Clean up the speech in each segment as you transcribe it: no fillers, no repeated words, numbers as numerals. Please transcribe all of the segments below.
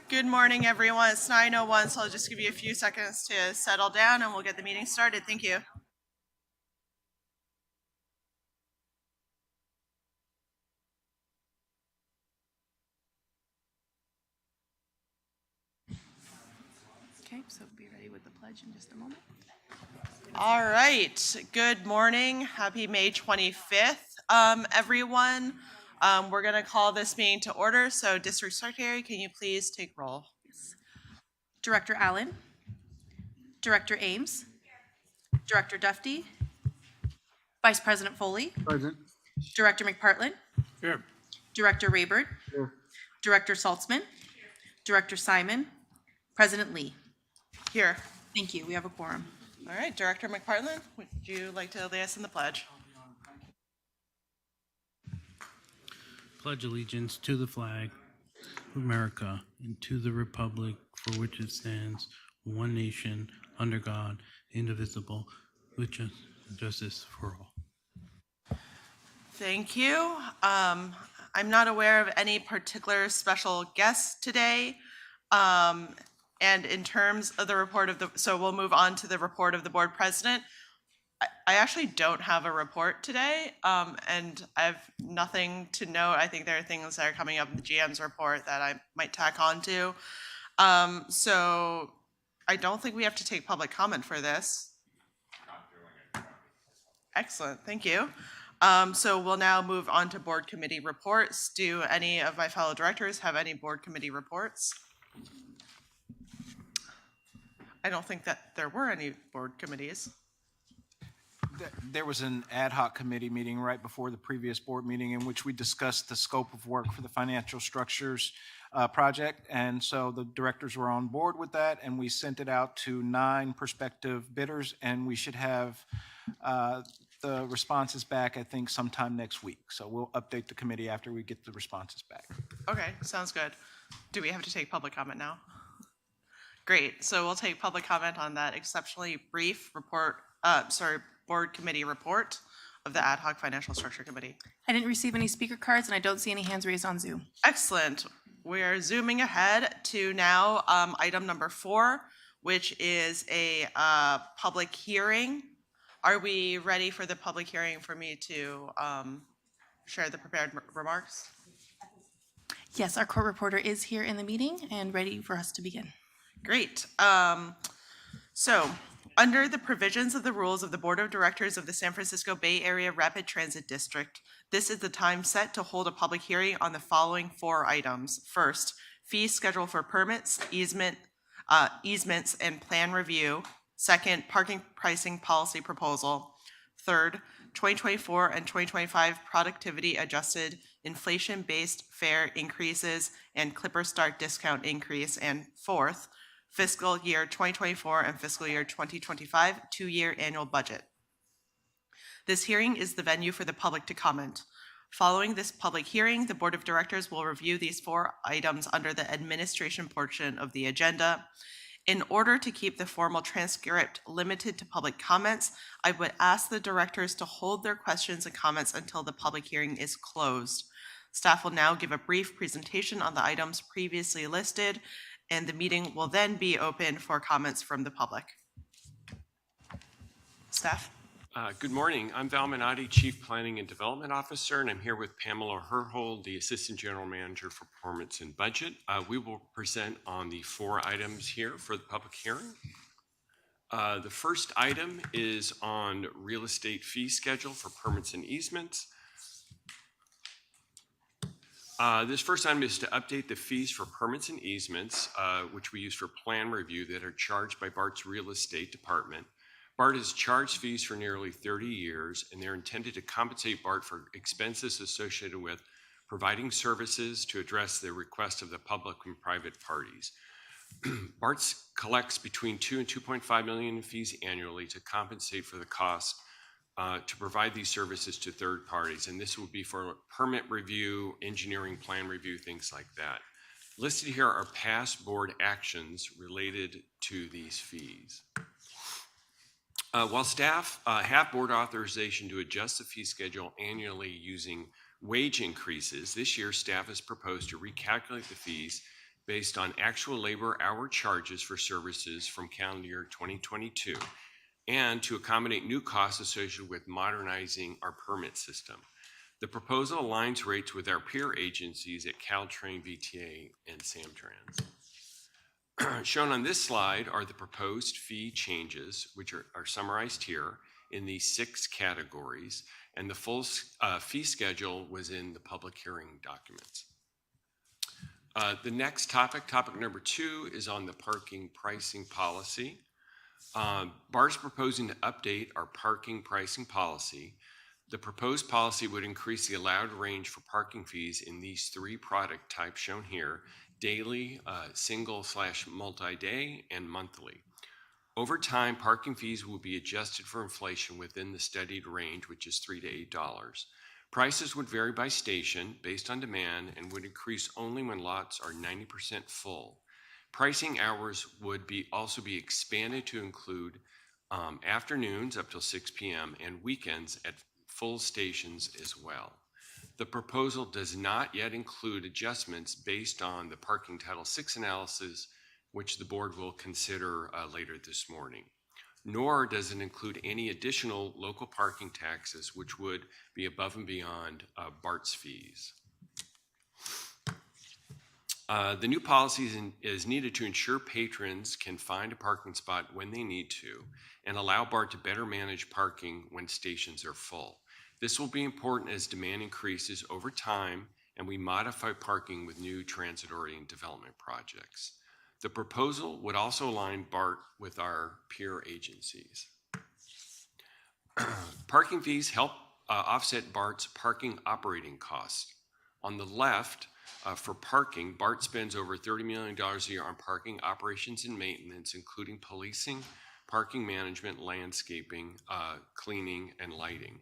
Good morning, everyone. It's 9:01, so I'll just give you a few seconds to settle down and we'll get the meeting started. Thank you. Okay, so be ready with the pledge in just a moment. All right. Good morning. Happy May 25th, everyone. We're going to call this meeting to order. So, District Secretary, can you please take roll? Yes. Director Allen, Director Ames, Director Dufty, Vice President Foley, Present. Director McPartlin, Here. Director Rayburn, Here. Director Saltzman, Director Simon, President Lee. Here. Thank you. We have a quorum. All right. Director McPartlin, would you like to lead us in the pledge? Pledge allegiance to the flag of America and to the republic for which it stands, one nation, under God, indivisible, with justice for all. Thank you. I'm not aware of any particular special guests today. And in terms of the report of so we'll move on to the report of the board president. I actually don't have a report today, and I have nothing to note. I think there are things that are coming up in the GM's report that I might tack on to. So I don't think we have to take public comment for this. Excellent, thank you. So we'll now move on to board committee reports. Do any of my fellow directors have any board committee reports? I don't think that there were any board committees. There was an ad hoc committee meeting right before the previous board meeting in which we discussed the scope of work for the financial structures project. And so the directors were on board with that, and we sent it out to 9 prospective bidders, and we should have the responses back, I think, sometime next week. So we'll update the committee after we get the responses back. Okay, sounds good. Do we have to take public comment now? Great, so we'll take public comment on that exceptionally brief report, board committee report of the Ad Hoc Financial Structure Committee. I didn't receive any speaker cards and I don't see any hands raised on Zoom. Excellent. We're zooming ahead to now item number 4, which is a public hearing. Are we ready for the public hearing for me to share the prepared remarks? Yes, our court reporter is here in the meeting and ready for us to begin. Great. So, under the provisions of the rules of the Board of Directors of the San Francisco Bay Area Rapid Transit District, this is the time set to hold a public hearing on the following 4 items. First, fee schedule for permits, easements, and plan review. Second, parking pricing policy proposal. Third, 2024 and 2025 productivity adjusted inflation-based fare increases and Clipper Start discount increase. And fourth, fiscal year 2024 and fiscal year 2025 2-year annual budget. This hearing is the venue for the public to comment. Following this public hearing, the Board of Directors will review these 4 items under the administration portion of the agenda. In order to keep the formal transcript limited to public comments, I would ask the directors to hold their questions and comments until the public hearing is closed. Staff will now give a brief presentation on the items previously listed, and the meeting will then be open for comments from the public. Staff? Good morning. I'm Val Minotti, Chief Planning and Development Officer, and I'm here with Pamela Herhold, the Assistant General Manager for Performance and Budget. We will present on the 4 items here for the public hearing. The first item is on real estate fee schedule for permits and easements. This first item is to update the fees for permits and easements, which we use for plan review, that are charged by BART's real estate department. BART has charged fees for nearly 30 years, and they're intended to compensate BART for expenses associated with providing services to address the request of the public and private parties. BART collects between $2 and $2.5 million in fees annually to compensate for the cost to provide these services to third parties, and this will be for permit review, engineering plan review, things like that. Listed here are past board actions related to these fees. While staff have board authorization to adjust the fee schedule annually using wage increases, this year staff has proposed to recalculate the fees based on actual labor hour charges for services from calendar year 2022, and to accommodate new costs associated with modernizing our permit system. The proposal aligns rates with our peer agencies at Caltrain, VTA, and Samtrans. Shown on this slide are the proposed fee changes, which are summarized here in these 6 categories, and the full fee schedule was in the public hearing documents. The next topic number 2, is on the parking pricing policy. BART is proposing to update our parking pricing policy. The proposed policy would increase the allowed range for parking fees in these 3 product types shown here: daily, single/multi-day, and monthly. Over time, parking fees will be adjusted for inflation within the studied range, which is $3 to $8. Prices would vary by station based on demand and would increase only when lots are 90% full. Pricing hours would also be expanded to include afternoons up till 6 p.m. and weekends at full stations as well. The proposal does not yet include adjustments based on the Parking Title VI analysis, which the board will consider later this morning. Nor does it include any additional local parking taxes, which would be above and beyond BART's fees. The new policy is needed to ensure patrons can find a parking spot when they need to and allow BART to better manage parking when stations are full. This will be important as demand increases over time and we modify parking with new transit-oriented development projects. The proposal would also align BART with our peer agencies. Parking fees help offset BART's parking operating costs. On the left, for parking, BART spends over $30 million a year on parking operations and maintenance, including policing, parking management, landscaping, cleaning, and lighting.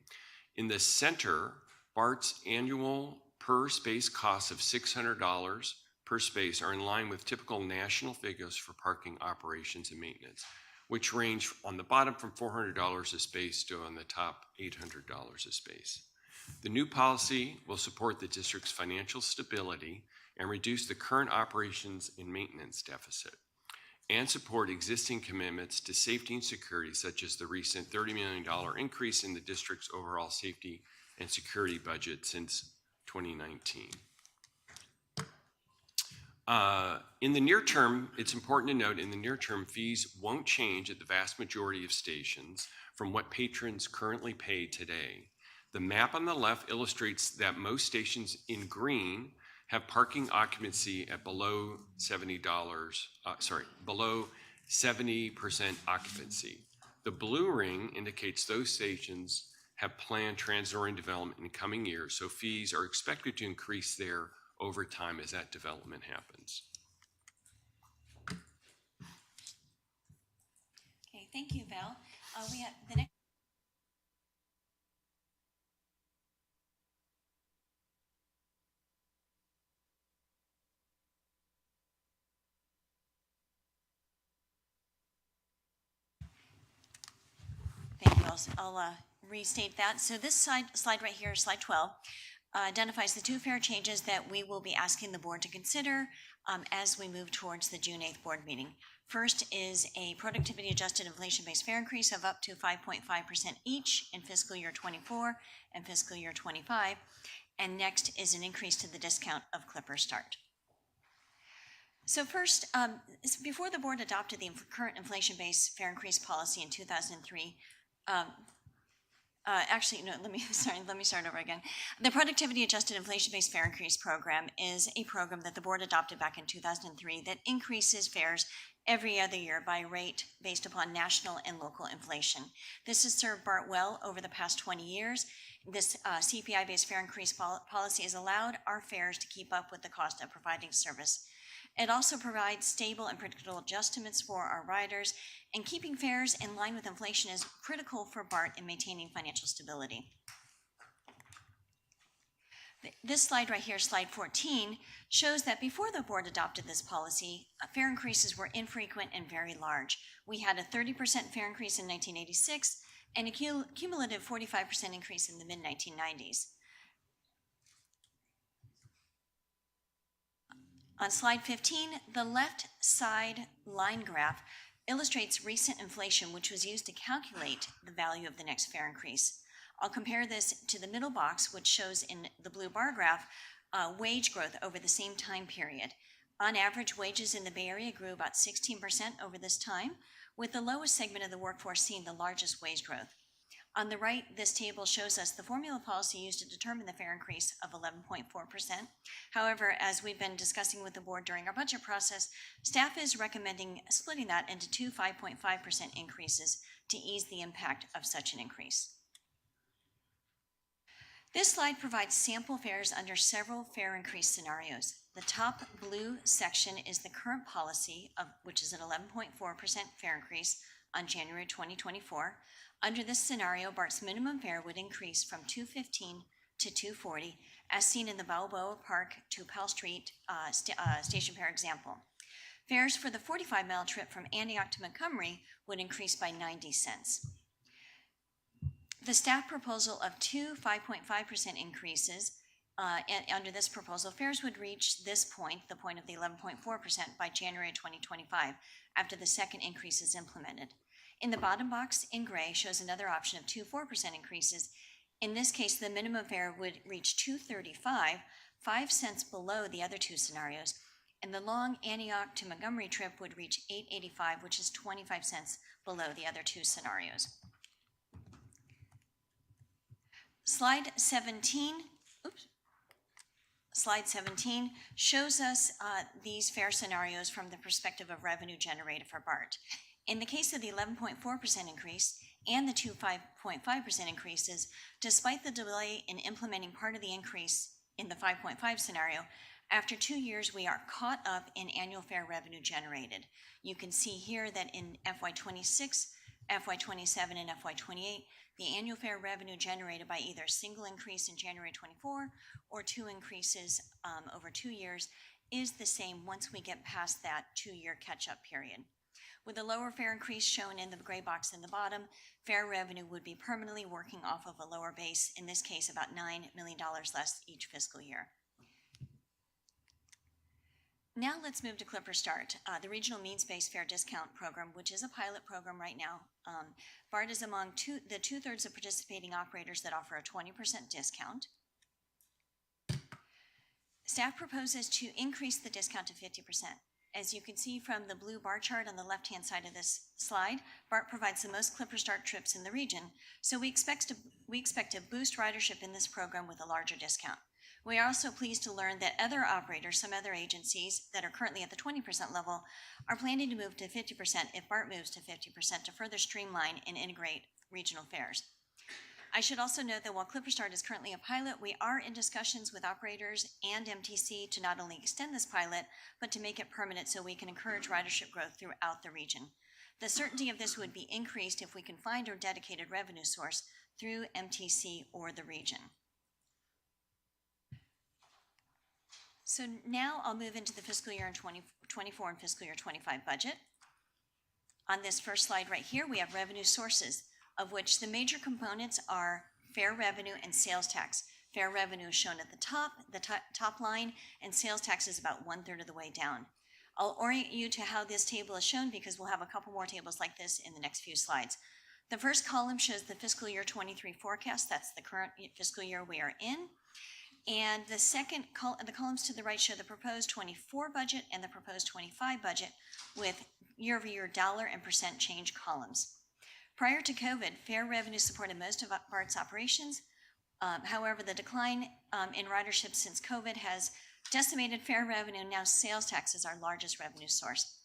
In the center, BART's annual per space costs of $600 per space are in line with typical national figures for parking operations and maintenance, which range on the bottom from $400 a space to on the top $800 a space. The new policy will support the district's financial stability and reduce the current operations and maintenance deficit, and support existing commitments to safety and security, such as the recent $30 million increase in the district's overall safety and security budget since 2019. In the near term, it's important to note, in the near term, fees won't change at the vast majority of stations from what patrons currently pay today. The map on the left illustrates that most stations in green have parking occupancy at below below 70% occupancy. The blue ring indicates those stations have planned transit-oriented development in coming years, so fees are expected to increase there over time as that development happens. Okay, thank you, Val. We have the next. Thank you. I'll restate that. So this slide right here, slide 12, identifies the 2 fare changes that we will be asking the board to consider as we move towards the June 8th board meeting. First is a productivity adjusted inflation-based fare increase of up to 5.5% each in fiscal year 24 and fiscal year 25. And next is an increase to the discount of Clipper Start. So first, before the board adopted the current inflation-based fare increase policy in 2003, let me start over again. The Productivity Adjusted Inflation-Based Fare Increase Program is a program that the board adopted back in 2003 that increases fares every other year by rate based upon national and local inflation. This has served BART well over the past 20 years. This CPI-based fare increase policy has allowed our fares to keep up with the cost of providing service. It also provides stable and predictable adjustments for our riders, and keeping fares in line with inflation is critical for BART in maintaining financial stability. This slide right here, slide 14, shows that before the board adopted this policy, fare increases were infrequent and very large. We had a 30% fare increase in 1986 and a cumulative 45% increase in the mid-1990s. On slide 15, the left side line graph illustrates recent inflation, which was used to calculate the value of the next fare increase. I'll compare this to the middle box, which shows in the blue bar graph wage growth over the same time period. On average, wages in the Bay Area grew about 16% over this time, with the lowest segment of the workforce seeing the largest wage growth. On the right, this table shows us the formula policy used to determine the fare increase of 11.4%. However, as we've been discussing with the board during our budget process, staff is recommending splitting that into two 5.5% increases to ease the impact of such an increase. This slide provides sample fares under several fare increase scenarios. The top blue section is the current policy, which is an 11.4% fare increase on January 2024. Under this scenario, BART's minimum fare would increase from $2.15 to $2.40, as seen in the Balboa Park to Pell Street station fare example. Fares for the 45-mile trip from Antioch to Montgomery would increase by 90 cents. The staff proposal of two 5.5% increases, and under this proposal, fares would reach this point, the point of the 11.4%, by January 2025, after the second increase is implemented. In the bottom box in gray shows another option of two 4% increases. In this case, the minimum fare would reach $2.35, 5 cents below the other two scenarios, and the long Antioch to Montgomery trip would reach $8.85, which is 25 cents below the other two scenarios. Slide 17 shows us these fare scenarios from the perspective of revenue generated for BART. In the case of the 11.4% increase and the two 5.5% increases, despite the delay in implementing part of the increase in the 5.5 scenario, after 2 years, we are caught up in annual fare revenue generated. You can see here that in FY26, FY27, and FY28, the annual fare revenue generated by either a single increase in January 24 or two increases over 2 years is the same once we get past that 2-year catch-up period. With a lower fare increase shown in the gray box in the bottom, fare revenue would be permanently working off of a lower base, in this case about $9 million less each fiscal year. Now let's move to Clipper Start, the regional means-based fare discount program, which is a pilot program right now. BART is among the two-thirds of participating operators that offer a 20% discount. Staff proposes to increase the discount to 50%. As you can see from the blue bar chart on the left-hand side of this slide, BART provides the most Clipper Start trips in the region, so we expect to boost ridership in this program with a larger discount. We are also pleased to learn that other operators, some other agencies that are currently at the 20% level, are planning to move to 50% if BART moves to 50% to further streamline and integrate regional fares. I should also note that while Clipper Start is currently a pilot, we are in discussions with operators and MTC to not only extend this pilot, but to make it permanent so we can encourage ridership growth throughout the region. The certainty of this would be increased if we can find a dedicated revenue source through MTC or the region. So now I'll move into the fiscal year 2024 and fiscal year 25 budget. On this first slide right here, we have revenue sources, of which the major components are fare revenue and sales tax. Fare revenue is shown at the top line, and sales tax is about 1/3 of the way down. I'll orient you to how this table is shown because we'll have a couple more tables like this in the next few slides. The first column shows the fiscal year 23 forecast. That's the current fiscal year we are in. And the the columns to the right show the proposed 24 budget and the proposed 25 budget with year-over-year dollar and percent change columns. Prior to COVID, fare revenue supported most of BART's operations. However, the decline in ridership since COVID has decimated fare revenue, and now sales tax is our largest revenue source.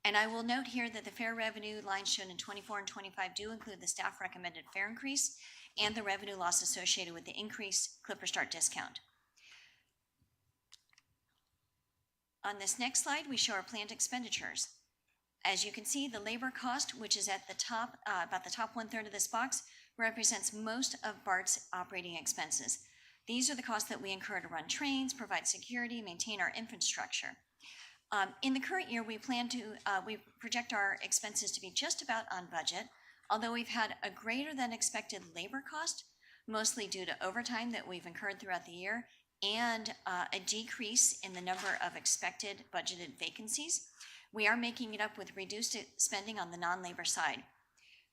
And I will note here that the fare revenue lines shown in 24 and 25 do include the staff recommended fare increase and the revenue loss associated with the increased Clipper Start discount. On this next slide, we show our planned expenditures. As you can see, the labor cost, which is at the top, about the top 1/3 of this box, represents most of BART's operating expenses. These are the costs that we incur to run trains, provide security, maintain our infrastructure. In the current year, we project our expenses to be just about on budget, although we've had a greater than expected labor cost, mostly due to overtime that we've incurred throughout the year, and a decrease in the number of expected budgeted vacancies, we are making it up with reduced spending on the non-labor side.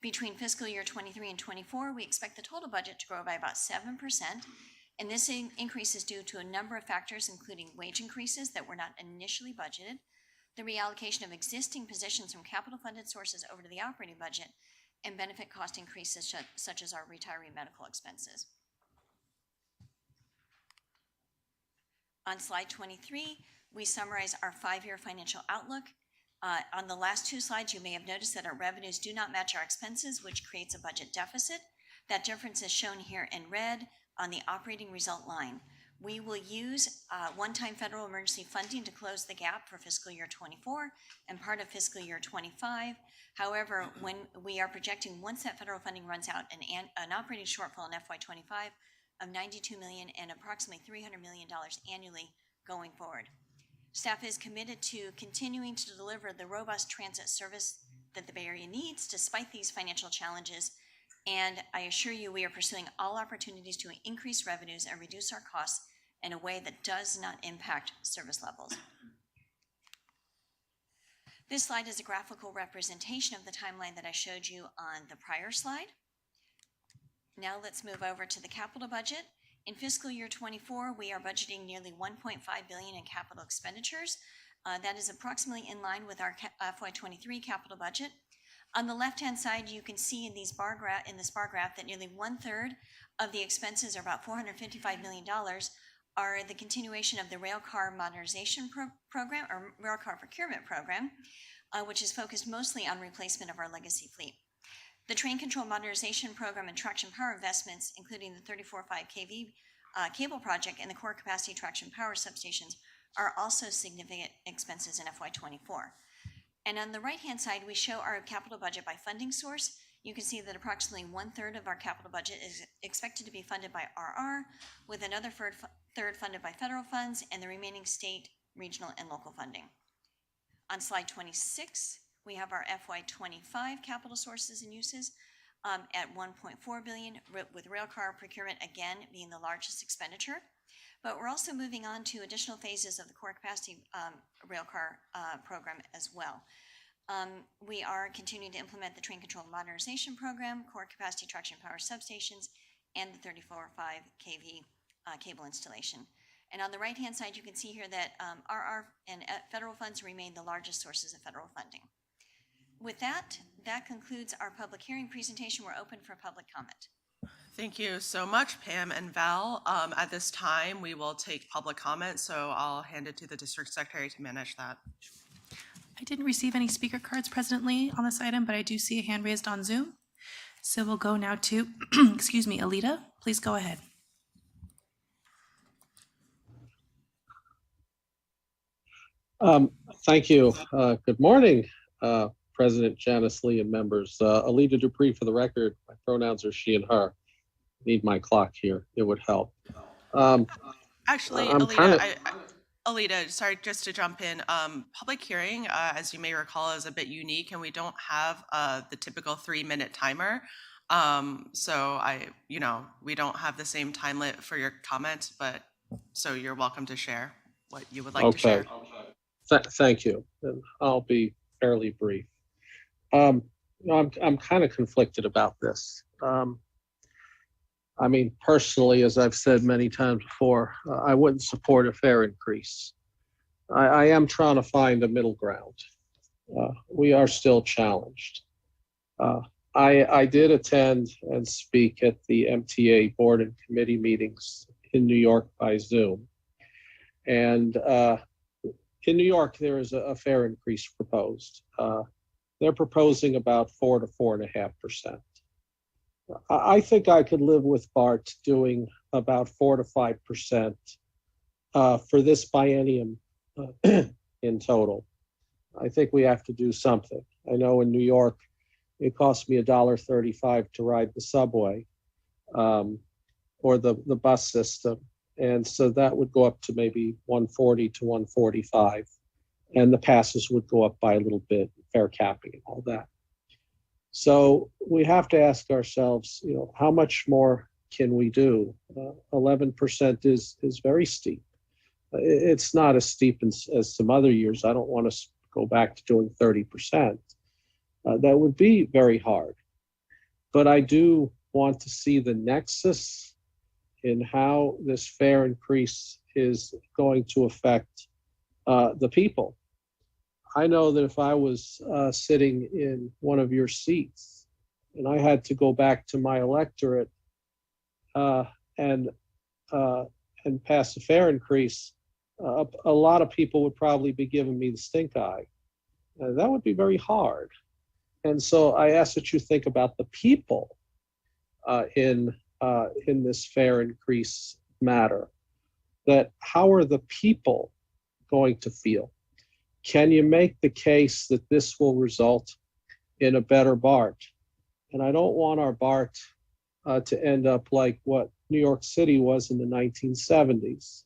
Between fiscal year 23 and 24, we expect the total budget to grow by about 7%, and this increase is due to a number of factors, including wage increases that were not initially budgeted, the reallocation of existing positions from capital funded sources over to the operating budget, and benefit cost increases such as our retiree medical expenses. On slide 23, we summarize our 5-year financial outlook. On the last 2 slides, you may have noticed that our revenues do not match our expenses, which creates a budget deficit. That difference is shown here in red on the operating result line. We will use one-time federal emergency funding to close the gap for fiscal year 24 and part of fiscal year 25. However, when we are projecting, once that federal funding runs out, an operating shortfall in FY25 of $92 million and approximately $300 million annually going forward. Staff is committed to continuing to deliver the robust transit service that the Bay Area needs despite these financial challenges, and I assure you we are pursuing all opportunities to increase revenues and reduce our costs in a way that does not impact service levels. This slide is a graphical representation of the timeline that I showed you on the prior slide. Now let's move over to the capital budget. In fiscal year 24, we are budgeting nearly $1.5 billion in capital expenditures. That is approximately in line with our FY23 capital budget. On the left-hand side, you can see in this bar graph that nearly 1/3 of the expenses, or about $455 million, are the continuation of the railcar modernization program, or railcar procurement program, which is focused mostly on replacement of our legacy fleet. The train control modernization program and traction power investments, including the 34.5 kV cable project and the core capacity traction power substations, are also significant expenses in FY24. And on the right-hand side, we show our capital budget by funding source. You can see that approximately 1/3 of our capital budget is expected to be funded by RR, with another third funded by federal funds, and the remaining state, regional, and local funding. On slide 26, we have our FY25 capital sources and uses at $1.4 billion, with railcar procurement again being the largest expenditure. But we're also moving on to additional phases of the core capacity railcar program as well. We are continuing to implement the train control modernization program, core capacity traction power substations, and the 34.5 kV cable installation. And on the right-hand side, you can see here that RR and federal funds remain the largest sources of federal funding. With that, that concludes our public hearing presentation. We're open for public comment. Thank you so much, Pam and Val. At this time, we will take public comment, so I'll hand it to the district secretary to manage that. I didn't receive any speaker cards presently on this item, but I do see a hand raised on Zoom. So we'll go now to, excuse me, Alita. Please go ahead. Thank you. Good morning, President Janice Lee and members. Alita Dupree for the record. My pronouns are she and her. Need my clock here. It would help. Actually, I'm Alita, sorry, just to jump in. Public hearing, as you may recall, is a bit unique, and we don't have the typical 3-minute timer. So we don't have the same time limit for your comments, but so you're welcome to share what you would like to share. Thank you. And I'll be fairly brief. I'm kind of conflicted about this. I mean, personally, as I've said many times before, I wouldn't support a fare increase. I am trying to find a middle ground. We are still challenged. I did attend and speak at the MTA board and committee meetings in New York by Zoom. And in New York, there is a fare increase proposed. They're proposing about 4 to 4.5%. I think I could live with BART doing about 4 to 5% for this biennium in total. I think we have to do something. I know in New York, it cost me $1.35 to ride the subway or the bus system. And so that would go up to maybe $1.40 to $1.45. And the passes would go up by a little bit, fare capping and all that. So we have to ask ourselves, how much more can we do? 11% is very steep. It's not as steep as some other years. I don't want to go back to doing 30%. That would be very hard. But I do want to see the nexus in how this fare increase is going to affect the people. I know that if I was sitting in one of your seats and I had to go back to my electorate and pass a fare increase, a lot of people would probably be giving me the stink eye. That would be very hard. And so I ask that you think about the people in this fare increase matter. That how are the people going to feel? Can you make the case that this will result in a better BART? And I don't want our BART to end up like what New York City was in the 1970s.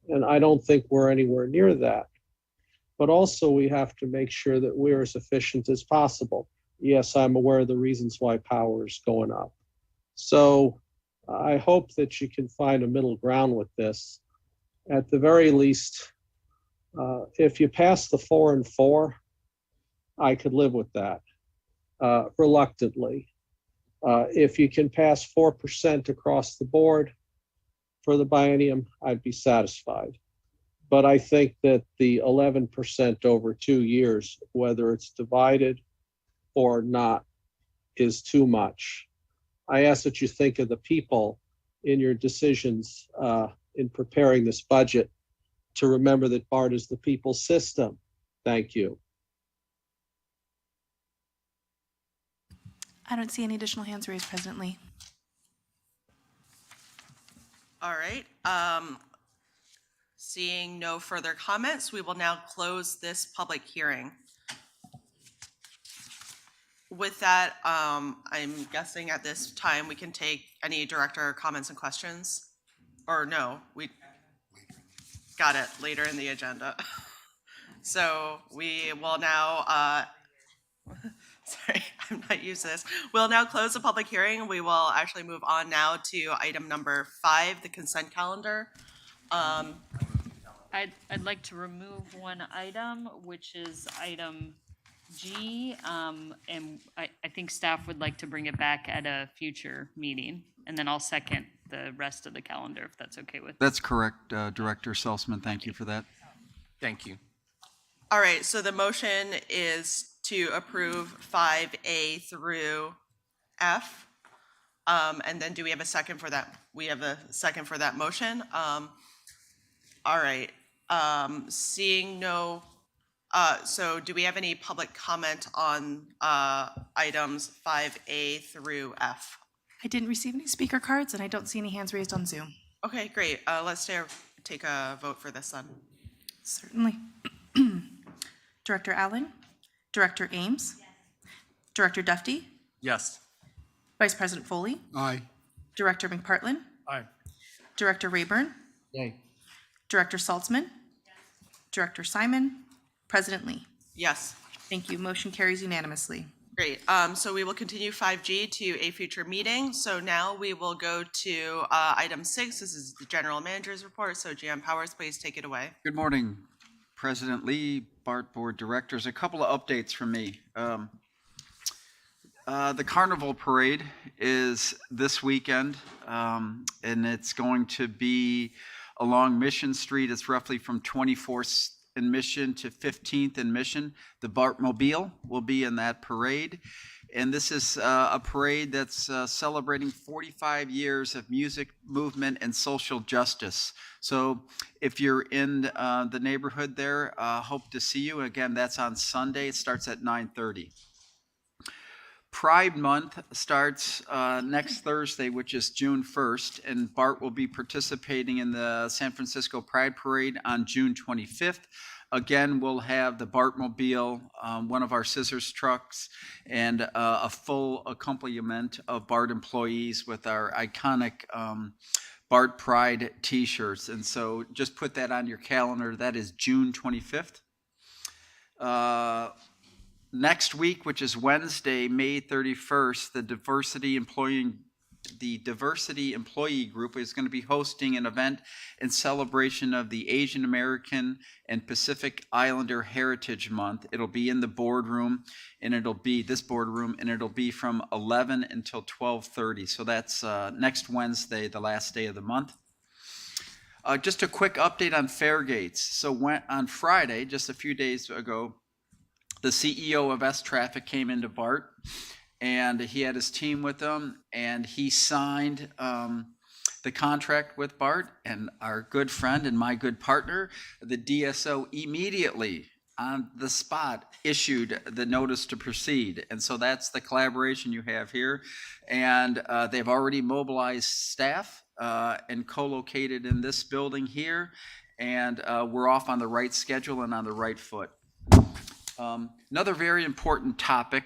And I don't think we're anywhere near that. But also we have to make sure that we're as efficient as possible. Yes, I'm aware of the reasons why power is going up. So I hope that you can find a middle ground with this. At the very least, if you pass the 4 and 4, I could live with that reluctantly. If you can pass 4% across the board for the biennium, I'd be satisfied. But I think that the 11% over 2 years, whether it's divided or not, is too much. I ask that you think of the people in your decisions in preparing this budget, to remember that BART is the people's system. Thank you. I don't see any additional hands raised, President Lee. All right. Seeing no further comments, we will now close this public hearing. With that, I'm guessing at this time we can take any director comments and questions? Or no, we got it later in the agenda. So we will now, sorry, I'm not used to this. We'll now close the public hearing. We will actually move on now to item number 5, the consent calendar. I'd like to remove one item, which is item G, and I think staff would like to bring it back at a future meeting, and then I'll second the rest of the calendar, if that's okay with. That's correct, Director Salzman. Thank you for that. Thank you. All right, so the motion is to approve 5A through F. And then do we have a second for that? We have a second for that motion. All right, seeing no, so do we have any public comment on items 5A through F? I didn't receive any speaker cards, and I don't see any hands raised on Zoom. Okay, great. Let's take a vote for this then. Certainly. Director Allen? Director Ames? Yes. Director Dufty? Yes. Vice President Foley? Aye. Director McPartlin? Aye. Director Rayburn? Yay. Director Saltzman? Yes. Director Simon? President Lee? Yes. Thank you. Motion carries unanimously. Great. So we will continue 5G to a future meeting. So now we will go to item 6. This is the General Manager's report. So GM Powers, please take it away. Good morning, President Lee, BART Board Directors. A couple of updates from me. The Carnival Parade is this weekend, and it's going to be along Mission Street. It's roughly from 24th and Mission to 15th and Mission. The BART Mobile will be in that parade. And this is a parade that's celebrating 45 years of music, movement, and social justice. So if you're in the neighborhood there, hope to see you. Again, that's on Sunday. It starts at 9:30. Pride Month starts next Thursday, which is June 1st, and BART will be participating in the San Francisco Pride Parade on June 25th. Again, we'll have the BART Mobile, one of our scissors trucks, and a full accompaniment of BART employees with our iconic BART Pride t-shirts. And so just put that on your calendar. That is June 25th. Next week, which is Wednesday, May 31st, the Diversity Employee the Diversity Employee Group is going to be hosting an event in celebration of the Asian American and Pacific Islander Heritage Month. It'll be in the boardroom, and it'll be from 11 until 12:30. So that's next Wednesday, the last day of the month. Just a quick update on Fairgates. So on Friday, just a few days ago, the CEO of S Traffic came into BART, and he had his team with him, and he signed the contract with BART, and our good friend and my good partner, the DSO, immediately on the spot issued the notice to proceed. And so that's the collaboration you have here. And they've already mobilized staff and co-located in this building here, and we're off on the right schedule and on the right foot. Another very important topic,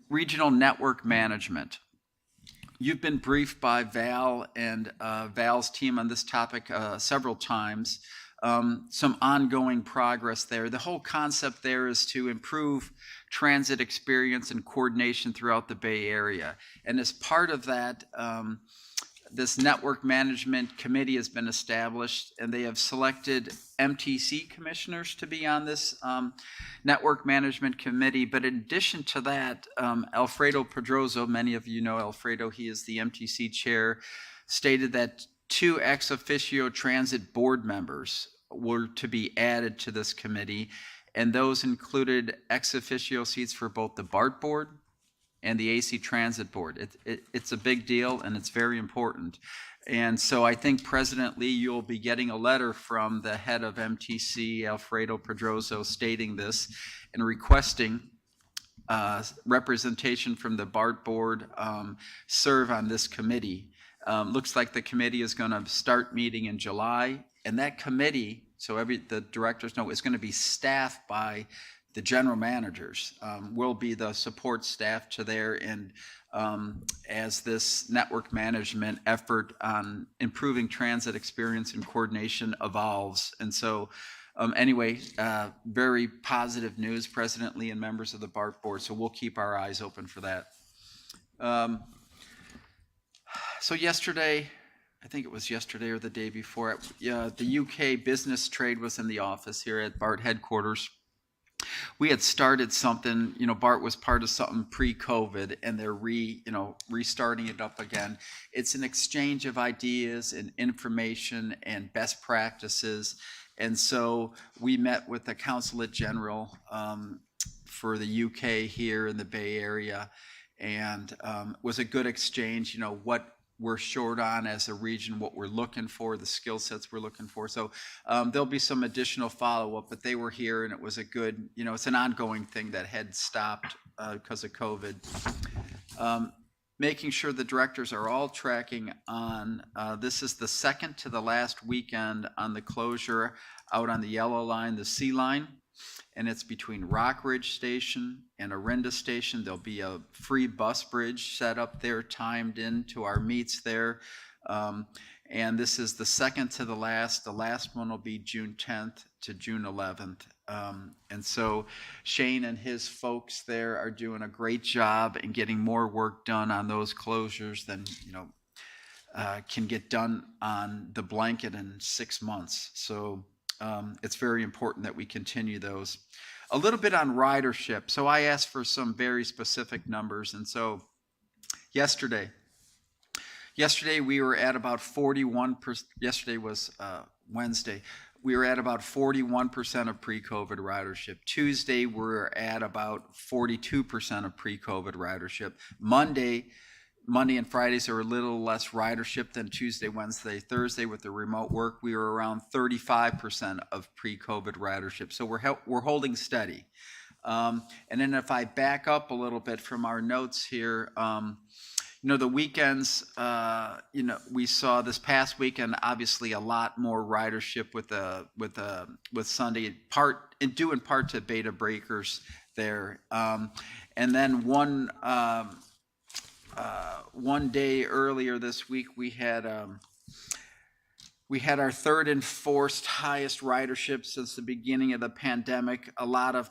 regional network management. You've been briefed by Val and Val's team on this topic several times. Some ongoing progress there. The whole concept there is to improve transit experience and coordination throughout the Bay Area. And as part of that, this network management committee has been established, and they have selected MTC commissioners to be on this network management committee. But in addition to that, Alfredo Pedroso, many of you know Alfredo, he is the MTC chair, stated that 2 ex officio transit board members were to be added to this committee, and those included ex officio seats for both the BART board and the AC Transit Board. It's a big deal, and it's very important. And so I think, President Lee, you'll be getting a letter from the head of MTC, Alfredo Pedroso, stating this and requesting representation from the BART board serve on this committee. Looks like the committee is going to start meeting in July, and that committee, so the directors know, is going to be staffed by the general managers. Will be the support staff to there, and as this network management effort on improving transit experience and coordination evolves. And so anyway, very positive news, President Lee and members of the BART board, so we'll keep our eyes open for that. So yesterday, I think it was yesterday or the day before, the UK business trade was in the office here at BART headquarters. We had started something, BART was part of something pre-COVID, and they're restarting it up again. It's an exchange of ideas and information and best practices. And so we met with the Consulate General for the UK here in the Bay Area, and was a good exchange, what we're short on as a region, what we're looking for, the skill sets we're looking for. So there'll be some additional follow-up, but they were here, and it was a good, it's an ongoing thing that had stopped because of COVID. Making sure the directors are all tracking on, this is the second to the last weekend on the closure out on the yellow line, the C line, and it's between Rock Ridge Station and Orinda Station. There'll be a free bus bridge set up there, timed into our meets there. And this is the second to the last. The last one will be June 10th to June 11th. And so Shane and his folks there are doing a great job in getting more work done on those closures than, can get done on the blanket in 6 months. So it's very important that we continue those. A little bit on ridership. So I asked for some very specific numbers. And so yesterday we were at about 41%. Yesterday was Wednesday. We were at about 41% of pre-COVID ridership. Tuesday, we're at about 42% of pre-COVID ridership. Monday and Fridays are a little less ridership than Tuesday, Wednesday, Thursday. With the remote work, we were around 35% of pre-COVID ridership. So we're holding steady. And then if I back up a little bit from our notes here, the weekends, we saw this past weekend, obviously a lot more ridership with Sunday, due in part to beta breakers there. And then one day earlier this week, we had our third enforced highest ridership since the beginning of the pandemic.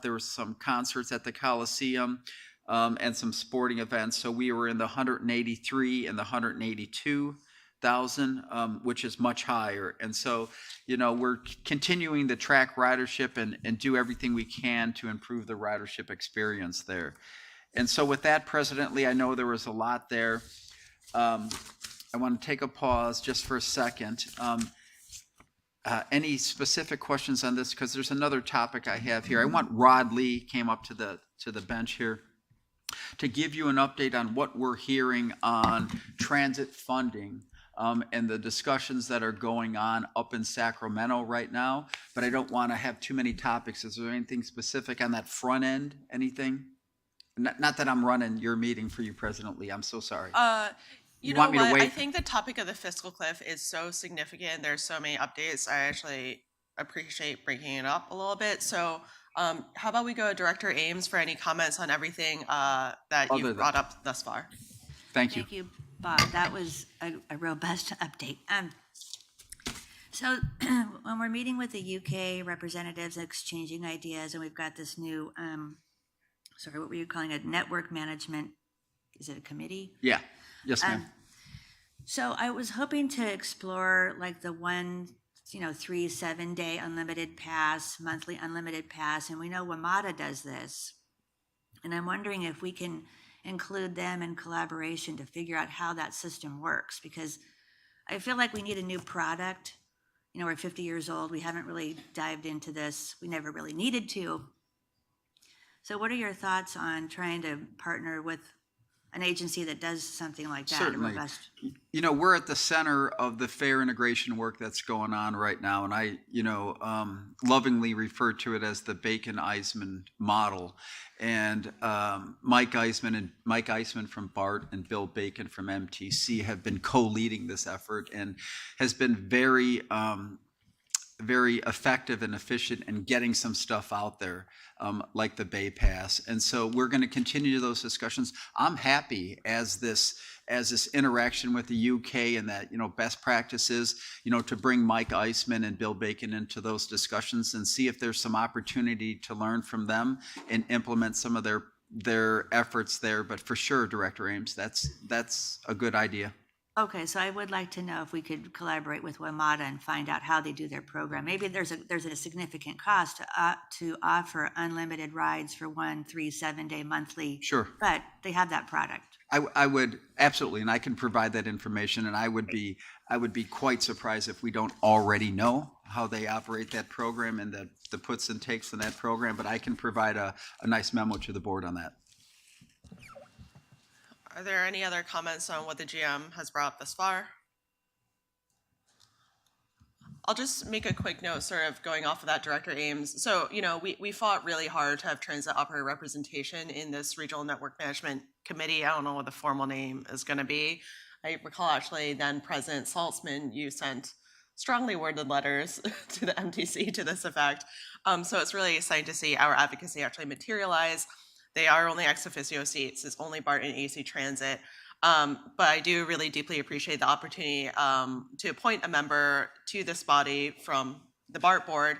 There was some concerts at the Coliseum. and some sporting events. So we were in the 183 and the 182,000, which is much higher. And so, we're continuing to track ridership and do everything we can to improve the ridership experience there. And so with that, President Lee, I know there was a lot there. I want to take a pause just for a second. Any specific questions on this? Because there's another topic I have here. I want Rod Lee came up to the bench here to give you an update on what we're hearing on transit funding and the discussions that are going on up in Sacramento right now. But I don't want to have too many topics. Is there anything specific on that front end? Anything? Not that I'm running your meeting for you, President Lee. I'm so sorry. You want know me to what? I wait? think the topic of the fiscal cliff is so significant. There's so many updates. I actually appreciate breaking it up a little bit. So how about we go to Director Ames for any comments on everything that Other you've than- brought up thus far? Thank you. Thank you, Bob. That was a robust update. So when we're meeting with the UK representatives, exchanging ideas, and we've got this new, what were you calling it? Network management, is it a committee? Yeah. Yes, ma'am. So I was hoping to explore like the 3 7-day unlimited pass, monthly unlimited pass, and we know WMATA does this. And I'm wondering if we can include them in collaboration to figure out how that system works, because I feel like we need a new product. We're 50 years old. We haven't really dived into this. We never really needed to. So what are your thoughts on trying to partner with an agency that does something like that? Certainly. We're at the center of the fare integration work that's going on right now, and I, lovingly refer to it as the Bacon-Eisman model. And Mike Eisman from BART and Bill Bacon from MTC have been co-leading this effort and has been very effective and efficient in getting some stuff out there, like the Bay Pass. And so we're going to continue those discussions. I'm happy as this interaction with the UK and that, best practices, to bring Mike Eisman and Bill Bacon into those discussions and see if there's some opportunity to learn from them and implement some of their efforts there. But for sure, Director Ames, that's a good idea. Okay, so I would like to know if we could collaborate with WMATA and find out how they do their program. Maybe there's a significant cost to offer unlimited rides for 1 3 7-day monthly. Sure. But they have that product. I would absolutely, and I can provide that information. And I would be quite surprised if we don't already know how they operate that program and the puts and takes in that program. But I can provide a nice memo to the board on that. Are there any other comments on what the GM has brought up thus far? I'll just make a quick note, sort of going off of that, Director Ames. So, we fought really hard to have transit operator representation in this Regional Network Management Committee. I don't know what the formal name is going to be. I recall actually then President Saltzman, you sent strongly worded letters to the MTC to this effect. So it's really exciting to see our advocacy actually materialize. They are only ex officio seats. It's only BART and AC Transit. But I do really deeply appreciate the opportunity to appoint a member to this body from the BART board.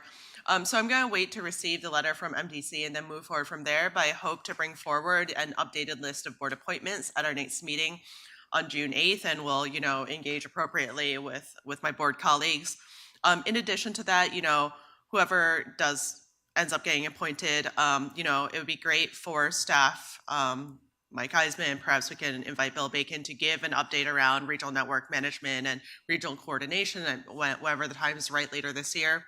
So I'm going to wait to receive the letter from MTC and then move forward from there. But I hope to bring forward an updated list of board appointments at our next meeting on June 8th, and we'll, engage appropriately with my board colleagues. In addition to that, whoever ends up getting appointed, it would be great for staff, Mike Eisman, and perhaps we can invite Bill Bacon to give an update around regional network management and regional coordination and whenever the time is right later this year.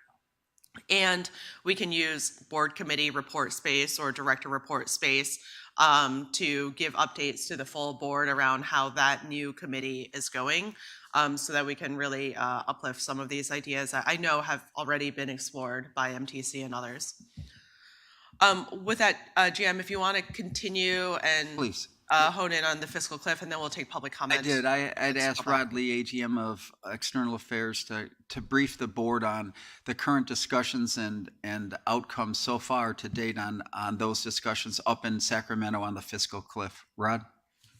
And we can use board committee report space or director report space to give updates to the full board around how that new committee is going, so that we can really uplift some of these ideas that I know have already been explored by MTC and others. With that, GM, if you want to continue and Please. Hone in on the fiscal cliff, and then we'll take public comment. I did. I'd asked Rod Lee, AGM of External Affairs, to brief the board on the current discussions and outcomes so far to date on those discussions up in Sacramento on the fiscal cliff. Rod?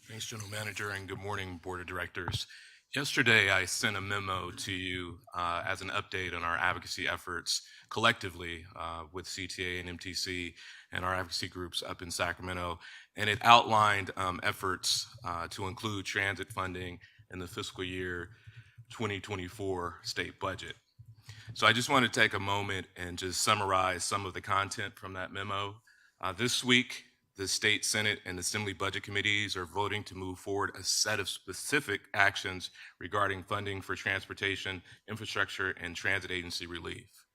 Thanks, General Manager, and good morning, Board of Directors. Yesterday, I sent a memo to you as an update on our advocacy efforts collectively with CTA and MTC and our advocacy groups up in Sacramento. And it outlined efforts to include transit funding in the fiscal year 2024 state budget. So I just want to take a moment and just summarize some of the content from that memo. This week, the State Senate and Assembly Budget Committees are voting to move forward a set of specific actions regarding funding for transportation, infrastructure, and transit agency relief.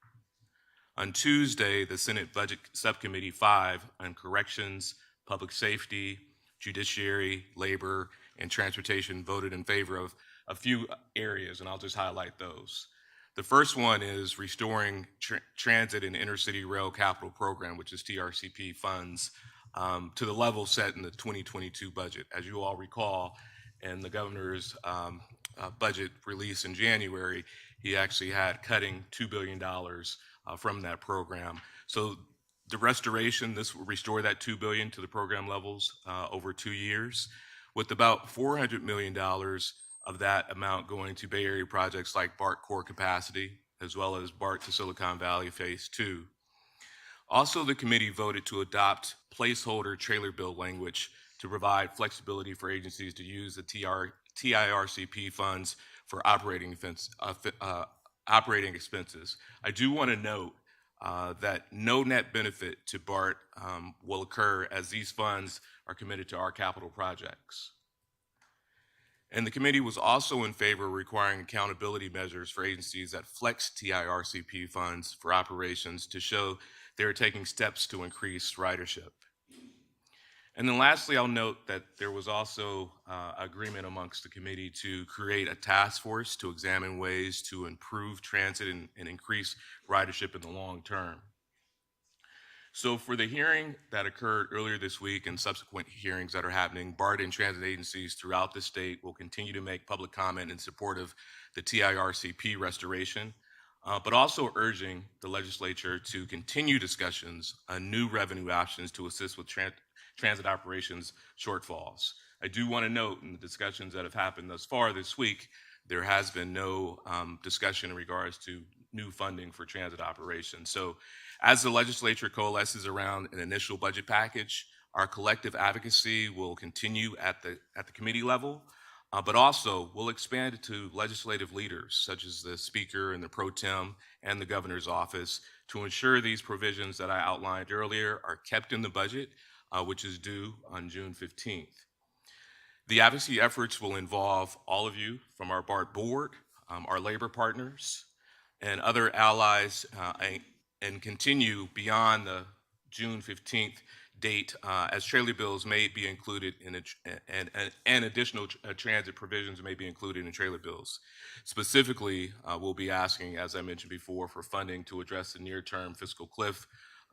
On Tuesday, the Senate Budget Subcommittee 5 on Corrections, Public Safety, Judiciary, Labor, and Transportation voted in favor of a few areas, and I'll just highlight those. The first one is restoring Transit and Intercity Rail Capital Program, which is TRCP funds, to the level set in the 2022 budget. As you all recall, in the governor's budget release in January, he actually had cutting $2 billion from that program. So the restoration, this will restore that $2 billion to the program levels over 2 years, with about $400 million of that amount going to Bay Area projects like BART core capacity, as well as BART to Silicon Valley Phase 2. Also, the committee voted to adopt placeholder trailer bill language to provide flexibility for agencies to use the TIRCP funds for operating expenses. I do want to note that no net benefit to BART will occur as these funds are committed to our capital projects. And the committee was also in favor of requiring accountability measures for agencies that flex TIRCP funds for operations to show they're taking steps to increase ridership. And then lastly, I'll note that there was also agreement amongst the committee to create a task force to examine ways to improve transit and increase ridership in the long term. So for the hearing that occurred earlier this week and subsequent hearings that are happening, BART and transit agencies throughout the state will continue to make public comment in support of the TIRCP restoration, but also urging the legislature to continue discussions on new revenue options to assist with transit operations shortfalls. I do want to note in the discussions that have happened thus far this week, there has been no discussion in regards to new funding for transit operations. So as the legislature coalesces around an initial budget package, our collective advocacy will continue at the committee level, but also we'll expand it to legislative leaders such as the Speaker and the Pro Tem and the Governor's office to ensure these provisions that I outlined earlier are kept in the budget, which is due on June 15th. The advocacy efforts will involve all of you from our BART board, our labor partners, and other allies, and continue beyond the June 15th date as trailer bills may be included in and additional transit provisions may be included in trailer bills. Specifically, we'll be asking, as I mentioned before, for funding to address the near-term fiscal cliff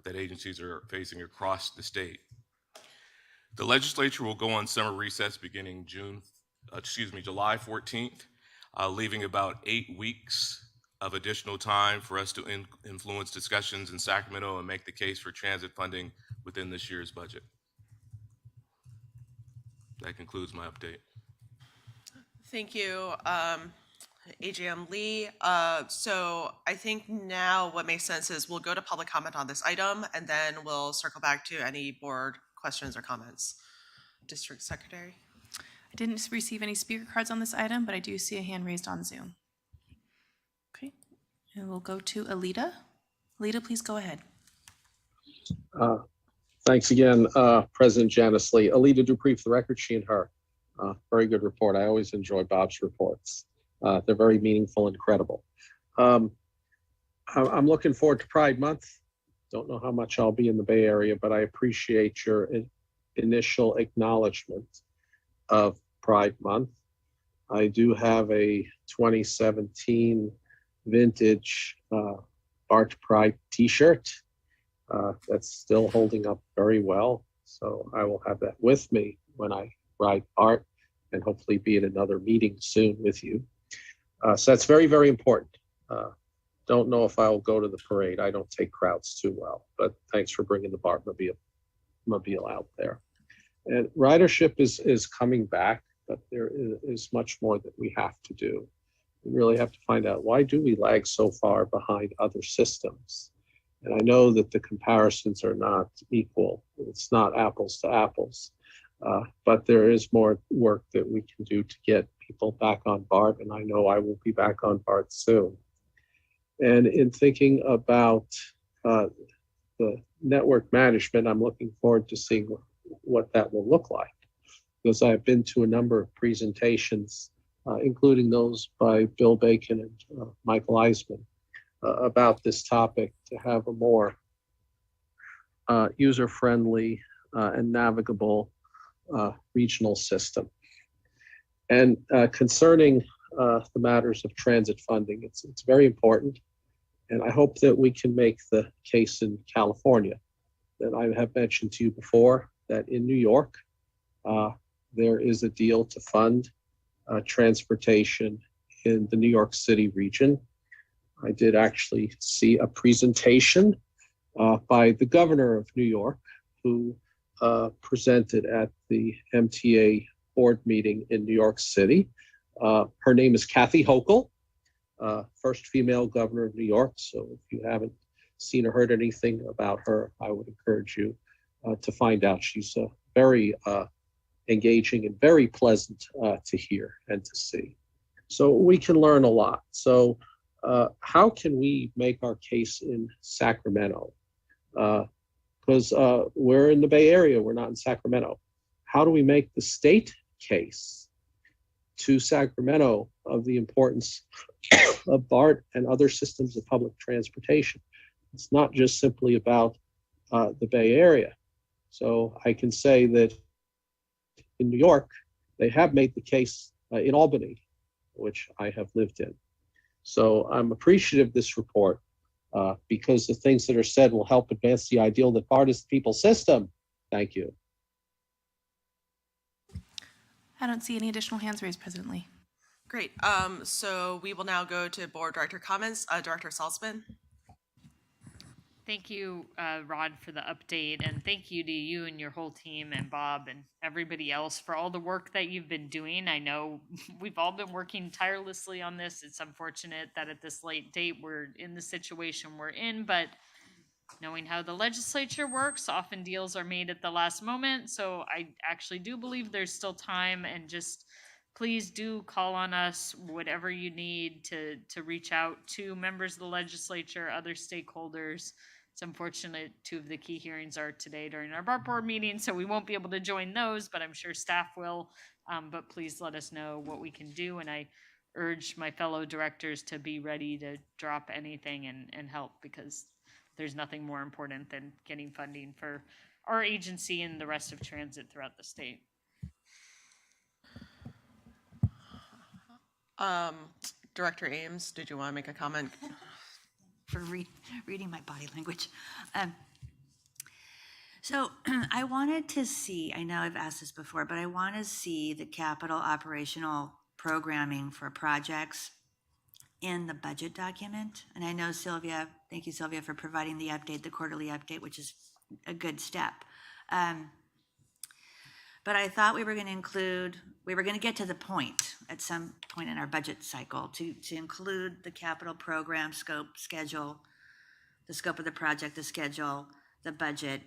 that agencies are facing across the state. The legislature will go on summer recess beginning July 14th, leaving about 8 weeks of additional time for us to influence discussions in Sacramento and make the case for transit funding within this year's budget. That concludes my update. Thank you, AGM Lee. So I think now what makes sense is we'll go to public comment on this item and then we'll circle back to any board questions or comments. District Secretary. I didn't receive any speaker cards on this item, but I do see a hand raised on Zoom. Okay, and we'll go to Alita. Alita, please go ahead. Thanks again, President Janice Lee. Alita Dupree for the record, she and her. Very good report. I always enjoy Bob's reports. They're very meaningful and credible. I'm looking forward to Pride Month. Don't know how much I'll be in the Bay Area, but I appreciate your initial acknowledgement of Pride Month. I do have a 2017 vintage BART Pride t-shirt that's still holding up very well. So I will have that with me when I ride BART and hopefully be at another meeting soon with you. So that's very, very important. Don't know if I'll go to the parade. I don't take crowds too well, but thanks for bringing the BART mobile out there. And ridership is coming back, but there is is much more that we have to do. We really have to find out, why do we lag so far behind other systems? And I know that the comparisons are not equal. It's not apples to apples. But there is more work that we can do to get people back on BART, and I know I will be back on BART soon. And in thinking about the network management, I'm looking forward to seeing what that will look like, because I've been to a number of presentations, including those by Bill Bacon and Michael Eisman, about this topic, to have a more user-friendly and navigable regional system. And concerning the matters of transit funding, it's very important. And I hope that we can make the case in California that I have mentioned to you before, that in New York, there is a deal to fund transportation in the New York City region. I did actually see a presentation by the governor of New York, who presented at the MTA board meeting in New York City. Her name is Kathy Hochul, first female governor of New York. So if you haven't seen or heard anything about her, I would encourage you to find out. She's very engaging and very pleasant to hear and to see. So we can learn a lot. So how can we make our case in Sacramento? Because we're in the Bay Area, we're not in Sacramento. How do we make the state case to Sacramento of the importance of BART and other systems of public transportation? It's not just simply about the Bay Area. So I can say that in New York, they have made the case in Albany, which I have lived in. So I'm appreciative of this report because the things that are said will help advance the ideal that BART is the people's system. Thank you. I don't see any additional hands raised presently. Great. So we will now go to board director comments. Director Salzman. Thank you, Rod, for the update, and thank you to you and your whole team and Bob and everybody else for all the work that you've been doing. I know we've all been working tirelessly on this. It's unfortunate that at this late date we're in the situation we're in, but knowing how the legislature works, often deals are made at the last moment. So I actually do believe there's still time, and just please do call on us, whatever you need to reach out to members of the legislature, other stakeholders. It's unfortunate 2 of the key hearings are today during our BART board meeting, so we won't be able to join those, but I'm sure staff will. But please let us know what we can do, and I urge my fellow directors to be ready to drop anything and help, because there's nothing more important than getting funding for our agency and the rest of transit throughout the state. Director Ames, did you want to make a comment? For reading my body language. So I wanted to see, I know I've asked this before, but I want to see the capital operational programming for projects in the budget document. And I know Sylvia, thank you, Sylvia, for providing the update, the quarterly update, which is a good step. But I thought we were going to get to the point at some point in our budget cycle to include the capital program scope, schedule, the scope of the project, the schedule, the budget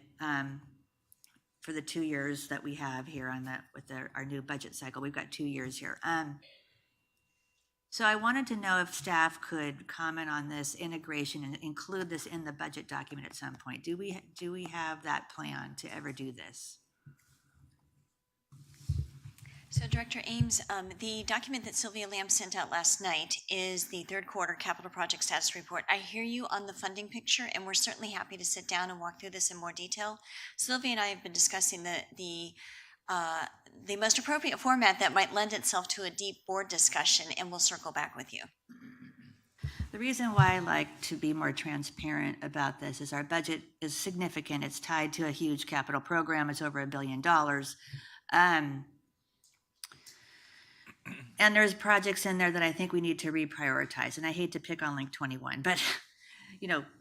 for the 2 years that we have here with our new budget cycle. We've got 2 years here. So I wanted to know if staff could comment on this integration and include this in the budget document at some point. Do we have that plan to ever do this? So Director Ames, the document that Sylvia Lamb sent out last night is the third quarter capital project status report. I hear you on the funding picture, and we're certainly happy to sit down and walk through this in more detail. Sylvia and I have been discussing the most appropriate format that might lend itself to a deep board discussion, and we'll circle back with you. The reason why I like to be more transparent about this is our budget is significant. It's tied to a huge capital program. It's over $1 billion. And there's projects in there that I think we need to reprioritize. And I hate to pick on Link 21, but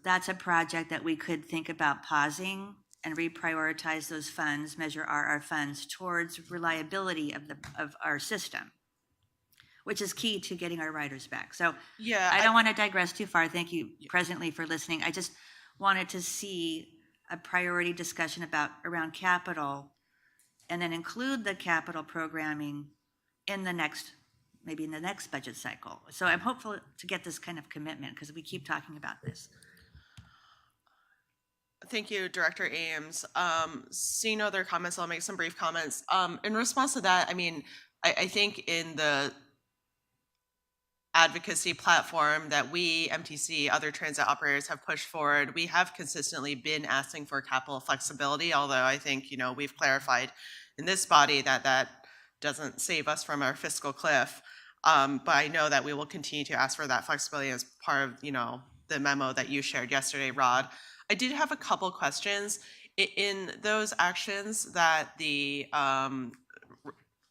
that's a project that we could think about pausing and reprioritize those funds, measure our funds towards reliability of our system. which is key to getting our riders back. So Yeah, I don't want to digress too far. Thank you, President Lee, for listening. I just wanted to see a priority discussion around capital, and then include the capital programming in the next, maybe in the next budget cycle. So I'm hopeful to get this kind of commitment, because we keep talking about this. Thank you, Director Ames. Seeing no other comments, I'll make some brief comments. In response to that, I mean, I think in the advocacy platform that we, MTC, other transit operators have pushed forward, we have consistently been asking for capital flexibility, although I think, you know, we've clarified in this body that that doesn't save us from our fiscal cliff. But I know that we will continue to ask for that flexibility as part of, you know, the memo that you shared yesterday, Rod. I did have a couple questions. In those actions that the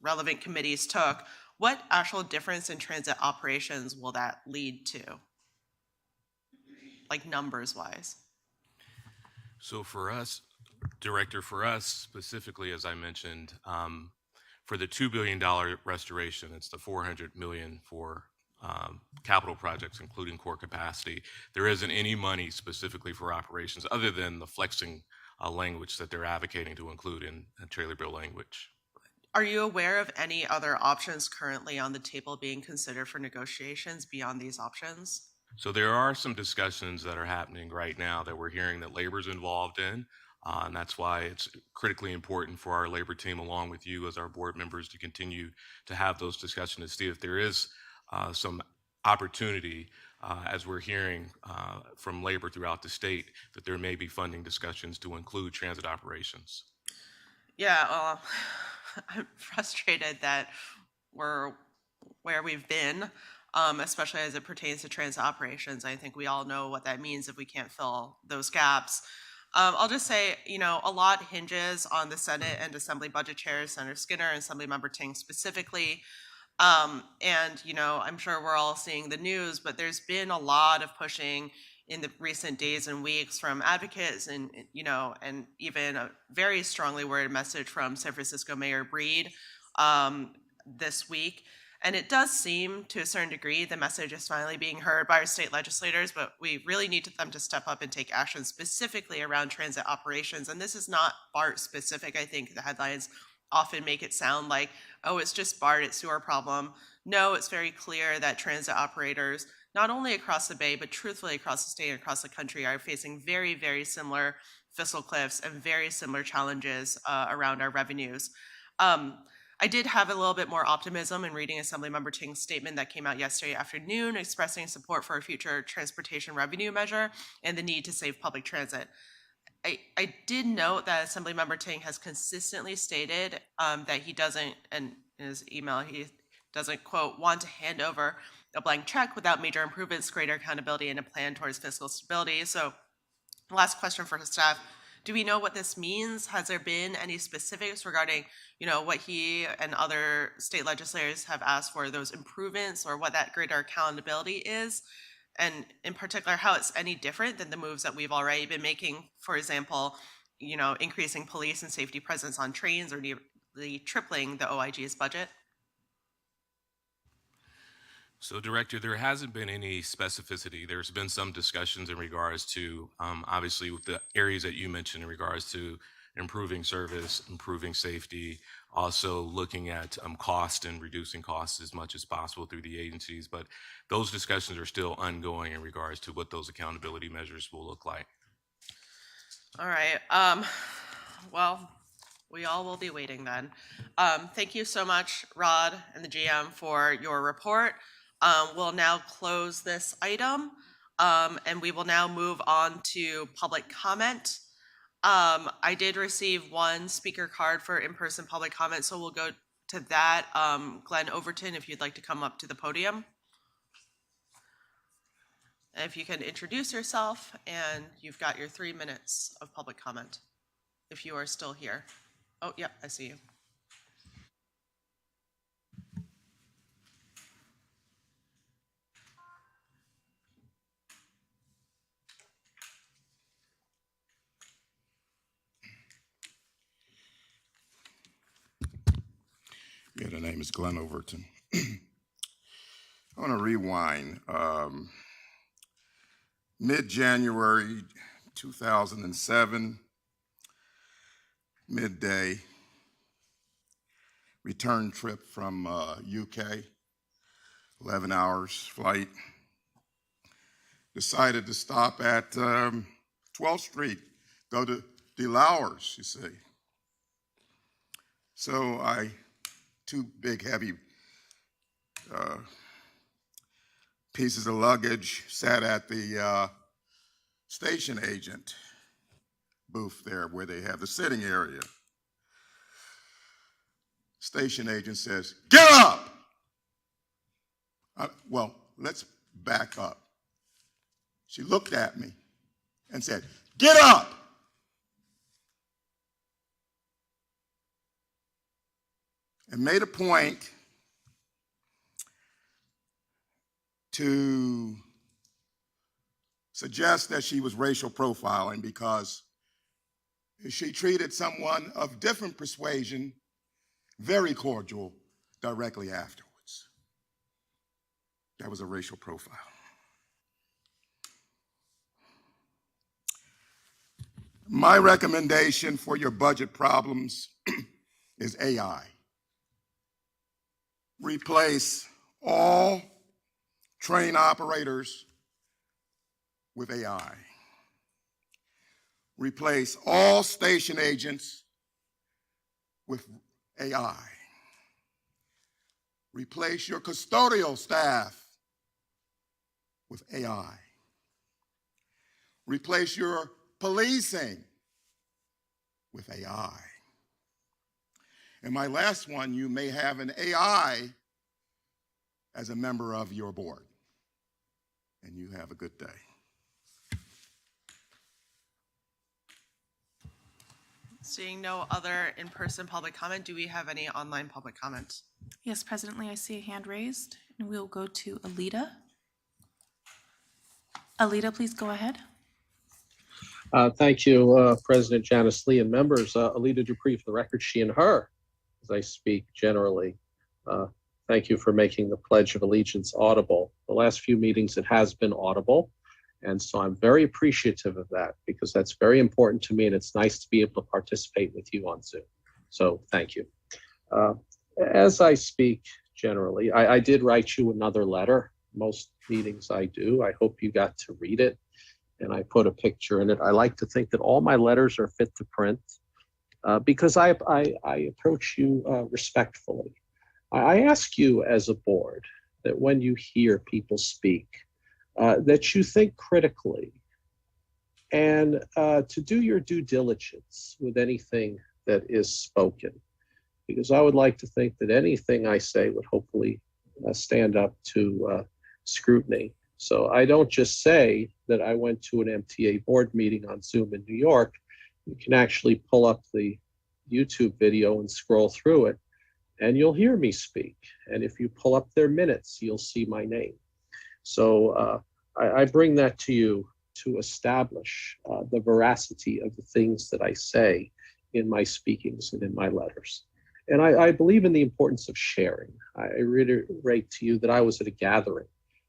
relevant committees took, what actual difference in transit operations will that lead to? Like numbers wise? So for us, Director, for us specifically, as I mentioned, for the $2 billion restoration, it's the $400 million for capital projects, including core capacity. There isn't any money specifically for operations other than the flexing language that they're advocating to include in trailer bill language. Are you aware of any other options currently on the table being considered for negotiations beyond these options? So there are some discussions that are happening right now that we're hearing that labor's involved in. And that's why it's critically important for our labor team, along with you as our board members, to continue to have those discussions to see if there is some opportunity, as we're hearing from labor throughout the state, that there may be funding discussions to include transit operations. Yeah, well, I'm frustrated that we're where we've been, especially as it pertains to transit operations. I think we all know what that means if we can't fill those gaps. I'll just say, you know, a lot hinges on the Senate and Assembly budget chairs, Senator Skinner and Assemblymember Ting specifically. And, you know, I'm sure we're all seeing the news, but there's been a lot of pushing in the recent days and weeks from advocates and, you know, and even a very strongly worded message from San Francisco Mayor Breed this week. And it does seem, to a certain degree, the message is finally being heard by our state legislators, but we really need them to step up and take action specifically around transit operations. And this is not BART specific. I think the headlines often make it sound like, oh, it's just BART, it's your problem. No, it's very clear that transit operators, not only across the Bay, but truthfully across the state and across the country, are facing very, very similar fiscal cliffs and very similar challenges around our revenues. I did have a little bit more optimism in reading Assemblymember Ting's statement that came out yesterday afternoon, expressing support for a future transportation revenue measure and the need to save public transit. I did note that Assemblymember Ting has consistently stated that he doesn't, and in his email, he doesn't, quote, want to hand over a blank check without major improvements, greater accountability, and a plan towards fiscal stability. So, last question for the staff. Do we know what this means? Has there been any specifics regarding, you know, what he and other state legislators have asked for, those improvements, or what that greater accountability is? And in particular, how it's any different than the moves that we've already been making, for example, you know, increasing police and safety presence on trains or nearly tripling the OIG's budget? So, Director, there hasn't been any specificity. There's been some discussions in regards to, obviously, with the areas that you mentioned in regards to improving service, improving safety, also looking at cost and reducing costs as much as possible through the agencies. But those discussions are still ongoing in regards to what those accountability measures will look like. All right. Well, we all will be waiting then. Thank you so much, Rod and the GM, for your report. We'll now close this item, and we will now move on to public comment. I did receive one speaker card for in-person public comment, so we'll go to that. Glenn Overton, if you'd like to come up to the podium. If you can introduce yourself, and you've got your 3 minutes of public comment, if you are still here. Oh, yep, I see you. Yeah, the name is Glenn Overton. I want to rewind. Mid-January 2007, midday, return trip from UK, 11 hours flight. Decided to stop at 12th Street, go to DeLauer's, you see. So two big heavy pieces of luggage, sat at the station agent booth there where they have the sitting area. Station agent says, "Get up!" Well, let's back up. She looked at me and said, "Get up!" And made a point to suggest that she was racial profiling because she treated someone of different persuasion very cordial directly afterwards. That was a racial profile. My recommendation for your budget problems is AI. Replace all train operators with AI. Replace all station agents with AI. Replace your custodial staff with AI. Replace your policing with AI. And my last one, you may have an AI as a member of your board. And you have a good day. Seeing no other in-person public comment, do we have any online public comments? Yes, President Lee, I see a hand raised, and we'll go to Alita. Alita, please go ahead. Thank you, President Janice Lee and members. Alita Dupree for the record, she and her, as I speak generally. Thank you for making the Pledge of Allegiance audible. The last few meetings, it has been audible. And so I'm very appreciative of that because that's very important to me and it's nice to be able to participate with you on Zoom. So thank you. As I speak generally, I did write you another letter. Most meetings I do. I hope you got to read it. And I put a picture in it. I like to think that all my letters are fit to print because I approach you respectfully. I ask you as a board that when you hear people speak, that you think critically and to do your due diligence with anything that is spoken. Because I would like to think that anything I say would hopefully stand up to scrutiny. So I don't just say that I went to an MTA board meeting on Zoom in New York. You can actually pull up the YouTube video and scroll through it, and you'll hear me speak. And if you pull up their minutes, you'll see my name. So I bring that to you to establish the veracity of the things that I say in my speakings and in my letters. And I believe in the importance of sharing. I reiterate to you that I was at a gathering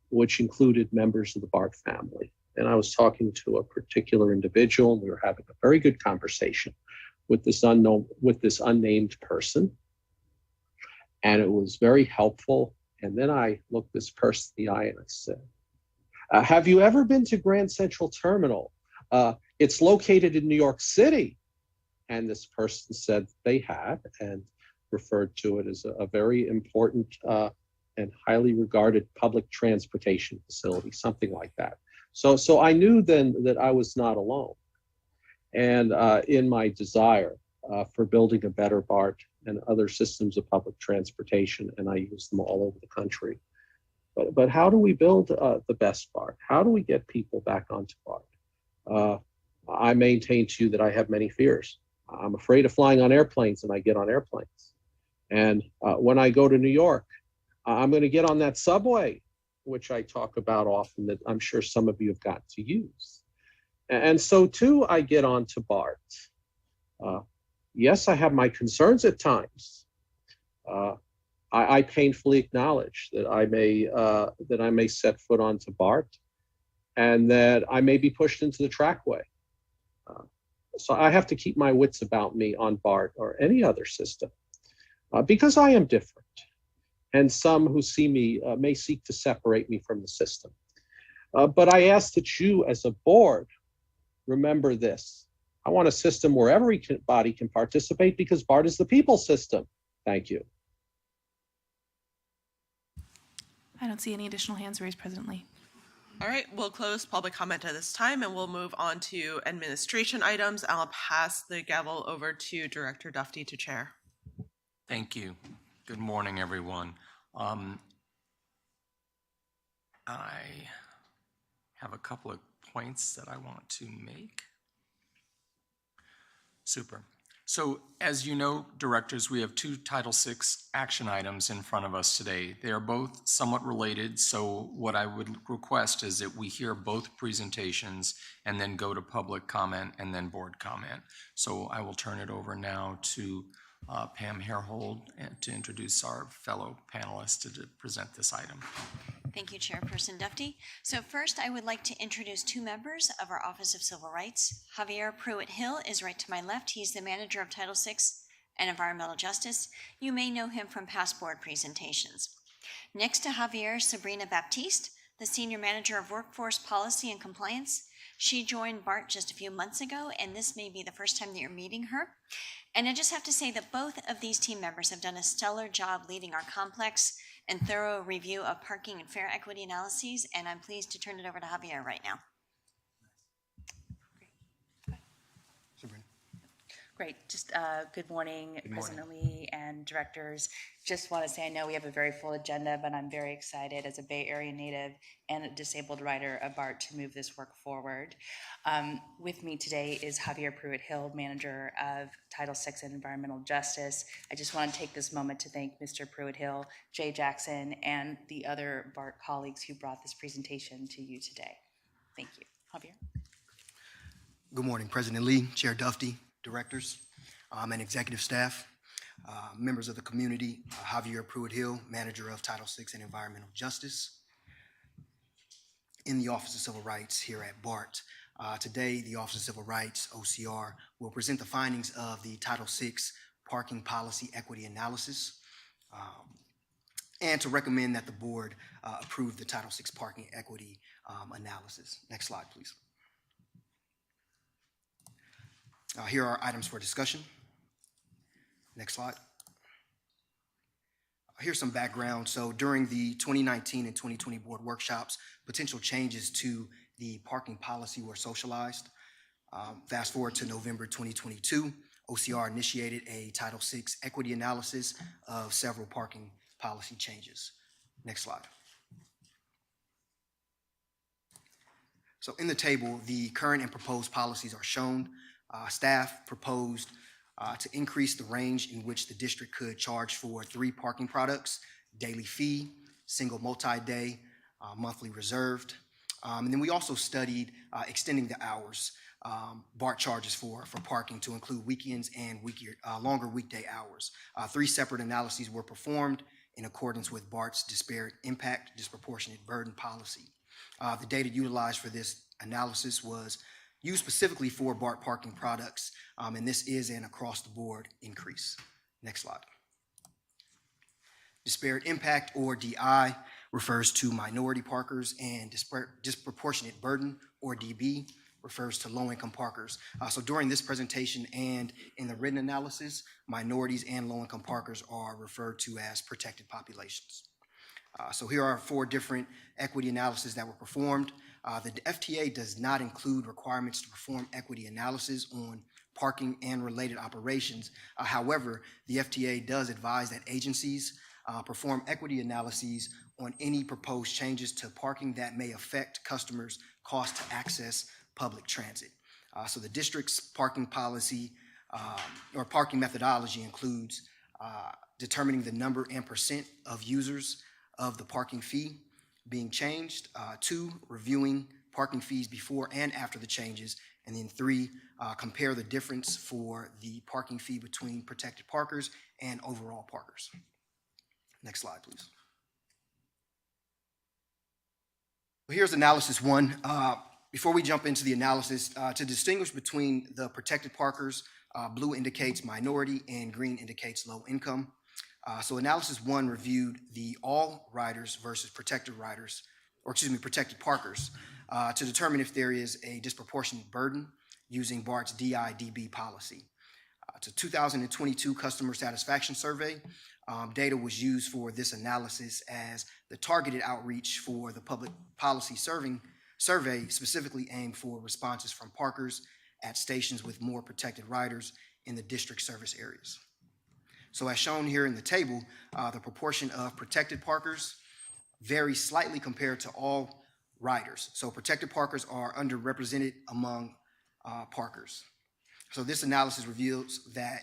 which included members of the BART family. And I was talking to a particular individual, and we were having a very good conversation with this unnamed person. And it was very helpful. And then I looked this person in the eye and I said, have you ever been to Grand Central Terminal? It's located in New York City. And this person said they had and referred to it as a very important and highly regarded public transportation facility, something like that. So I knew then that I was not alone. And in my desire for building a better BART and other systems of public transportation, and I use them all over the country. But how do we build the best BART? How do we get people back onto BART? I maintain to you that I have many fears. I'm afraid of flying on airplanes, and I get on airplanes. And when I go to New York, I'm going to get on that subway, which I talk about often, that I'm sure some of you have got to use. And so too, I get onto BART. Yes, I have my concerns at times. I painfully acknowledge that I may set foot onto BART, and that I may be pushed into the trackway. So I have to keep my wits about me on BART or any other system, because I am different. And some who see me may seek to separate me from the system. But I ask that you, as a board, remember this. I want a system where everybody can participate, because BART is the people's system. Thank you. I don't see any additional hands raised presently. All right, we'll close public comment at this time and we'll move on to administration items. I'll pass the gavel over to Director Dufty to chair. Thank you. Good morning, everyone. I have a couple of points that I want to make. Super. So as you know, directors, we have two Title VI action items in front of us today. They are both somewhat related, so what I would request is that we hear both presentations and then go to public comment and then board comment. So I will turn it over now to Pam Harehold to introduce our fellow panelists to present this item. Thank you, Chairperson Dufty. So first, I would like to introduce two members of our Office of Civil Rights. Javier Pruitt-Hill is right to my left. He's the manager of Title VI and Environmental Justice. You may know him from past board presentations. Next to Javier, Sabrina Baptiste, the senior manager of Workforce Policy and Compliance. She joined BART just a few months ago, and this may be the first time that you're meeting her. And I just have to say that both of these team members have done a stellar job leading our complex and thorough review of parking and fare equity analyses, and I'm pleased to turn it over to Javier right now. Great. Just good morning, President Lee and directors. Just want to say I know we have a very full agenda, but I'm very excited as a Bay Area native and a disabled rider of BART to move this work forward. With me today is Javier Pruitt-Hill, manager of Title VI and Environmental Justice. I just want to take this moment to thank Mr. Pruitt-Hill, Jay Jackson, and the other BART colleagues who brought this presentation to you today. Thank you. Javier. Good morning, President Lee, Chair Dufty, directors, and executive staff, members of the community. Javier Pruitt-Hill, manager of Title VI and Environmental Justice in the Office of Civil Rights here at BART. Today, the Office of Civil Rights, OCR, will present the findings of the Title VI Parking Policy Equity Analysis and to recommend that the board approve the Title VI Parking Equity Analysis. Next slide, please. Here are items for discussion. Next slide. Here's some background. So during the 2019 and 2020 board workshops, potential changes to the parking policy were socialized. Fast forward to November 2022, OCR initiated a Title VI equity analysis of several parking policy changes. Next slide. So in the table, the current and proposed policies are shown. Staff proposed to increase the range in which the district could charge for 3 parking products: daily fee, single multi-day, monthly reserved. And then we also studied extending the hours BART charges for parking to include weekends and longer weekday hours. 3 separate analyses were performed in accordance with BART's disparate impact, disproportionate burden policy. The data utilized for this analysis was used specifically for BART parking products, and this is an across-the-board increase. Next slide. Disparate impact, or DI, refers to minority parkers, and disproportionate burden, or DB, refers to low-income parkers. So during this presentation and in the written analysis, minorities and low-income parkers are referred to as protected populations. So here are 4 different equity analyses that were performed. The FTA does not include requirements to perform equity analysis on parking and related operations. However, the FTA does advise that agencies perform equity analyses on any proposed changes to parking that may affect customers' cost to access public transit. So the district's parking policy or parking methodology includes determining the number and percent of users of the parking fee being changed, 2, reviewing parking fees before and after the changes, and then 3, compare the difference for the parking fee between protected parkers and overall parkers. Next slide, please. Here's analysis one. Before we jump into the analysis, to distinguish between the protected parkers, blue indicates minority and green indicates low income. So analysis one reviewed the all riders versus protected riders, or excuse me, protected parkers, to determine if there is a disproportionate burden using BART's DI/DB policy. It's a 2022 customer satisfaction survey. Data was used for this analysis as the targeted outreach for the public policy survey specifically aimed for responses from parkers at stations with more protected riders in the district service areas. So as shown here in the table, the proportion of protected parkers varies slightly compared to all riders. So protected parkers are underrepresented among parkers. So this analysis reveals that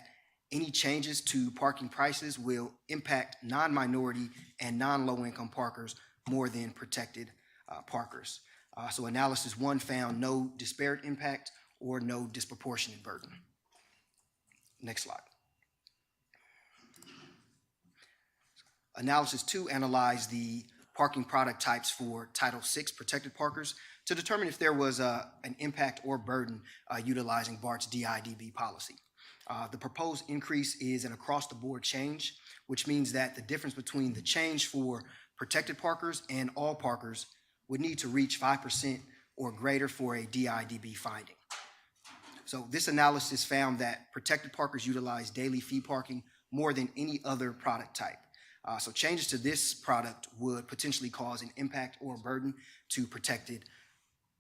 any changes to parking prices will impact non-minority and non-low-income parkers more than protected parkers. So analysis one found no disparate impact or no disproportionate burden. Next slide. Analysis two analyzed the parking product types for Title VI protected parkers to determine if there was an impact or burden utilizing BART's DI/DB policy. The proposed increase is an across-the-board change, which means that the difference between the change for protected parkers and all parkers would need to reach 5% or greater for a DI/DB finding. So this analysis found that protected parkers utilize daily fee parking more than any other product type. So changes to this product would potentially cause an impact or burden to protected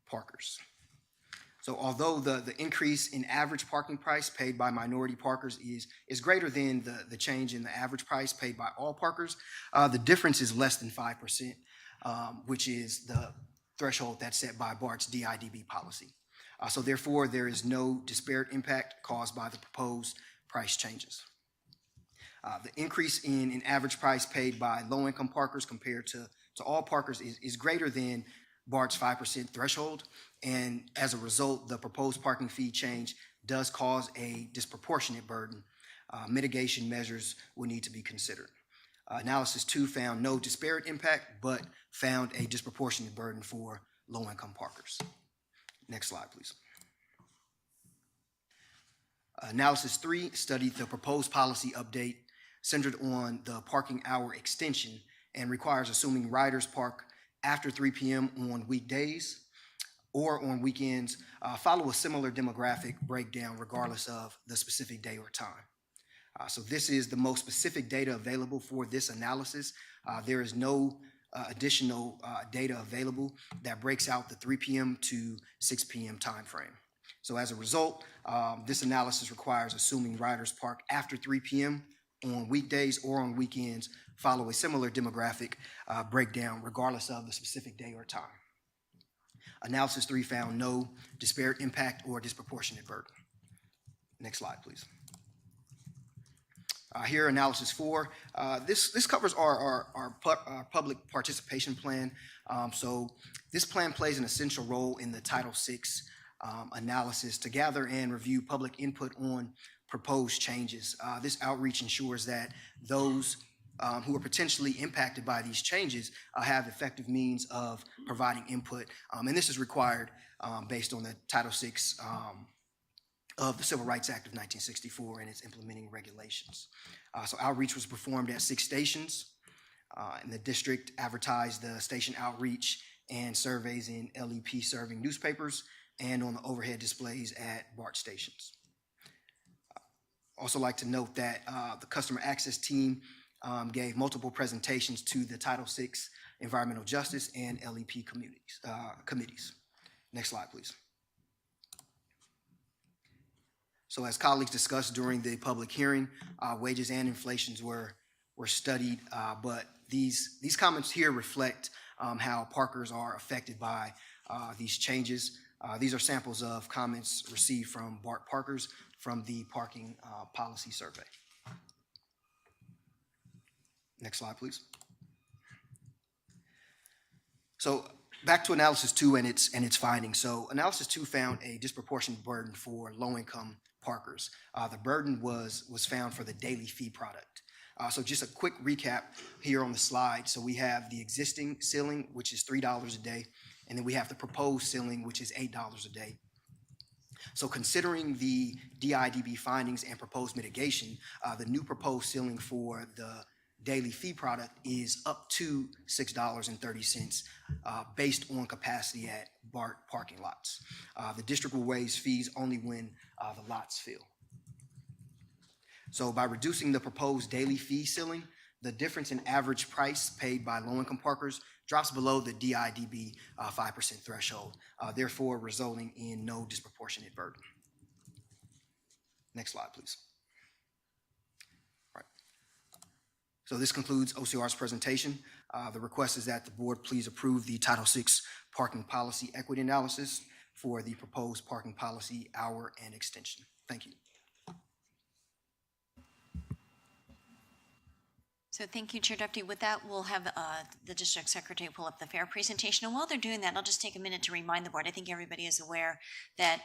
parkers. So although the increase in average parking price paid by minority parkers is greater than the change in the average price paid by all parkers, the difference is less than 5%, which is the threshold that's set by BART's DI/DB policy. So therefore, there is no disparate impact caused by the proposed price changes. The increase in average price paid by low-income parkers compared to all parkers is greater than BART's 5% threshold, and as a result, the proposed parking fee change does cause a disproportionate burden. Mitigation measures will need to be considered. Analysis two found no disparate impact, but found a disproportionate burden for low-income parkers. Next slide, please. Analysis three studied the proposed policy update centered on the parking hour extension and requires assuming riders park after 3 p.m. on weekdays or on weekends follow a similar demographic breakdown regardless of the specific day or time. So this is the most specific data available for this analysis. There is no additional data available that breaks out the 3 p.m. to 6 p.m. time frame. So as a result, this analysis requires assuming riders park after 3 p.m. on weekdays or on weekends follow a similar demographic breakdown regardless of the specific day or time. Analysis three found no disparate impact or disproportionate burden. Next slide, please. Here, analysis four. This covers our public participation plan. So this plan plays an essential role in the Title VI analysis to gather and review public input on proposed changes. This outreach ensures that those who are potentially impacted by these changes have effective means of providing input. And this is required based on the Title VI of the Civil Rights Act of 1964 and its implementing regulations. So outreach was performed at 6 stations, and the district advertised the station outreach and surveys in LEP serving newspapers and on the overhead displays at BART stations. Also like to note that the customer access team gave multiple presentations to the Title VI Environmental Justice and LEP committees. Next slide, please. So as colleagues discussed during the public hearing, wages and inflations were studied, but these comments here reflect how parkers are affected by these changes. These are samples of comments received from BART parkers from the parking policy survey. Next slide, please. So back to analysis two and its findings. So analysis two found a disproportionate burden for low-income parkers. The burden was found for the daily fee product. So just a quick recap here on the slide. So we have the existing ceiling, which is $3 a day, and then we have the proposed ceiling, which is $8 a day. So considering the DIDB findings and proposed mitigation, the new proposed ceiling for the daily fee product is up to $6.30 based on capacity at BART parking lots. The district will waive fees only when the lots fill. So by reducing the proposed daily fee ceiling, the difference in average price paid by low-income parkers drops below the DIDB 5% threshold, therefore resulting in no disproportionate burden. Next slide, please. All right. So this concludes OCR's presentation. The request is that the board please approve the Title VI parking policy equity analysis for the proposed parking policy hour and extension. Thank you. So thank you, Chair Duffy. With that, we'll have the district secretary pull up the FAIR presentation. And while they're doing that, I'll just take a minute to remind the board, I think everybody is aware that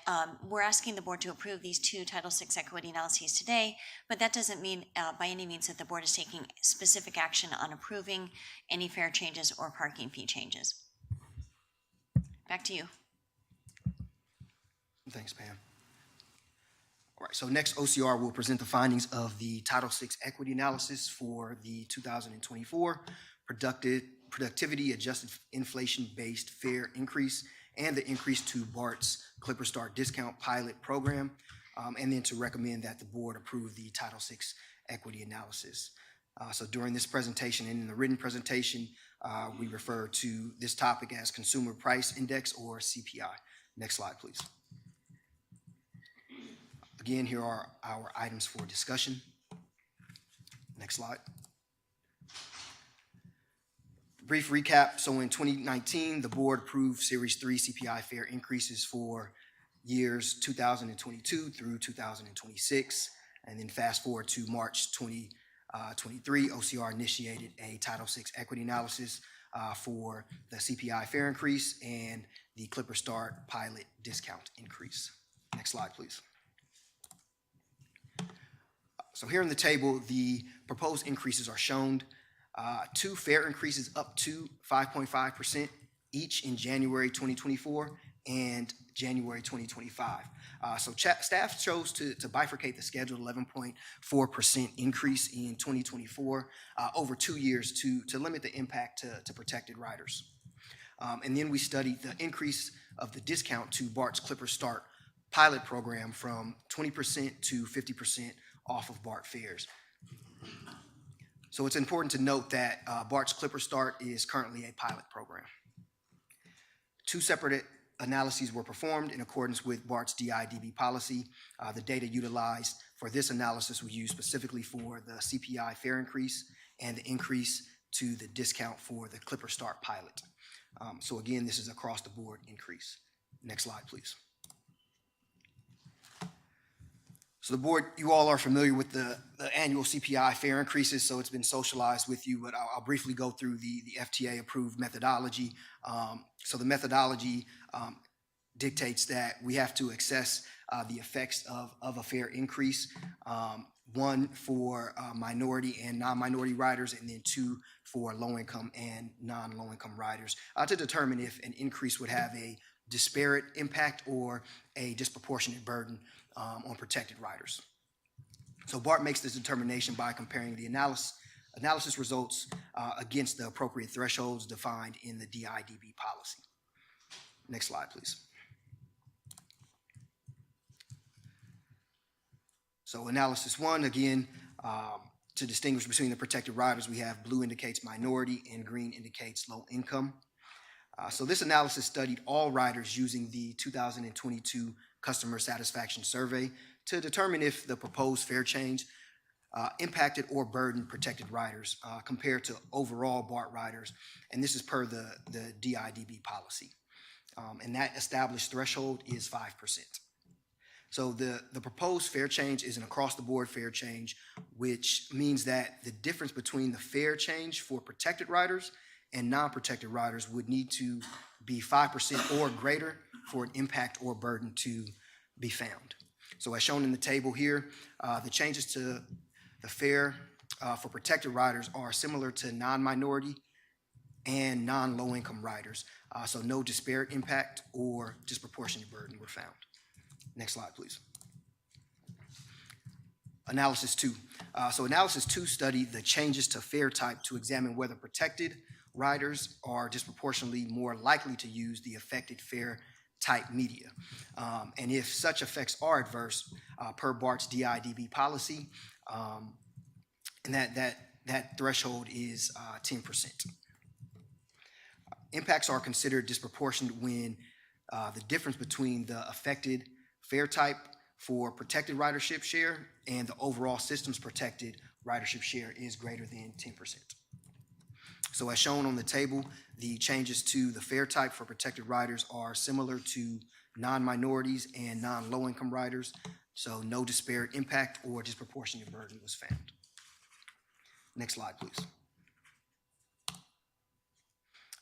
we're asking the board to approve these two Title VI equity analyses today, but that doesn't mean by any means that the board is taking specific action on approving any FAIR changes or parking fee changes. Back to you. Thanks, Pam. All right, so next OCR will present the findings of the Title VI equity analysis for the 2024 productivity adjusted inflation-based fare increase and the increase to BART's Clipper Start discount pilot program, and then to recommend that the board approve the Title VI equity analysis. So during this presentation and in the written presentation, we refer to this topic as Consumer Price Index or CPI. Next slide, please. Again, here are our items for discussion. Next slide. Brief recap. So in 2019, the board approved Series 3 CPI fare increases for years 2022 through 2026. And then fast forward to March 2023, OCR initiated a Title VI equity analysis for the CPI fare increase and the Clipper Start pilot discount increase. Next slide, please. So here in the table, the proposed increases are shown. Two fare increases up to 5.5% each in January 2024 and January 2025. So staff chose to bifurcate the scheduled 11.4% increase in 2024 over 2 years to limit the impact to protected riders. And then we studied the increase of the discount to BART's Clipper Start pilot program from 20% to 50% off of BART fares. So it's important to note that BART's Clipper Start is currently a pilot program. Two separate analyses were performed in accordance with BART's DIDB policy. The data utilized for this analysis was used specifically for the CPI fare increase and the increase to the discount for the Clipper Start pilot. So again, this is across the board increase. Next slide, please. So the board, you all are familiar with the annual CPI fare increases, so it's been socialized with you, but I'll briefly go through the FTA approved methodology. So the methodology dictates that we have to assess the effects of a fare increase, one for minority and non-minority riders, and then two for low-income and non-low-income riders to determine if an increase would have a disparate impact or a disproportionate burden on protected riders. So BART makes this determination by comparing the analysis results against the appropriate thresholds defined in the DIDB policy. Next slide, please. So analysis one, again, to distinguish between the protected riders, we have blue indicates minority and green indicates low income. So this analysis studied all riders using the 2022 Customer Satisfaction Survey to determine if the proposed fare change impacted or burdened protected riders compared to overall BART riders, and this is per the DIDB policy. And that established threshold is 5%. So the proposed fare change is an across-the-board fare change, which means that the difference between the fare change for protected riders and non-protected riders would need to be 5% or greater for an impact or burden to be found. So as shown in the table here, the changes to the fare for protected riders are similar to non-minority and non-low-income riders. So no disparate impact or disproportionate burden were found. Next slide, please. Analysis 2. So analysis 2 studied the changes to fare type to examine whether protected riders are disproportionately more likely to use the affected fare type media. And if such effects are adverse, per BART's DIDB policy, and that threshold is 10%. Impacts are considered disproportionate when the difference between the affected fare type for protected ridership share and the overall system's protected ridership share is greater than 10%. So as shown on the table, the changes to the fare type for protected riders are similar to non-minorities and non-low-income riders, so no disparate impact or disproportionate burden was found. Next slide, please.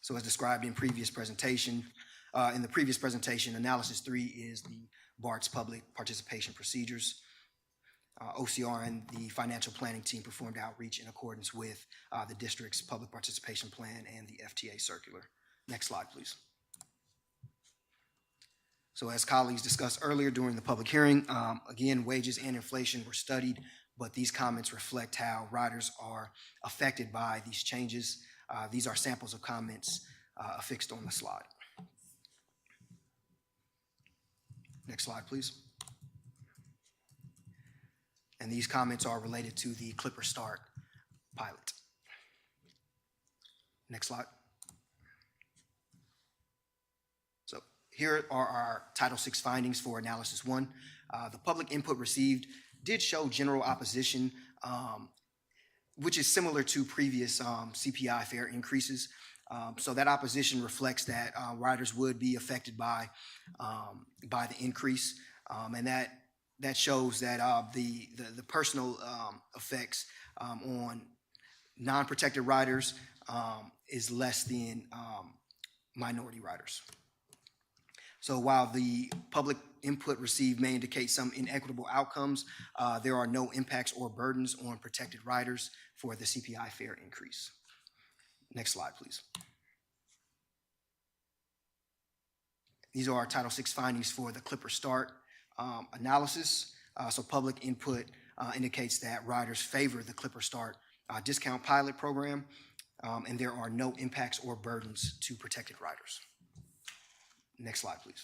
So as described in the previous presentation, analysis 3 is the BART's public participation procedures. OCR and the financial planning team performed outreach in accordance with the district's public participation plan and the FTA circular. Next slide, please. So as colleagues discussed earlier during the public hearing, again, wages and inflation were studied, but these comments reflect how riders are affected by these changes. These are samples of comments affixed on the slide. Next slide, please. And these comments are related to the Clipper Start pilot. Next slide. So here are our Title VI findings for analysis 1. The public input received did show general opposition, which is similar to previous CPI fare increases. So that opposition reflects that riders would be affected by the increase, and that shows that the personal effects on non-protected riders is less than minority riders. So while the public input received may indicate some inequitable outcomes, there are no impacts or burdens on protected riders for the CPI fare increase. Next slide, please. These are our Title VI findings for the Clipper Start analysis. So public input indicates that riders favor the Clipper Start discount pilot program, and there are no impacts or burdens to protected riders. Next slide, please.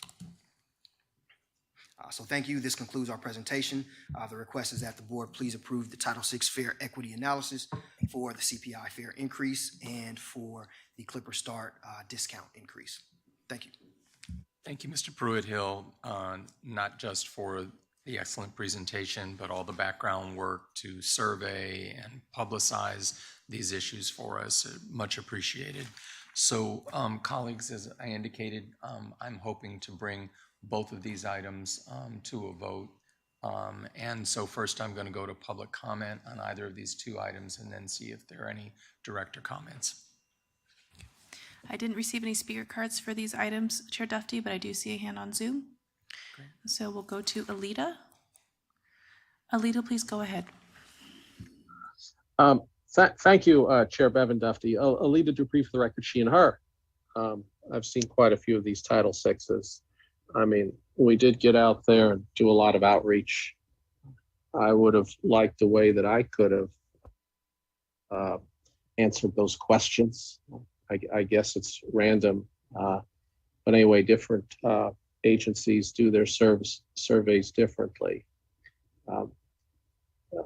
So thank you. This concludes our presentation. The request is that the board please approve the Title VI fare equity analysis for the CPI fare increase and for the Clipper Start discount increase. Thank you. Thank you, Mr. Pruitt-Hill, not just for the excellent presentation, but all the background work to survey and publicize these issues for us. Much appreciated. So, colleagues, as I indicated, I'm hoping to bring both of these items to a vote. And so first I'm going to go to public comment on either of these two items and then see if there are any director comments. I didn't receive any speaker cards for these items, Chair Duffy, but I do see a hand on Zoom. Great. So we'll go to Alita. Alita, please go ahead. Thank you, Chair Bevan Duffy. Alita Dupree for the record, she and her. I've seen quite a few of these Title VIs. I mean, we did get out there and do a lot of outreach. I would have liked the way that I could have answered those questions. I guess it's random, but anyway, different agencies do their surveys differently.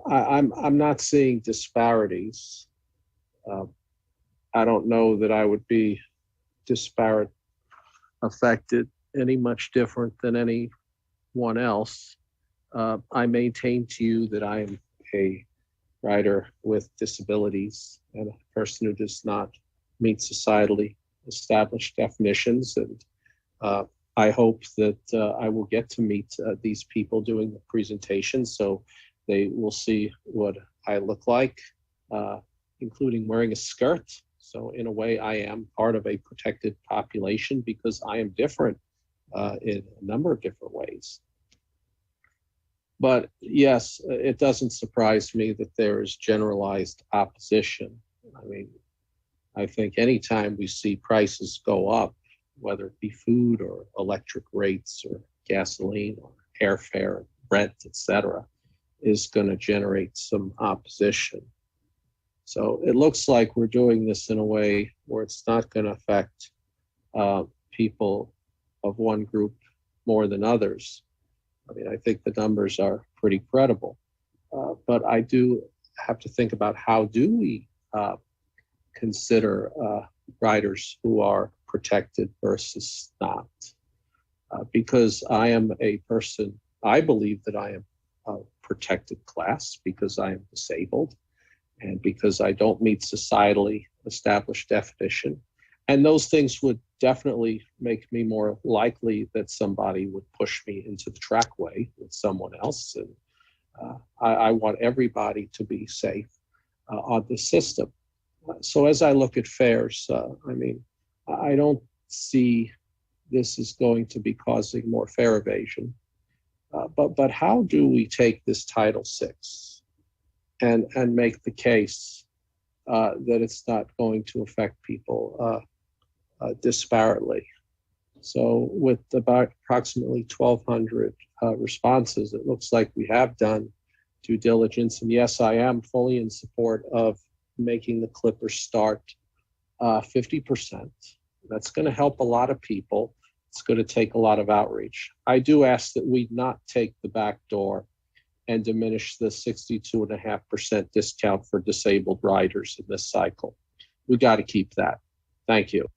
I'm not seeing disparities. I don't know that I would be disparate affected any much different than anyone else. I maintain to you that I am a rider with disabilities and a person who does not meet societally established definitions. And I hope that I will get to meet these people doing the presentation, so they will see what I look like, including wearing a skirt. So in a way, I am part of a protected population because I am different in a number of different ways. But yes, it doesn't surprise me that there is generalized opposition. I mean, I think anytime we see prices go up, whether it be food or electric rates or gasoline or airfare, rent, et cetera, is going to generate some opposition. So it looks like we're doing this in a way where it's not going to affect people of one group more than others. I mean, I think the numbers are pretty credible. But I do have to think about how do we consider riders who are protected versus not. Because I am a person, I believe that I am a protected class because I am disabled and because I don't meet societally established definition. And those things would definitely make me more likely that somebody would push me into the trackway with someone else. And I want everybody to be safe on the system. So as I look at fares, I mean, I don't see this is going to be causing more fare evasion. But how do we take this Title VI and make the case that it's not going to affect people disparately? So with about approximately 1,200 responses, it looks like we have done due diligence. And yes, I am fully in support of making the Clippers start 50%. That's going to help a lot of people. It's going to take a lot of outreach. I do ask that we not take the back door and diminish the 62.5% discount for disabled riders in this cycle. We got to keep that. Thank you.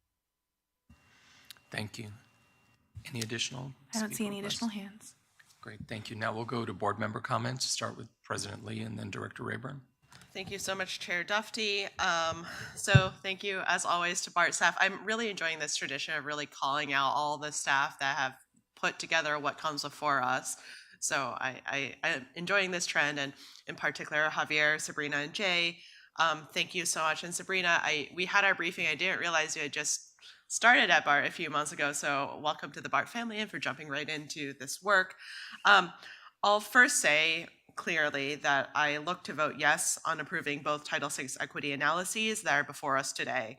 Thank you. Any additional? I don't see any requests? additional hands. Great, thank you. Now we'll go to board member comments. Start with President Lee and then Director Rayburn. Thank you so much, Chair Dufty. So thank you, as always, to BART staff. I'm really enjoying this tradition of really calling out all the staff that have put together what comes before us. So I'm enjoying this trend, and in particular, Javier, Sabrina, and Jay. Thank you so much. And Sabrina, we had our briefing. I didn't realize you had just started at BART a few months ago, so welcome to the BART family and for jumping right into this work. I'll first say clearly that I look to vote yes on approving both Title VI equity analyses that are before us today.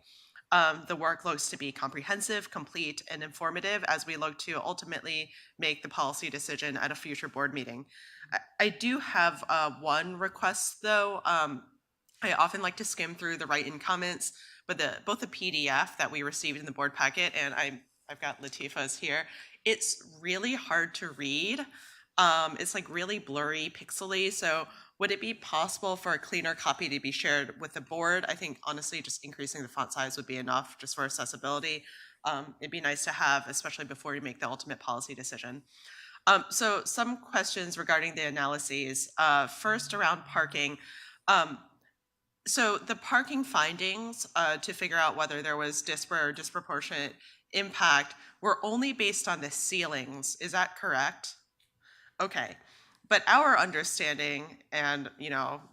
The work looks to be comprehensive, complete, and informative as we look to ultimately make the policy decision at a future board meeting. I do have one request, though. I often like to skim through the write-in comments, but both the PDF that we received in the board packet, and I've got Latifah's here, it's really hard to read. It's like really blurry, pixely. So would it be possible for a cleaner copy to be shared with the board? I think honestly, just increasing the font size would be enough just for accessibility. It'd be nice to have, especially before you make the ultimate policy decision. So some questions regarding the analyses. First, around parking. So the parking findings to figure out whether there was disparate or disproportionate impact were only based on the ceilings. Is that correct? Okay. But our understanding, and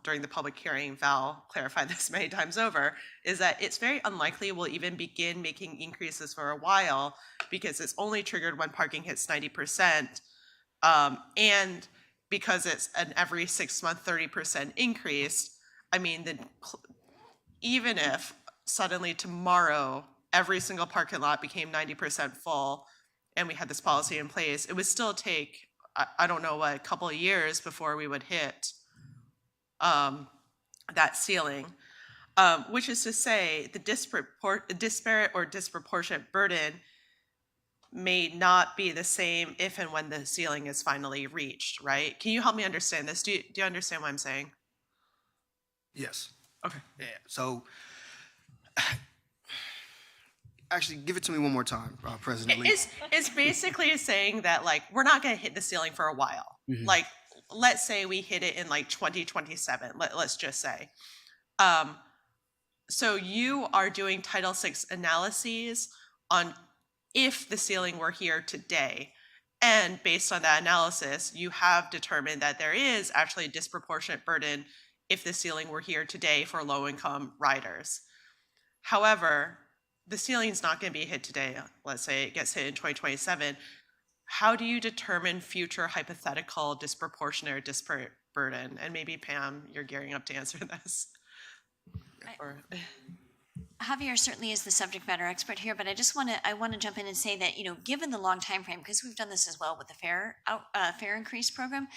during the public hearing, Val clarified this many times over, is that it's very unlikely we'll even begin making increases for a while because it's only triggered when parking hits 90%. And because it's an every 6 month 30% increase, I mean, then even if suddenly tomorrow every single parking lot became 90% full and we had this policy in place, it would still take, I don't know what, a couple of years before we would hit that ceiling, which is to say the disparate or disproportionate burden may not be the same if and when the ceiling is finally reached, right? Can you help me understand this? Do you understand what I'm saying? Yes. Okay. Yeah. So, actually, give it to me one more time, President Lee. It's basically saying that, like, we're not going to hit the ceiling for a while. Mhm. Like, let's say we hit it in like 2027. Let's just say. So you are doing Title VI analyses on if the ceiling were here today. And based on that analysis, you have determined that there is actually a disproportionate burden if the ceiling were here today for low-income riders. However, the ceiling is not going to be hit today. Let's say it gets hit in 2027. how do you determine future hypothetical disproportionate or disparate burden? And maybe Pam, you're gearing up to answer this. Javier certainly is the subject matter expert here, but I want to jump in and say that, you know, given the long time frame, because we've done this as well with the fare increase program,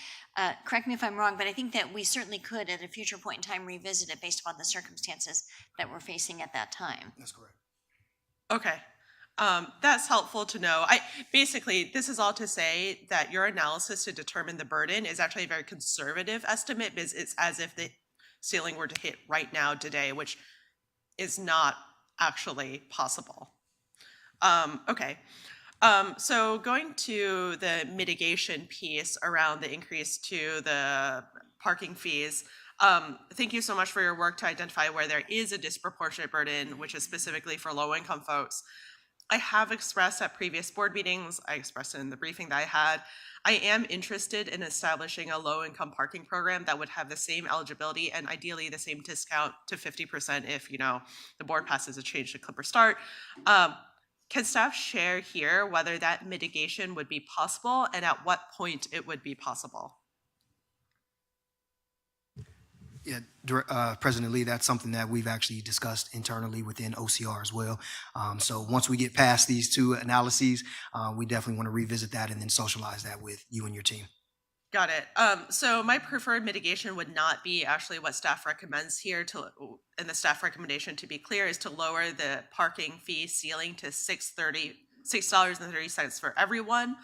correct me if I'm wrong, but I think that we certainly could at a future point in time revisit it based upon the circumstances that we're facing at that time. That's correct. Okay. That's helpful to know. Basically, this is all to say that your analysis to determine the burden is actually a very conservative estimate, because it's as if the ceiling were to hit right now today, which is not actually possible. Okay. So going to the mitigation piece around the increase to the parking fees, thank you so much for your work to identify where there is a disproportionate burden, which is specifically for low-income folks. I have expressed at previous board meetings, I expressed it in the briefing that I had, I am interested in establishing a low-income parking program that would have the same eligibility and ideally the same discount to 50% if, you know, the board passes a change to Clipper Start. Can staff share here whether that mitigation would be possible and at what point it would be possible? Yeah, President Lee, that's something that we've actually discussed internally within OCR as well. So once we get past these two analyses, we definitely want to revisit that and then socialize that with you and your team. Got it. So my preferred mitigation would not be actually what staff recommends here, and the staff recommendation, to be clear, is to lower the parking fee ceiling to $6.30 for everyone.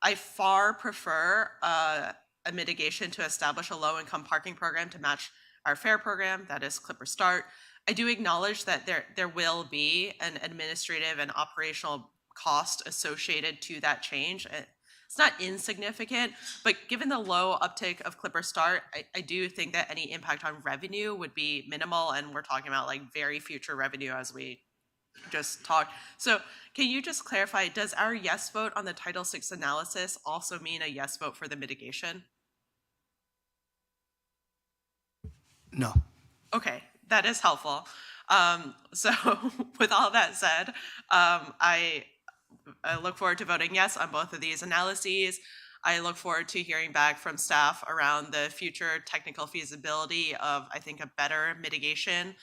I far prefer a mitigation to establish a low-income parking program to match our fare program, that is Clipper Start. I do acknowledge that there will be an administrative and operational cost associated to that change. It's not insignificant, but given the low uptake of Clipper Start, I do think that any impact on revenue would be minimal, and we're talking about like very future revenue as we just talked. So can you just clarify, does our yes vote on the Title VI analysis also mean a yes vote for the mitigation? No. Okay, that is helpful. So with all that said, I look forward to voting yes on both of these analyses. I look forward to hearing back from staff around the future technical feasibility of, I think, a better mitigation.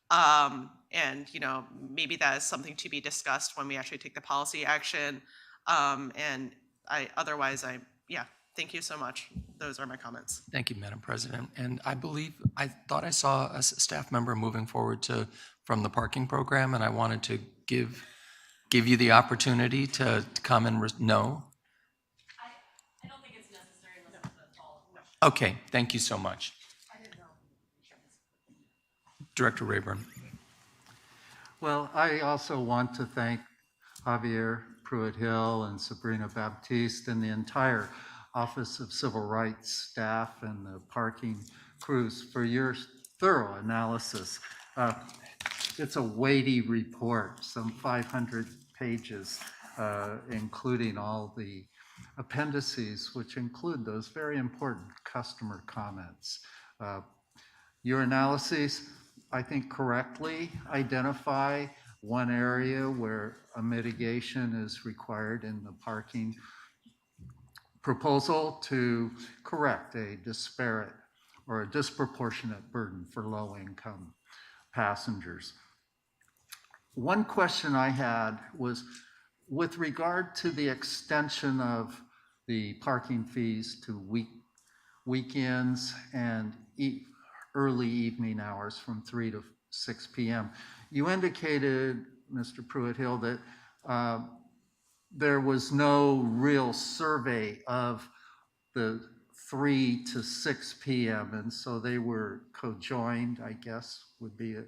And, you know, maybe that is something to be discussed when we actually take the policy action. And thank you so much. Those are my comments. Thank you, Madam President. And I thought I saw a staff member moving forward from the parking program, and I wanted to give you the opportunity to come and no? I don't think it's necessary unless it's a follow-up question. Okay, thank you so much. Director Rayburn. Well, I also want to thank Javier Pruitt-Hill and Sabrina Baptiste and the entire Office of Civil Rights staff and the parking crews for your thorough analysis. It's a weighty report, some 500 pages, including all the appendices, which include those very important customer comments. Your analyses, I think, correctly identify one area where a mitigation is required in the parking proposal to correct a disparate or a disproportionate burden for low-income passengers. One question I had was with regard to the extension of the parking fees to weekends and early evening hours from 3 to 6 p.m. You indicated, Mr. Pruitt-Hill, that there was no real survey of the 3 to 6 p.m. and so they were co-joined, I guess would be an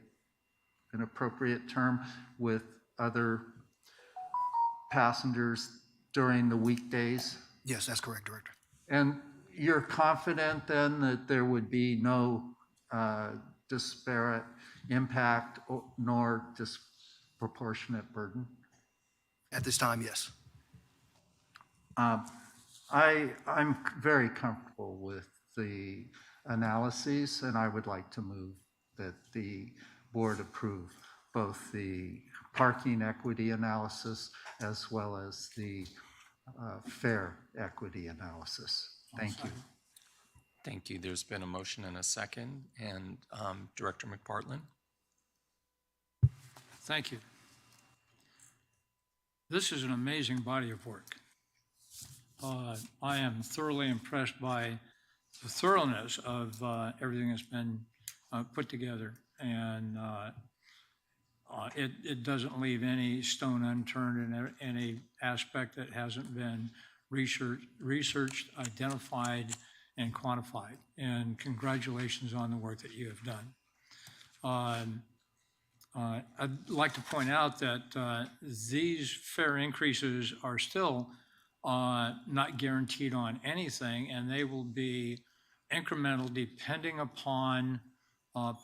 appropriate term, with other passengers during the weekdays? Yes, that's correct, Director. And you're confident then that there would be no disparate impact nor disproportionate burden? At this time, yes. I'm very comfortable with the analyses, and I would like to move that the board approve both the parking equity analysis as well as the fair equity analysis. Thank you. Thank you. There's been a motion and a second, and Director McPartlin. Thank you. This is an amazing body of work. I am thoroughly impressed by the thoroughness of everything that's been put together, and it doesn't leave any stone unturned in any aspect that hasn't been researched, identified, and quantified. And congratulations on the work that you have done. I'd like to point out that these fare increases are still not guaranteed on anything, and they will be incremental depending upon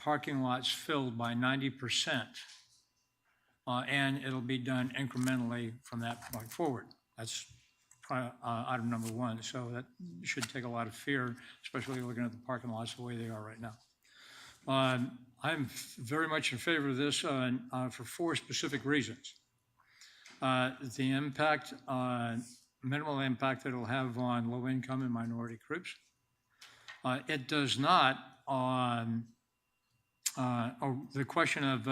parking lots filled by 90%. And it'll be done incrementally from that point forward. That's item number one. So that should take a lot of fear, especially looking at the parking lots the way they are right now. I'm very much in favor of this for four specific reasons. The impact, minimal impact that it'll have on low income and minority groups. It does not, the question of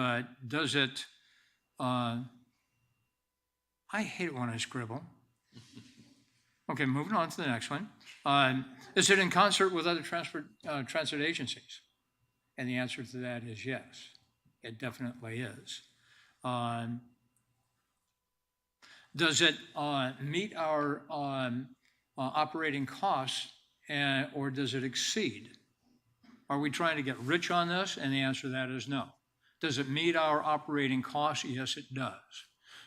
does it, I hate it when I scribble. Okay, moving on to the next one. Is it in concert with other transit agencies? And the answer to that is yes, it definitely is. Does it meet our operating costs or does it exceed? Are we trying to get rich on this? And the answer to that is no. Does it meet our operating costs? Yes, it does.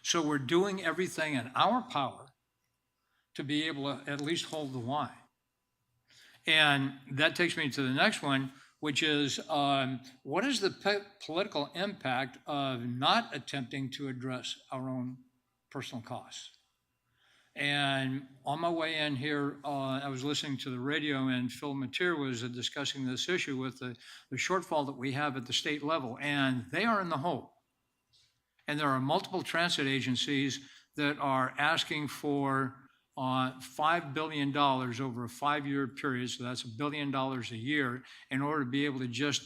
So we're doing everything in our power to be able to at least hold the line. And that takes me to the next one, which is what is the political impact of not attempting to address our own personal costs? And on my way in here, I was listening to the radio, and Phil Mateer was discussing this issue with the shortfall that we have at the state level, and they are in the hole. And there are multiple transit agencies that are asking for $5 billion over a 5-year period, so that's $1 billion a year, in order to be able to just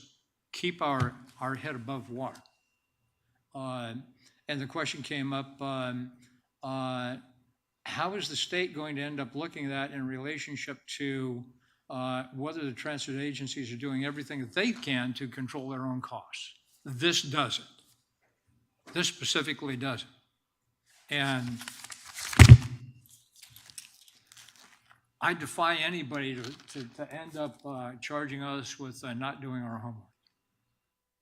keep our head above water. And the question came up, how is the state going to end up looking at that in relationship to whether the transit agencies are doing everything that they can to control their own costs? This doesn't. This specifically doesn't. And I defy anybody to end up charging us with not doing our homework.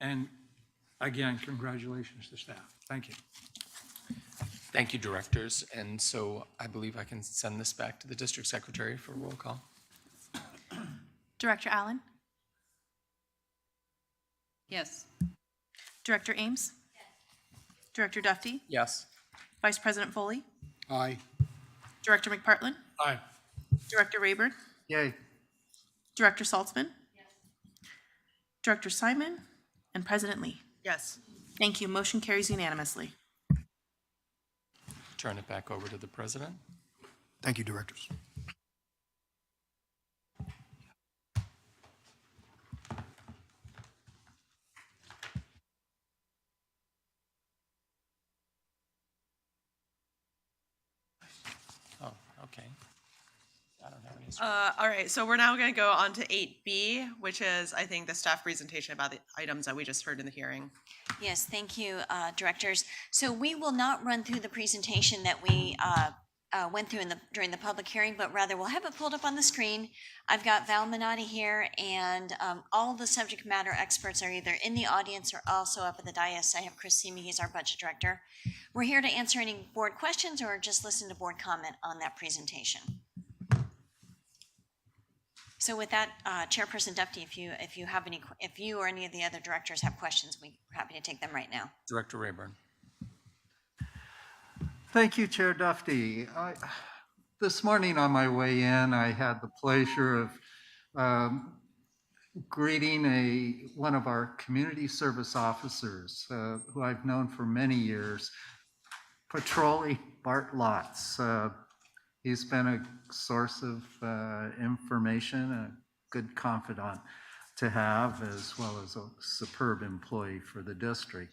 And again, congratulations to staff. Thank you. Thank you, directors. And so I believe I can send this back to the district secretary for roll call. Director Allen? Yes. Director Ames? Yes. Director Duffy? Yes. Vice President Foley? Aye. Director McPartlin? Aye. Director Rayburn? Yay. Director Saltzman? Yes. Director Simon? And President Lee? Yes. Thank you. Motion carries unanimously. Turn it back over to the president. Thank you, directors. Oh, okay. I don't have any. All right, so we're now going to go on to 8B, which is, I think, the staff presentation about the items that we just heard in the hearing. Yes, thank you, directors. So we will not run through the presentation that we went through during the public hearing, but rather we'll have it pulled up on the screen. I've got Val Minotti here, and all the subject matter experts are either in the audience or also up at the dais. I have Chris Seamy, he's our budget director. We're here to answer any board questions or just listen to board comment on that presentation. So with that, Chairperson Duffy, if you or any of the other directors have questions, we're happy to take them right now. Director Rayburn. Thank you, Chair Duffy. This morning on my way in, I had the pleasure of greeting one of our community service officers who I've known for many years, patrolling BART lots. He's been a source of information, a good confidant to have, as well as a superb employee for the district.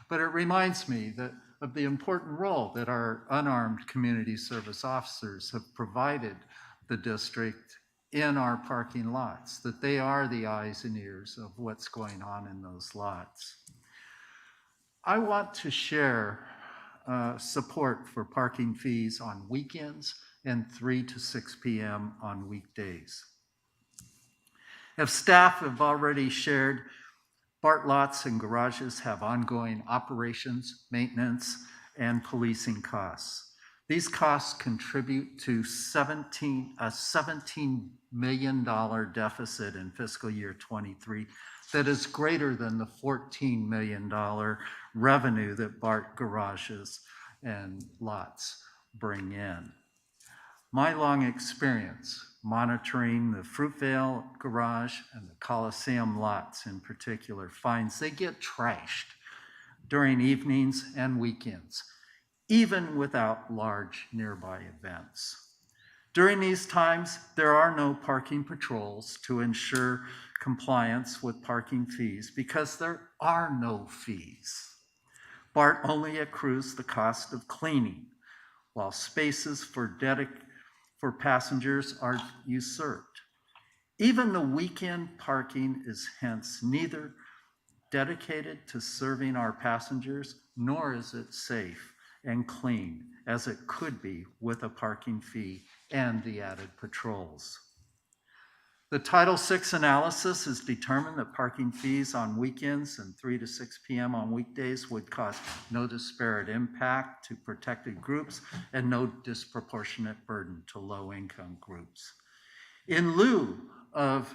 But it reminds me that of the important role that our unarmed community service officers have provided the district in our parking lots, that they are the eyes and ears of what's going on in those lots. I want to share support for parking fees on weekends and 3 to 6 p.m. on weekdays. If staff have already shared, BART lots and garages have ongoing operations, maintenance, and policing costs. These costs contribute to a $17 million deficit in fiscal year 23 that is greater than the $14 million revenue that BART garages and lots bring in. My long experience monitoring the Fruitvale garage and the Coliseum lots in particular finds they get trashed during evenings and weekends, even without large nearby events. During these times, there are no parking patrols to ensure compliance with parking fees because there are no fees. BART only accrues the cost of cleaning, while spaces for passengers are usurped. Even the weekend parking is hence neither dedicated to serving our passengers, nor is it safe and clean as it could be with a parking fee and the added patrols. The Title VI analysis has determined that parking fees on weekends and 3 to 6 p.m. on weekdays would cause no disparate impact to protected groups and no disproportionate burden to low-income groups. In lieu of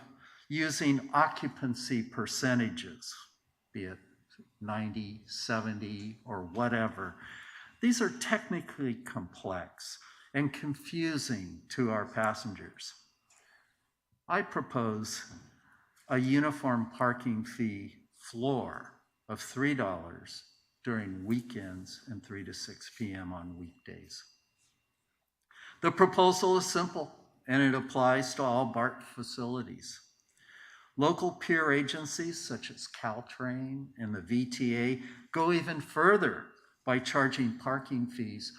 using occupancy percentages, be it 90, 70, or whatever, these are technically complex and confusing to our passengers. I propose a uniform parking fee floor of $3 during weekends and 3 to 6 p.m. on weekdays. The proposal is simple, and it applies to all BART facilities. Local peer agencies such as Caltrain and the VTA go even further by charging parking fees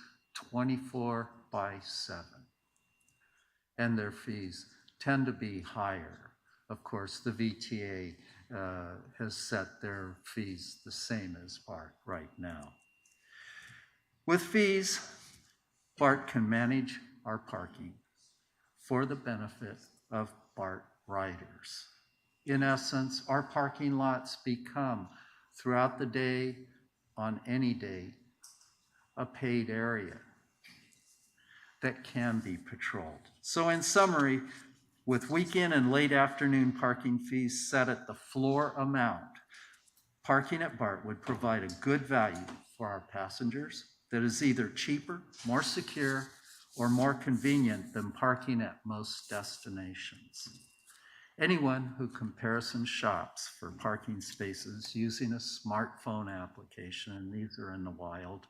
24/7. And their fees tend to be higher. Of course, the VTA has set their fees the same as BART right now. With fees, BART can manage our parking for the benefit of BART riders. In essence, our parking lots become, throughout the day, on any day, a paid area that can be patrolled. So in summary, with weekend and late afternoon parking fees set at the floor amount, parking at BART would provide a good value for our passengers that is either cheaper, more secure, or more convenient than parking at most destinations. Anyone who comparison shops for parking spaces using a smartphone application, and these are in the wild,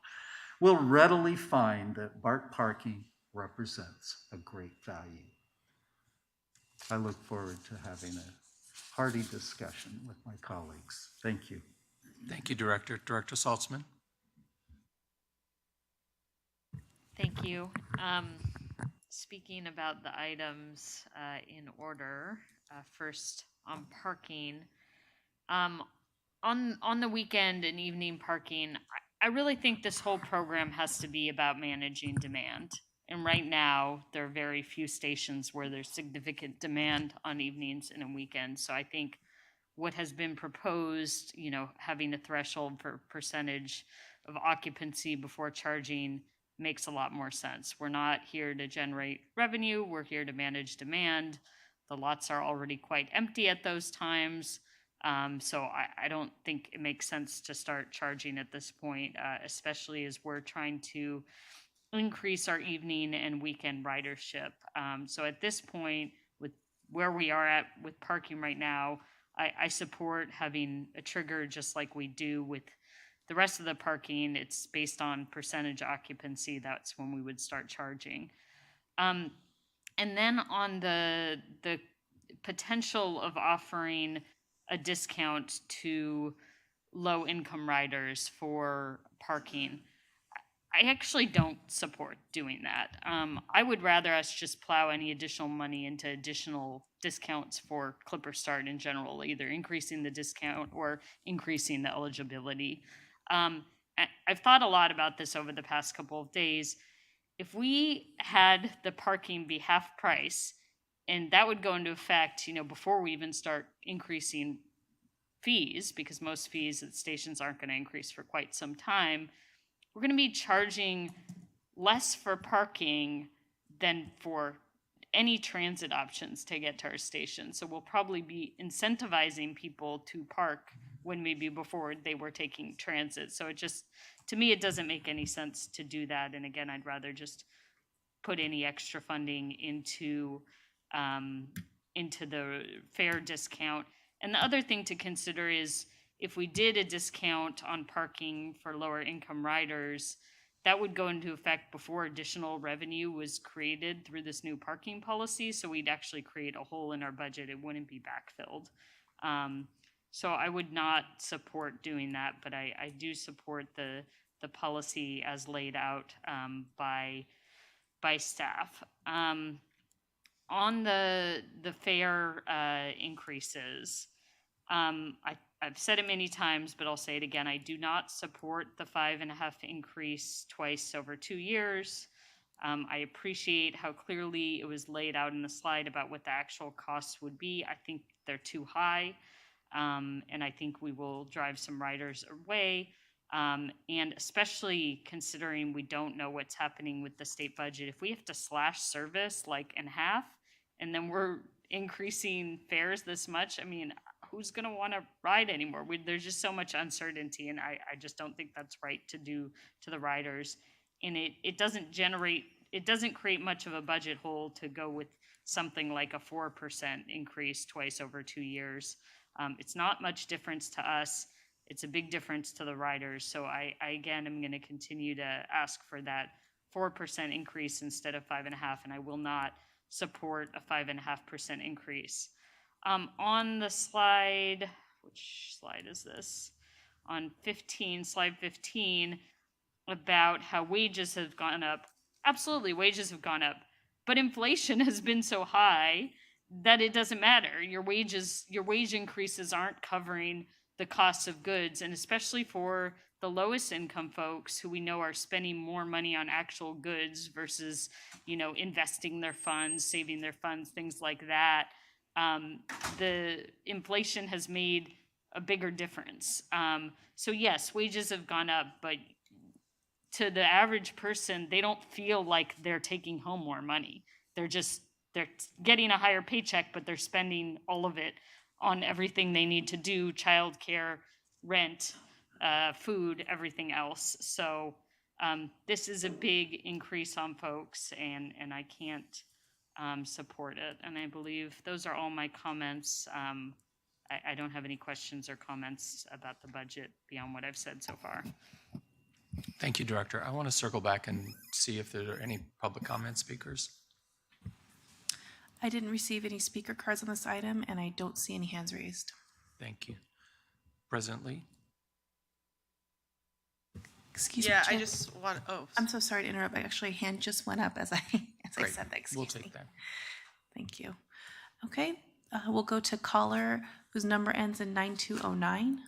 will readily find that BART parking represents a great value. I look forward to having a hearty discussion with my colleagues. Thank you. Thank you, Director. Director Saltzman. Thank you. Speaking about the items in order, first on parking. On the weekend and evening parking, I really think this whole program has to be about managing demand. And right now, there are very few stations where there's significant demand on evenings and on weekends. So I think what has been proposed, having a threshold for percentage of occupancy before charging makes a lot more sense. We're not here to generate revenue. We're here to manage demand. The lots are already quite empty at those times. So I don't think it makes sense to start charging at this point, especially as we're trying to increase our evening and weekend ridership. So at this point, with where we are at with parking right now, I support having a trigger just like we do with the rest of the parking. It's based on percentage occupancy. That's when we would start charging. And then on the potential of offering a discount to low income riders for parking, I actually don't support doing that. I would rather us just plow any additional money into additional discounts for Clipper Start in general, either increasing the discount or increasing the eligibility. I've thought a lot about this over the past couple of days. If we had the parking be half price, and that would go into effect, before we even start increasing fees, because most fees at stations aren't going to increase for quite some time, we're going to be charging less for parking than for any transit options to get to our station. So we'll probably be incentivizing people to park when maybe before they were taking transit. So it just, to me, it doesn't make any sense to do that. And again, I'd rather just put any extra funding into the fare discount. And the other thing to consider is if we did a discount on parking for lower income riders, that would go into effect before additional revenue was created through this new parking policy. So we'd actually create a hole in our budget. It wouldn't be backfilled. So I would not support doing that, but I do support the policy as laid out by staff. On the fare increases, I've said it many times, but I'll say it again. I do not support the 5.5% increase twice over 2 years. I appreciate how clearly it was laid out in the slide about what the actual costs would be. I think they're too high, and I think we will drive some riders away. And especially considering we don't know what's happening with the state budget. If we have to slash service like in half, and then we're increasing fares this much, I mean, who's going to want to ride anymore? There's just so much uncertainty, and I just don't think that's right to do to the riders. And it doesn't create much of a budget hole to go with something like a 4% increase twice over 2 years. It's not much difference to us. It's a big difference to the riders. So I again, am going to continue to ask for that 4% increase instead of 5.5%, and I will not support a 5.5% increase. On the slide, which slide is this? On 15, slide 15, about how wages have gone up. Absolutely, wages have gone up, but inflation has been so high that it doesn't matter. Your wage increases aren't covering the costs of goods, and especially for the lowest income folks who we know are spending more money on actual goods versus, investing their funds, saving their funds, things like that. The inflation has made a bigger difference. So yes, wages have gone up, but to the average person, they don't feel like they're taking home more money. They're getting a higher paycheck, but they're spending all of it on everything they need to do, childcare, rent, food, everything else. So this is a big increase on folks, and I can't support it. And I believe those are all my comments. I don't have any questions or comments about the budget beyond what I've said so far. Thank you, Director. I want to circle back and see if there are any public comment speakers. I didn't receive any speaker cards on this item, and I don't see any hands raised. Thank you. President Lee? Excuse me. Yeah, Chair. I just want, I'm so sorry to interrupt. Actually, a hand just went up as I Great. said that. We'll Excuse me. take that. Thank you. Okay, we'll go to caller whose number ends in 9209.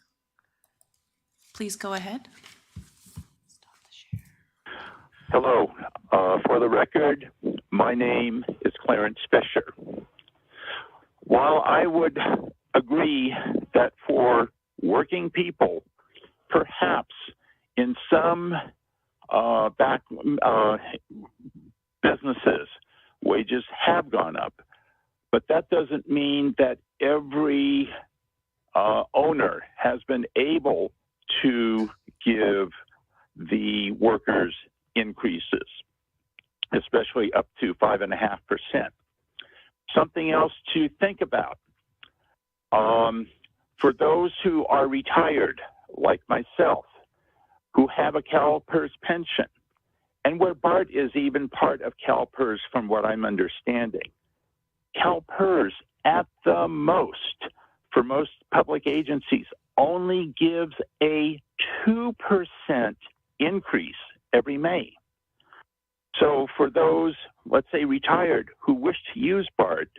Please go ahead. Hello. For the record, my name is Clarence Fisher. While I would agree that for working people, perhaps in some businesses, wages have gone up, but that doesn't mean that every owner has been able to give the workers increases, especially up to 5.5%. Something else to think about. For those who are retired, like myself, who have a CalPERS pension and where BART is even part of CalPERS from what I'm understanding. CalPERS, at the most, for most public agencies, only gives a 2% increase every May. So for those, let's say retired, who wish to use BART,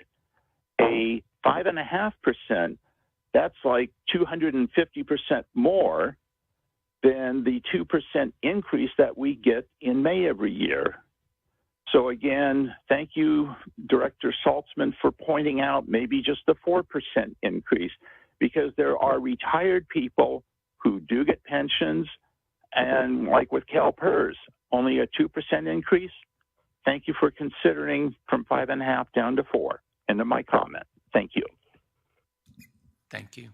a 5.5%, that's like 250% more than the 2% increase that we get in May every year. So again, thank you, Director Saltzman, for pointing out maybe just the 4% increase, because there are retired people who do get pensions, and like with CalPERS, only a 2% increase. Thank you for considering from 5.5 down to 4. End of my comment. Thank you. Thank you.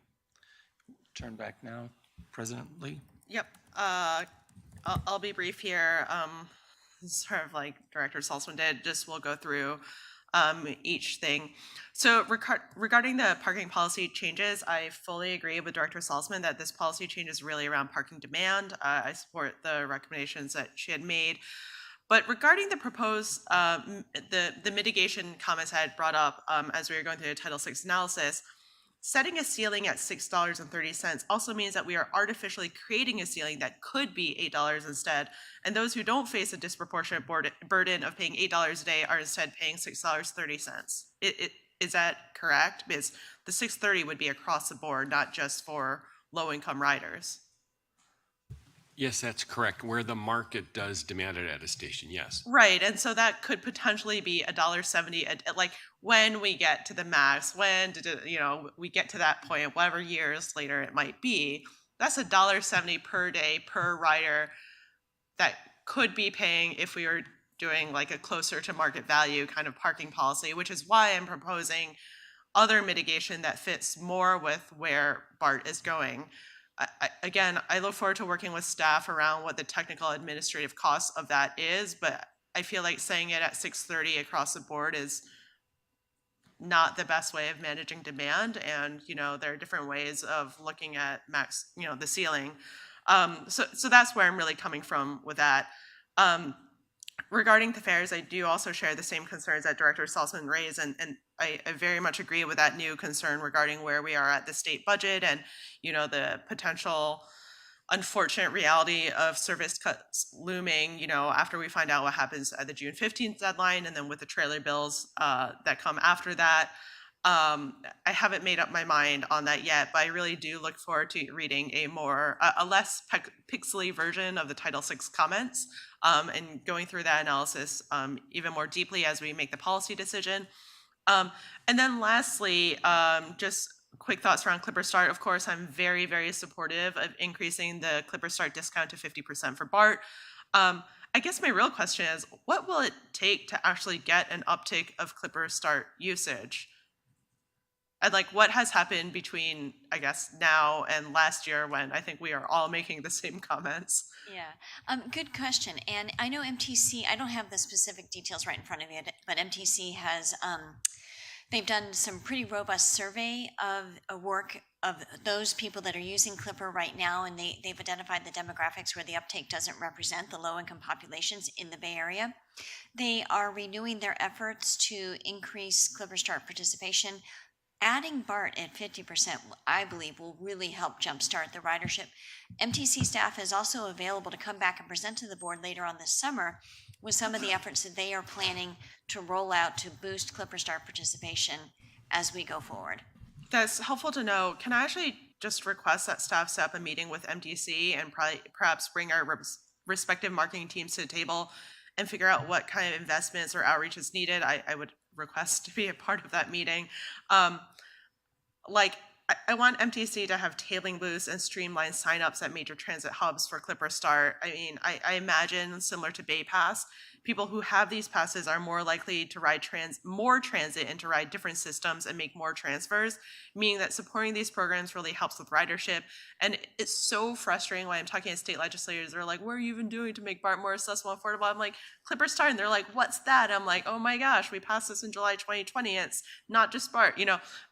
Turn back now, President Lee. Yep. I'll be brief here. Sort of like Director Saltzman did, just we'll go through each thing. So regarding the parking policy changes, I fully agree with Director Saltzman that this policy change is really around parking demand. I support the recommendations that she had made. But regarding the proposed, the mitigation comments I had brought up as we were going through the Title VI analysis, setting a ceiling at $6.30 also means that we are artificially creating a ceiling that could be $8 instead. And those who don't face a disproportionate burden of paying $8 a day are instead paying $6.30. Is that correct? Because the $6.30 would be across the board, not just for low-income riders. Yes, that's correct. Where the market does demand it at a station, yes. Right, and so that could potentially be $1.70. Like when we get to the max, when we get to that point, whatever years later it might be, that's $1.70 per day per rider that could be paying if we were doing like a closer to market value kind of parking policy, which is why I'm proposing other mitigation that fits more with where BART is going. Again, I look forward to working with staff around what the technical administrative cost of that is, but I feel like saying it at $6.30 across the board is not the best way of managing demand. And, there are different ways of looking at max, the ceiling. So that's where I'm really coming from with that. Regarding the fares, I do also share the same concerns that Director Saltzman raised, and I very much agree with that new concern regarding where we are at the state budget and, the potential unfortunate reality of service cuts looming, after we find out what happens at the June 15th deadline and then with the trailer bills that come after that. I haven't made up my mind on that yet, but I really do look forward to reading a less pixely version of the Title VI comments and going through that analysis even more deeply as we make the policy decision. And then lastly, just quick thoughts around Clipper Start. Of course, I'm very, very supportive of increasing the Clipper Start discount to 50% for BART. I guess my real question is, what will it take to actually get an uptick of Clipper Start usage? And what has happened between, I guess, now and last year when I think we are all making the same comments? Yeah, good question. And I know MTC, I don't have the specific details right in front of me, but MTC has, they've done some pretty robust survey of work of those people that are using Clipper right now, and they've identified the demographics where the uptake doesn't represent the low-income populations in the Bay Area. They are renewing their efforts to increase Clipper Start participation. Adding BART at 50%, I believe, will really help jumpstart the ridership. MTC staff is also available to come back and present to the board later on this summer with some of the efforts that they are planning to roll out to boost Clipper Start participation as we go forward. That's helpful to know. Can I actually just request that staff set up a meeting with MTC and perhaps bring our respective marketing teams to the table and figure out what kind of investments or outreach is needed? I would request to be a part of that meeting. I want MTC to have tailing booths and streamlined signups at major transit hubs for Clipper Start. I mean, I imagine similar to Bay Pass, people who have these passes are more likely to ride more transit and to ride different systems and make more transfers, meaning that supporting these programs really helps with ridership. And it's so frustrating when I'm talking to state legislators. They're like, what are you even doing to make BART more accessible and affordable? I'm like, Clipper Start. And they're like, what's that? I'm like, oh my gosh, we passed this in July 2020. It's not just BART.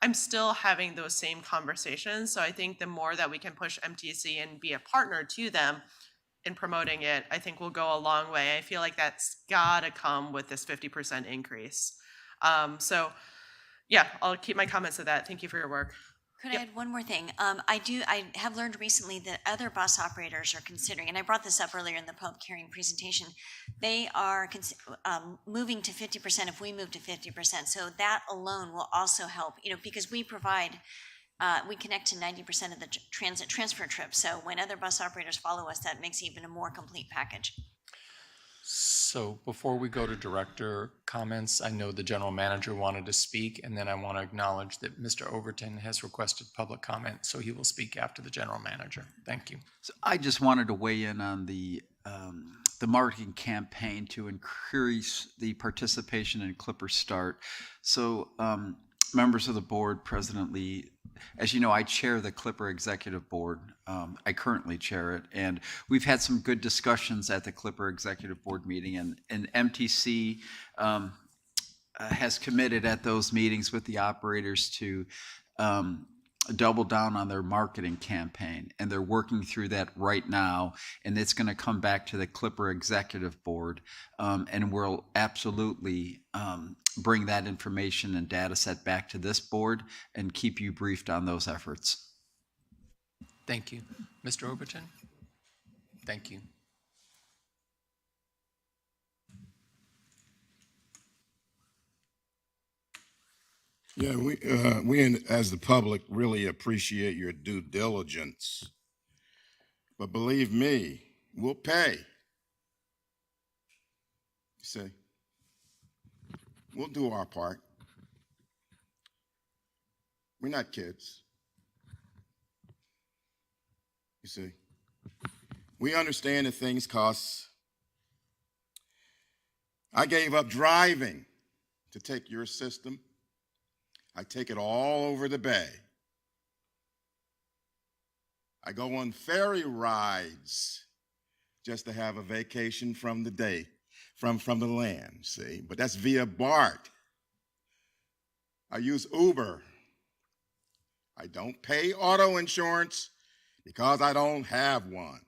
I'm still having those same conversations. So I think the more that we can push MTC and be a partner to them, in promoting it, I think will go a long way. I feel like that's gotta come with this 50% increase. So yeah, I'll keep my comments to that. Thank you for your work. Could I add one more thing? I have learned recently that other bus operators are considering, and I brought this up earlier in the public hearing presentation, they are moving to 50% if we move to 50%. So that alone will also help, because we provide, we connect to 90% of the transit transfer trips. So when other bus operators follow us, that makes even a more complete package. So before we go to director comments, I know the general manager wanted to speak, and then I want to acknowledge that Mr. Overton has requested public comment, so he will speak after the general manager. Thank you. So I just wanted to weigh in on the marketing campaign to increase the participation in Clipper Start. So members of the board, President Lee, as you know, I chair the Clipper Executive Board. I currently chair it, and we've had some good discussions at the Clipper Executive Board meeting, and MTC has committed at those meetings with the operators to double down on their marketing campaign, and they're working through that right now, and it's going to come back to the Clipper Executive Board, and we'll absolutely bring that information and data set back to this board and keep you briefed on those efforts. Thank you. Mr. Overton? Thank you. Yeah, we as the public really appreciate your due diligence. But believe me, we'll pay. You see, we'll do our part. We're not kids. You see, we understand that things cost. I gave up driving to take your system. I take it all over the bay. I go on ferry rides just to have a vacation from the day, from the land, see? But that's via BART. I use Uber. I don't pay auto insurance because I don't have one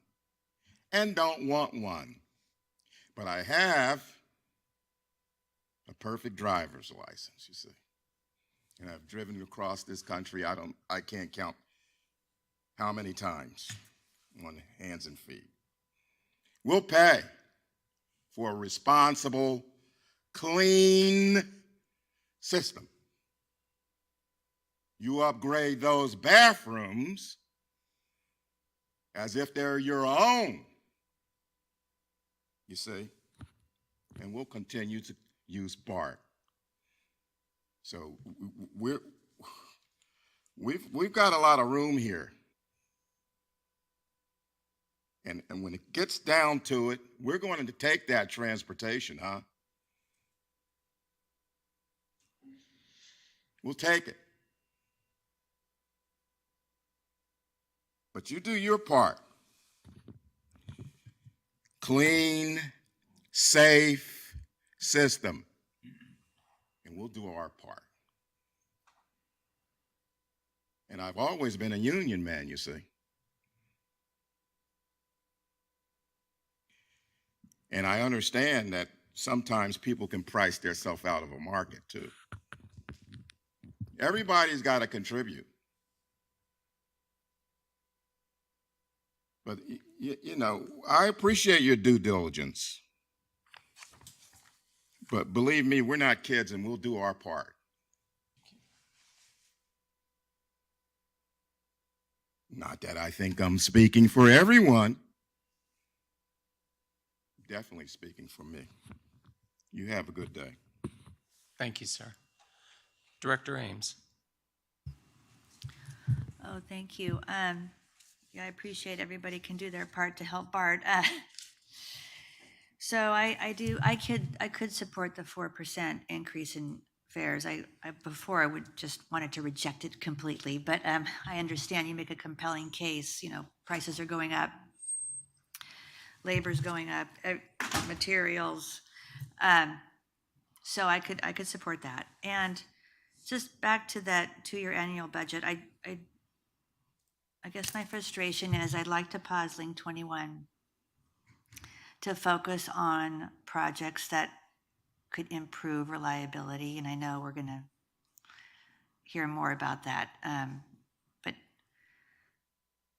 and don't want one. But I have a perfect driver's license, you see. And I've driven across this country, I can't count how many times on hands and feet. We'll pay for a responsible, clean system. You upgrade those bathrooms as if they're your own, you see, and we'll continue to use BART. So we've got a lot of room here. And when it gets down to it, we're going to take that transportation, huh? We'll take it. But you do your part. Clean, safe system. And we'll do our part. And I've always been a union man, you see. And I understand that sometimes people can price themselves out of a market too. Everybody's got to contribute. But, you know, I appreciate your due diligence. But believe me, we're not kids and we'll do our part. Not that I think I'm speaking for everyone. Definitely speaking for me. You have a good day. Thank you, sir. Director Ames. Oh, thank you. Yeah, I appreciate everybody can do their part to help BART. So I could support the 4% increase in fares. Before I would just wanted to reject it completely, but I understand you make a compelling case. You know, prices are going up, labor's going up, materials. So I could support that. And just back to that 2-year annual budget, I guess my frustration is I'd like to pause Link 21 to focus on projects that could improve reliability. And I know we're going to hear more about that. But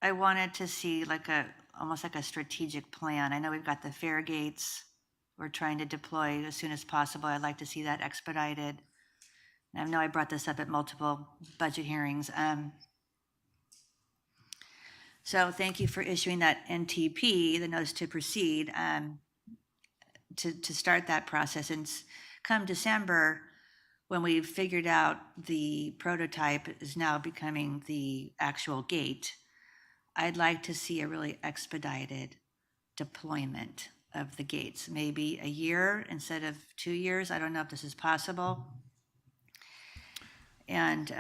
I wanted to see almost like a strategic plan. I know we've got the fare gates we're trying to deploy as soon as possible. I'd like to see that expedited. And I know I brought this up at multiple budget hearings. So thank you for issuing that NTP, the notice to proceed, to start that process. And come December, when we've figured out the prototype is now becoming the actual gate, I'd like to see a really expedited deployment of the gates, maybe a year instead of 2 years. I don't know if this is possible. And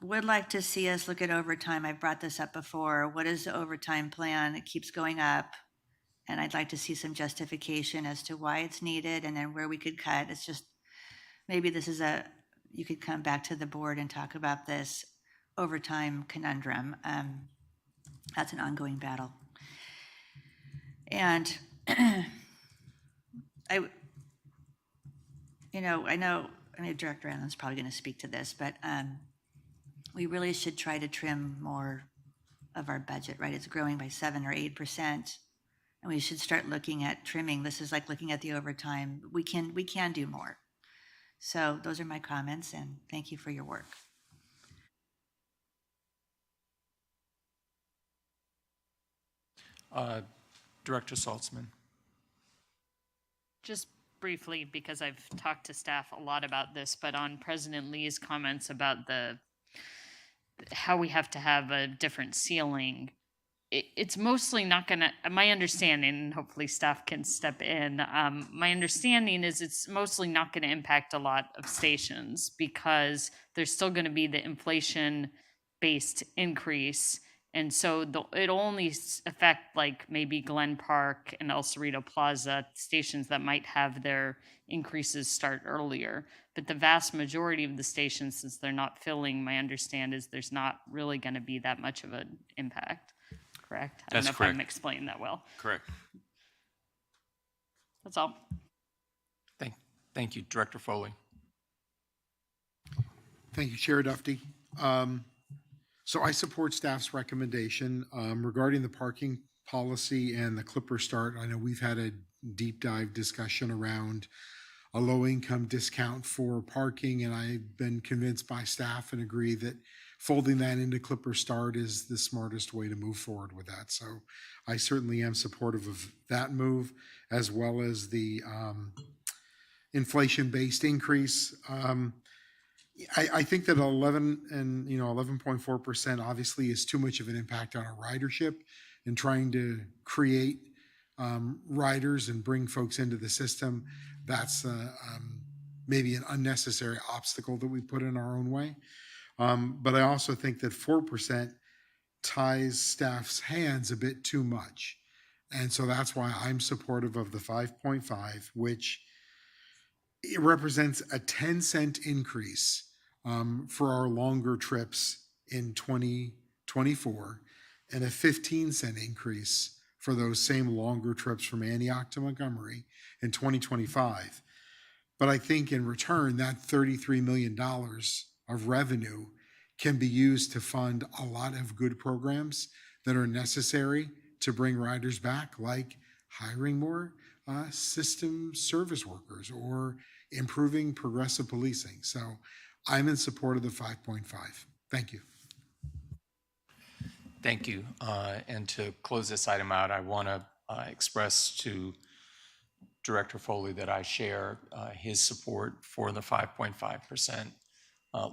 would like to see us look at overtime. I've brought this up before. What is the overtime plan? It keeps going up. And I'd like to see some justification as to why it's needed and then where we could cut. It's just, maybe this is you could come back to the board and talk about this overtime conundrum. That's an ongoing battle. And I know Director Allen's probably going to speak to this, but we really should try to trim more of our budget, right? It's growing by 7 or 8%, and we should start looking at trimming. This is like looking at the overtime. We can do more. So those are my comments, and thank you for your work. Director Saltzman. Just briefly, because I've talked to staff a lot about this, but on President Lee's comments about how we have to have a different ceiling, it's mostly not going to, my understanding, and hopefully staff can step in, my understanding is it's mostly not going to impact a lot of stations because there's still going to be the inflation-based increase. And so it'll only affect like maybe Glen Park and El Cerrito Plaza stations that might have their increases start earlier. But the vast majority of the stations, since they're not filling, my understanding is there's not really going to be that much of an impact. Correct? I don't know if I'm explaining that well. Correct. That's all. Thank you. Director Foley. Thank you, Chair Dufty. So I support staff's recommendation regarding the parking policy and the Clipper start. I know we've had a deep dive discussion around a low income discount for parking, and I've been convinced by staff and agree that folding that into Clipper start is the smartest way to move forward with that. So I certainly am supportive of that move, as well as the inflation-based increase. I think that 11.4% obviously is too much of an impact on our ridership and trying to create riders and bring folks into the system. That's maybe an unnecessary obstacle that we put in our own way. But I also think that 4% ties staff's hands a bit too much. And so that's why I'm supportive of the 5.5, which it represents a 10-cent increase for our longer trips in 2024 and a 15-cent increase for those same longer trips from Antioch to Montgomery in 2025. But I think in return, that $33 million of revenue can be used to fund a lot of good programs that are necessary to bring riders back, like hiring more system service workers or improving progressive policing. So I'm in support of the 5.5. Thank you. Thank you. And to close this item out, I want to express to Director Foley that I share his support for the 5.5%.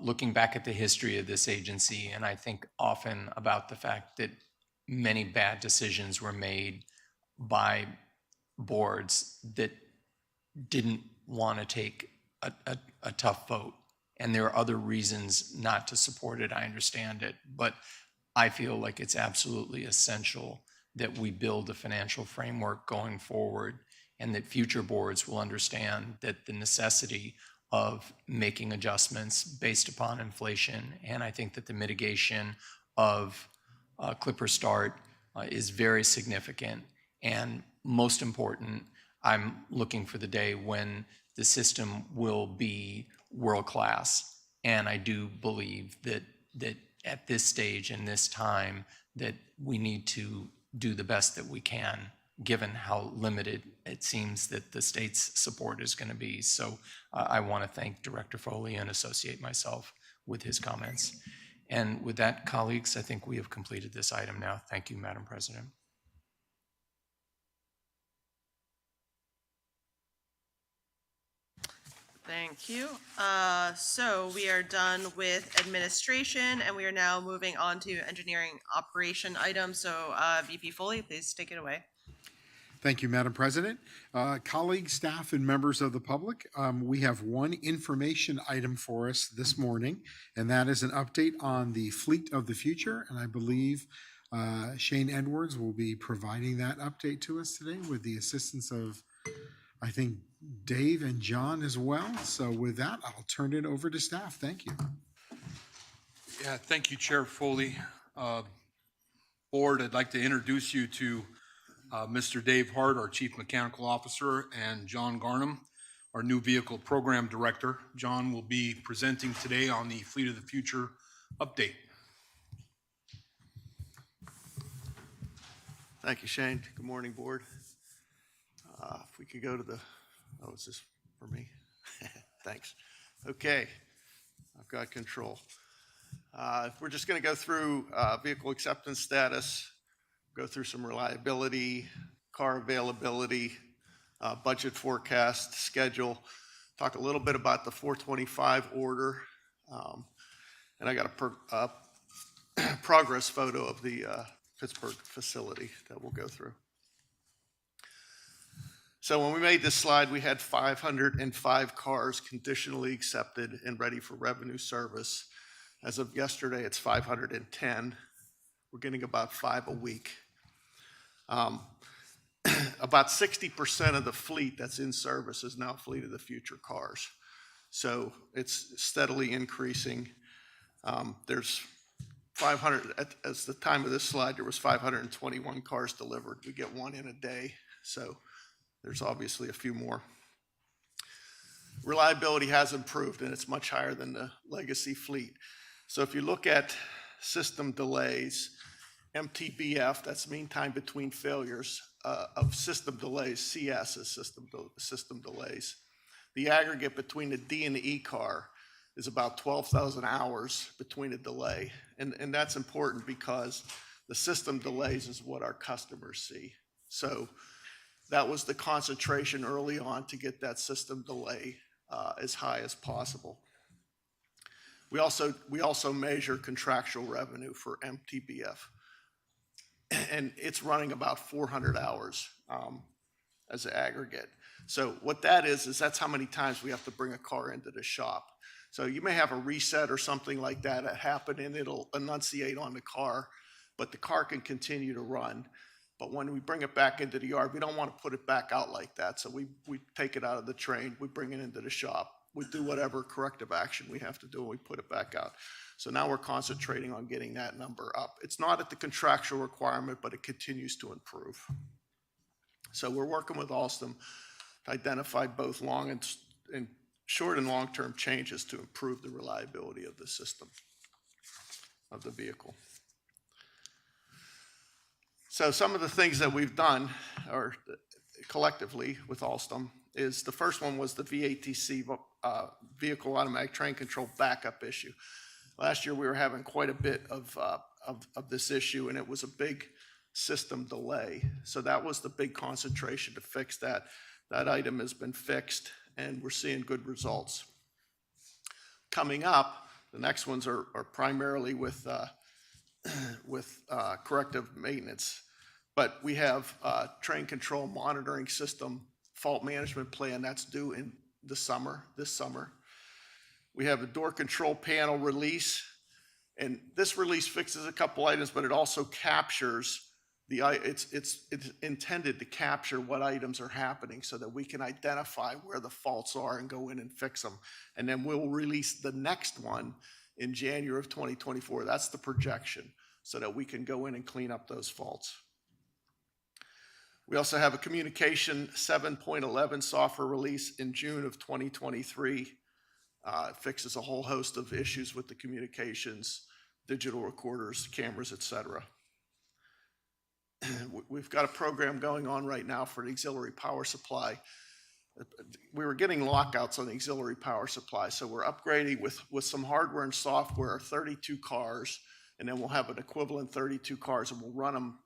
Looking back at the history of this agency, and I think often about the fact that many bad decisions were made by boards that didn't want to take a tough vote. And there are other reasons not to support it. I understand it. But I feel like it's absolutely essential that we build a financial framework going forward and that future boards will understand that the necessity of making adjustments based upon inflation. And I think that the mitigation of Clipper Start is very significant. And most important, I'm looking for the day when the system will be world-class. And I do believe that at this stage and this time, that we need to do the best that we can, given how limited it seems that the state's support is going to be. So I want to thank Director Foley and associate myself with his comments. And with that, colleagues, I think we have completed this item now. Thank you, Madam President. Thank you. So we are done with administration, and we are now moving on to engineering operation items. So VP Foley, please take it away. Thank you, Madam President. Colleagues, staff, and members of the public, we have one information item for us this morning, and that is an update on the Fleet of the Future. And I believe Shane Edwards will be providing that update to us today with the assistance of, I think, Dave and John as well. So with that, I'll turn it over to staff. Thank you. Yeah, thank you, Chair Foley. Board, I'd like to introduce you to Mr. Dave Hart, our Chief Mechanical Officer, and John Garnham, our new Vehicle Program Director. John will be presenting today on the Fleet of the Future update. Thank you, Shane. Good morning, Board. If we could go to the, oh, is this for me? Thanks. Okay, I've got control. We're just going to go through vehicle acceptance status, go through some reliability, car availability, budget forecast, schedule, talk a little bit about the 425 order, and I got a progress photo of the Pittsburgh facility that we'll go through. So when we made this slide, we had 505 cars conditionally accepted and ready for revenue service. As of yesterday, it's 510. We're getting about 5 a week. About 60% of the fleet that's in service is now Fleet of the Future cars. So it's steadily increasing. There's 500, at the time of this slide, there was 521 cars delivered. We get one in a day. So there's obviously a few more. Reliability has improved, and it's much higher than the legacy fleet. So if you look at system delays, MTBF, that's mean time between failures of system delays, CS is system delays. The aggregate between the D and the E car is about 12,000 hours between a delay. And that's important because the system delays is what our customers see. So that was the concentration early on to get that system delay as high as possible. We also measure contractual revenue for MTBF, and it's running about 400 hours as an aggregate. So what that is that's how many times we have to bring a car into the shop. So you may have a reset or something like that happen, and it'll enunciate on the car, but the car can continue to run. But when we bring it back into the yard, we don't want to put it back out like that. So we take it out of the train, we bring it into the shop, we do whatever corrective action we have to do, and we put it back out. So now we're concentrating on getting that number up. It's not at the contractual requirement, but it continues to improve. So we're working with Alstom to identify both long and short and long-term changes to improve the reliability of the system, of the vehicle. So some of the things that we've done, or collectively with Alstom, is the first one was the VATC, Vehicle Automatic Train Control backup issue. Last year we were having quite a bit of this issue, and it was a big system delay. So that was the big concentration to fix that. That item has been fixed, and we're seeing good results. Coming up, the next ones are primarily with corrective maintenance. But we have train control monitoring system fault management plan that's due in this summer. We have a door control panel release, and this release fixes a couple items, but it also captures it's intended to capture what items are happening so that we can identify where the faults are and go in and fix them. And then we'll release the next one in January of 2024. That's the projection, so that we can go in and clean up those faults. We also have a communication 7.11 software release in June of 2023. It fixes a whole host of issues with the communications, digital recorders, cameras, etc. We've got a program going on right now for the auxiliary power supply. We were getting lockouts on the auxiliary power supply, so we're upgrading with some hardware and software, 32 cars, and then we'll have an equivalent 32 cars, and we'll run them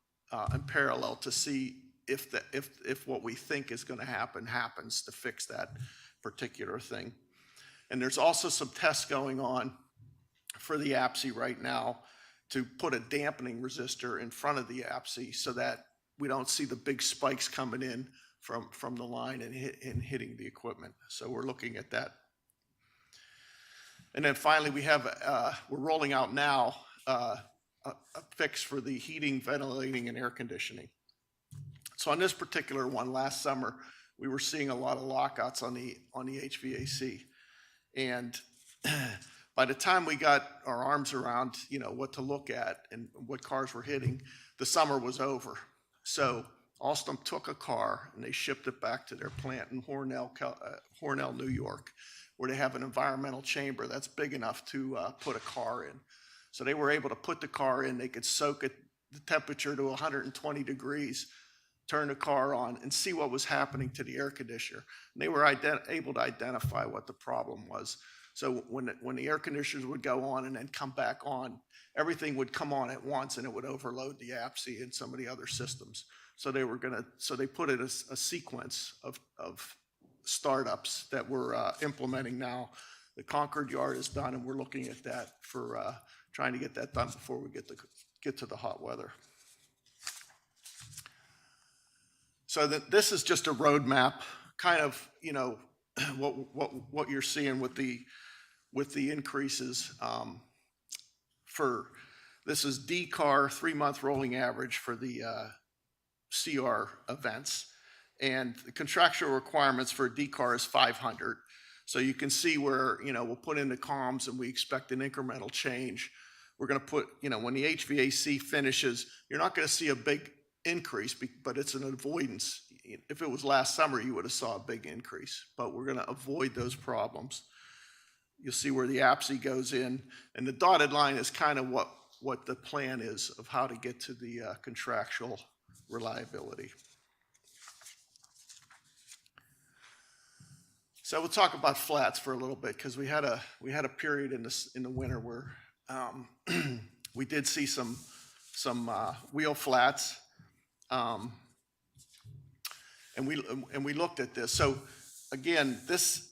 in parallel to see if what we think is going to happen happens to fix that particular thing. And there's also some tests going on for the APSI right now to put a dampening resistor in front of the APSI so that we don't see the big spikes coming in from the line and hitting the equipment. So we're looking at that. And then finally, we're rolling out now a fix for the heating, ventilating, and air conditioning. So on this particular one, last summer, we were seeing a lot of lockouts on the HVAC. And by the time we got our arms around, what to look at and what cars were hitting, the summer was over. So Alstom took a car and they shipped it back to their plant in Hornell, New York, where they have an environmental chamber that's big enough to put a car in. So they were able to put the car in, they could soak it, the temperature to 120 degrees, turn the car on and see what was happening to the air conditioner. And they were able to identify what the problem was. So when the air conditioners would go on and then come back on, everything would come on at once and it would overload the APSI and some of the other systems. So they put in a sequence of startups that we're implementing now. The Concord yard is done and we're looking at that for trying to get that done before we get to the hot weather. So this is just a roadmap, kind of, what you're seeing with the increases this is DCAR 3-month rolling average for the CR events, and the contractual requirements for DCAR is 500. So you can see where, we'll put in the comms and we expect an incremental change. We're going to put, when the HVAC finishes, you're not going to see a big increase, but it's an avoidance. If it was last summer, you would have saw a big increase, but we're going to avoid those problems. You'll see where the APSI goes in, and the dotted line is kind of what the plan is of how to get to the contractual reliability. So we'll talk about flats for a little bit, because we had a period in the winter where we did see some wheel flats. And we looked at this. So again, this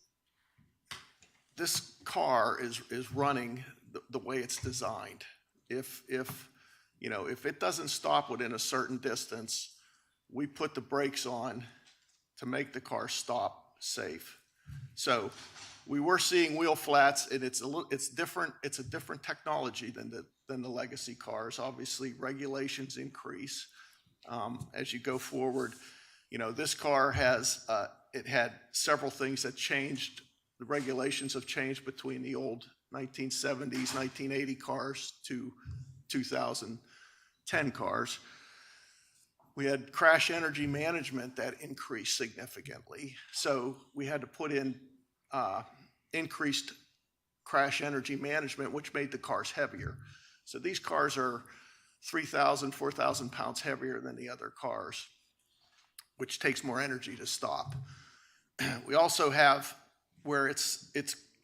car is running the way it's designed. If it doesn't stop within a certain distance, we put the brakes on to make the car stop safe. So we were seeing wheel flats, and it's different. It's a different technology than the legacy cars. Obviously, regulations increase as you go forward. This car it had several things that changed. The regulations have changed between the old 1970s, 1980 cars to 2010 cars. We had crash energy management that increased significantly. So we had to put in increased crash energy management, which made the cars heavier. So these cars are 3,000, 4,000 pounds heavier than the other cars, which takes more energy to stop. We also have where it's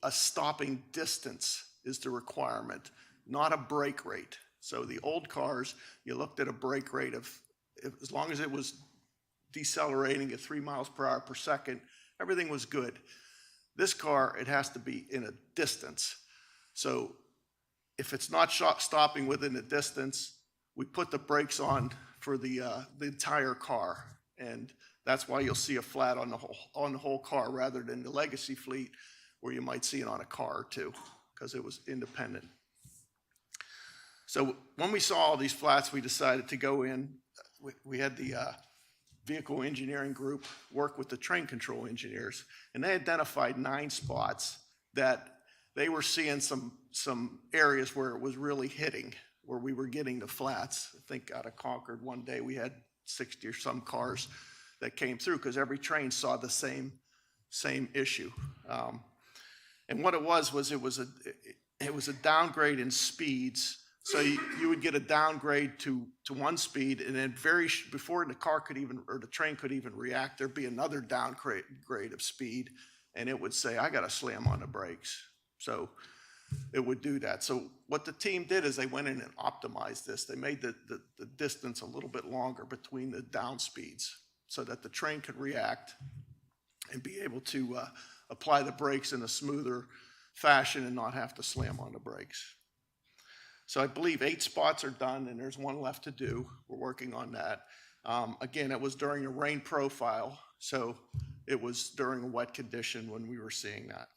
a stopping distance is the requirement, not a brake rate. So the old cars, you looked at a brake rate of, as long as it was decelerating at 3 miles per hour per second, everything was good. This car, it has to be in a distance. So if it's not stopping within a distance, we put the brakes on for the entire car. And that's why you'll see a flat on the whole car rather than the legacy fleet where you might see it on a car or two, because it was independent. So when we saw all these flats, we decided to go in. We had the vehicle engineering group work with the train control engineers, and they identified 9 spots that they were seeing some areas where it was really hitting, where we were getting the flats. I think out of Concord one day we had 60 or some cars that came through because every train saw the same issue. And what it was it was a downgrade in speeds. So you would get a downgrade to one speed, and then before the car could even, or the train could even react, there'd be another downgrade of speed, and it would say, I got to slam on the brakes. So it would do that. So what the team did is they went in and optimized this. They made the distance a little bit longer between the down speeds so that the train could react and be able to apply the brakes in a smoother fashion and not have to slam on the brakes. So I believe 8 spots are done, and there's 1 left to do. We're working on that. Again, it was during a rain profile, so it was during a wet condition when we were seeing that.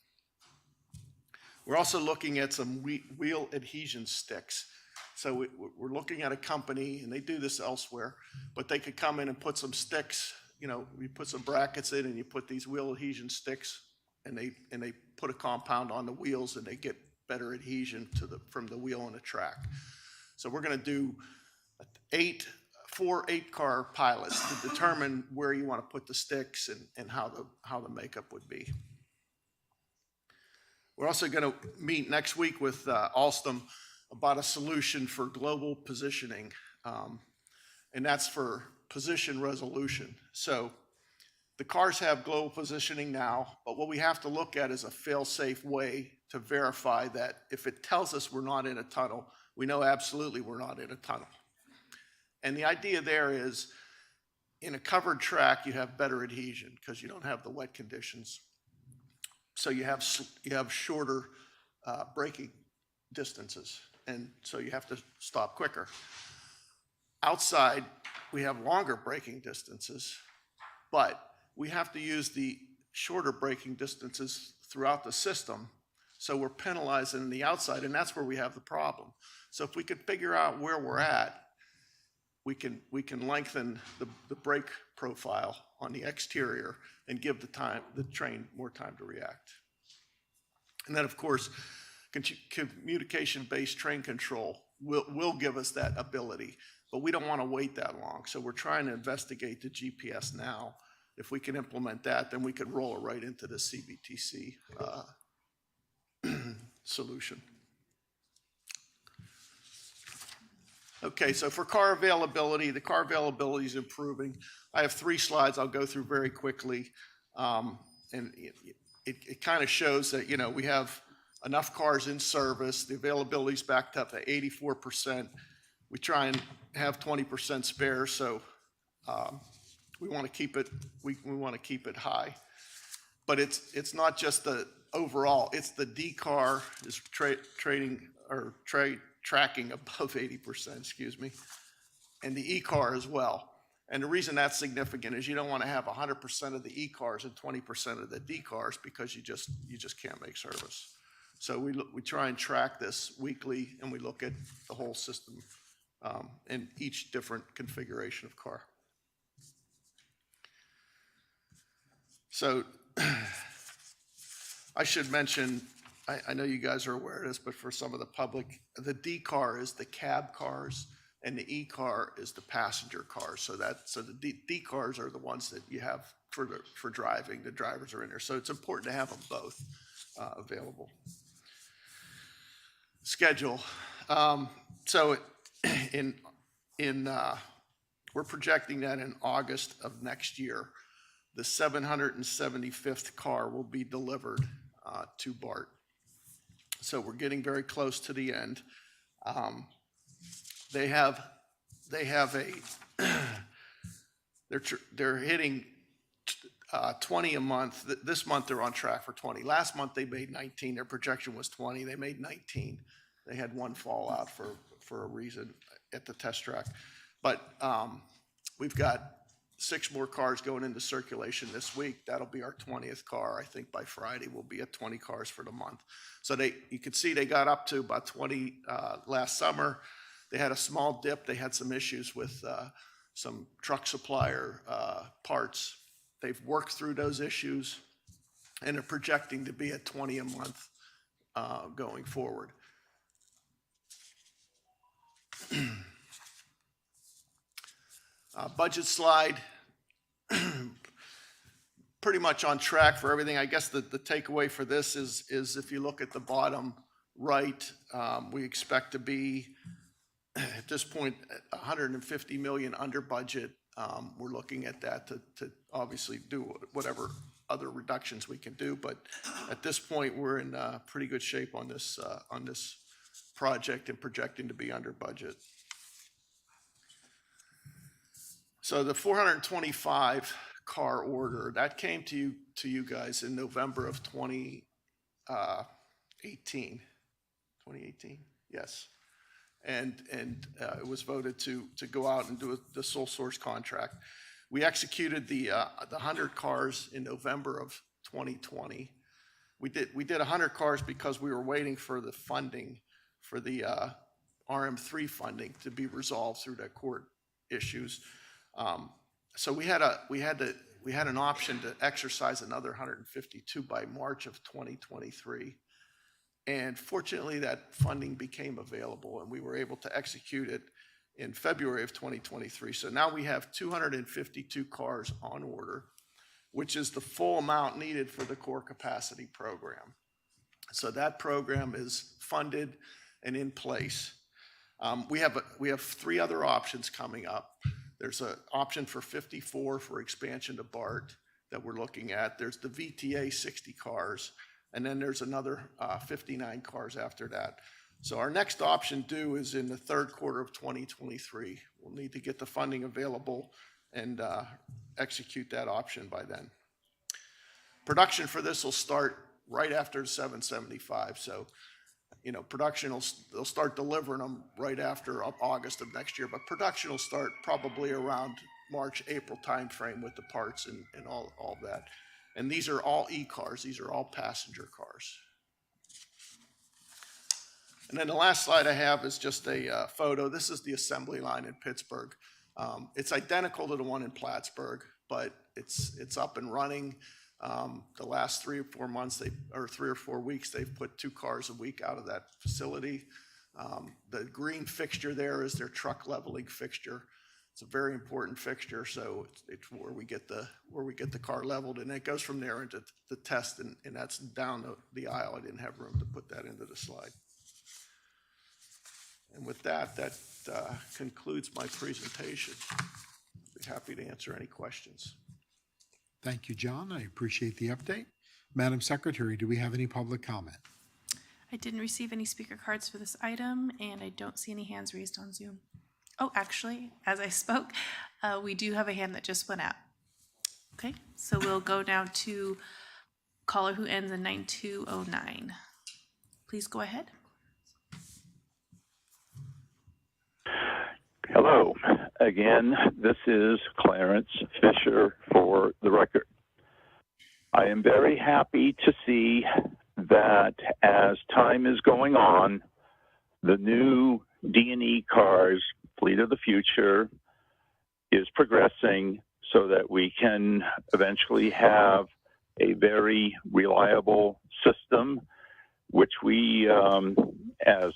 We're also looking at some wheel adhesion sticks. So we're looking at a company, and they do this elsewhere, but they could come in and put some sticks, you put some brackets in and you put these wheel adhesion sticks, and they put a compound on the wheels, and they get better adhesion from the wheel on the track. So we're going to do 4 8-car pilots to determine where you want to put the sticks and how the makeup would be. We're also going to meet next week with Alstom about a solution for global positioning, and that's for position resolution. So the cars have global positioning now, but what we have to look at is a fail-safe way to verify that if it tells us we're not in a tunnel, we know absolutely we're not in a tunnel. And the idea there is, in a covered track, you have better adhesion because you don't have the wet conditions. So you have shorter braking distances, and so you have to stop quicker. Outside, we have longer braking distances, but we have to use the shorter braking distances throughout the system, so we're penalizing the outside, and that's where we have the problem. So if we could figure out where we're at, we can lengthen the brake profile on the exterior and give the train more time to react. And then, of course, communication-based train control will give us that ability, but we don't want to wait that long. So we're trying to investigate the GPS now. If we can implement that, then we could roll it right into the CBTC solution. Okay, so for car availability, the car availability is improving. I have 3 slides I'll go through very quickly. And it kind of shows that, we have enough cars in service. The availability is backed up at 84%. We try and have 20% spare, so we want to keep it high. But it's not just the overall, it's the D-car is tracking above 80%, and the E-car as well. And the reason that's significant is you don't want to have 100% of the E-cars and 20% of the D-cars because you just can't make service. So we try and track this weekly, and we look at the whole system in each different configuration of car. So I should mention, I know you guys are aware of this, but for some of the public, the D car is the cab cars, and the E car is the passenger cars. So the D cars are the ones that you have for driving. The drivers are in there, so it's important to have them both available. Schedule. So we're projecting that in August of next year, the 775th car will be delivered to BART. So we're getting very close to the end. They're hitting 20 a month. This month they're on track for 20. Last month they made 19. Their projection was 20. They made 19. They had one fallout for a reason at the test track. But we've got 6 more cars going into circulation this week. That'll be our 20th car. I think by Friday we'll be at 20 cars for the month. So you can see they got up to about 20 last summer. They had a small dip. They had some issues with some truck supplier parts. They've worked through those issues, and they're projecting to be at 20 a month going forward. Budget slide, pretty much on track for everything. I guess the takeaway for this is if you look at the bottom right, we expect to be, at this point, 150 million under budget. We're looking at that to obviously do whatever other reductions we can do, but at this point, we're in pretty good shape on this project and projecting to be under budget. So the 425 car order, that came to you guys in November of 2018. 2018, yes. And it was voted to go out and do the sole source contract. We executed the 100 cars in November of 2020. We did 100 cars because we were waiting for the funding for the RM3 funding to be resolved through the court issues. So we had an option to exercise another 152 by March of 2023. And fortunately, that funding became available and we were able to execute it in February of 2023. So now we have 252 cars on order, which is the full amount needed for the core capacity program. So that program is funded and in place. We have 3 other options coming up. There's an option for 54 for expansion to BART that we're looking at. There's the VTA 60 cars, and then there's another 59 cars after that. So our next option due is in the third quarter of 2023. We'll need to get the funding available and execute that option by then. Production for this will start right after 775. So, you know, they'll start delivering them right after August of next year, but production will start probably around March, April timeframe with the parts and all that. And these are all e-cars. These are all passenger cars. And then the last slide I have is just a photo. This is the assembly line in Pittsburgh. It's identical to the one in Plattsburgh, but it's up and running. The last 3 or 4 months, 3 or 4 weeks, they've put 2 cars a week out of that facility. The green fixture there is their truck leveling fixture. It's a very important fixture, so it's where we get the car leveled, and it goes from there into the test, and that's down the aisle. I didn't have room to put that into the slide. And with that concludes my presentation. I'd be happy to answer any questions. Thank you, John. I appreciate the update. Madam Secretary, do we have any public comment? I didn't receive any speaker cards for this item, and I don't see any hands raised on Zoom. Oh, actually, as I spoke, we do have a hand that just went out. Okay, so we'll go now to caller who ends in 9209. Please go ahead. Hello. Again, this is Clarence Fisher for the record. I am very happy to see that as time is going on, the new D&E cars, Fleet of the Future, is progressing so that we can eventually have a very reliable system, which we, as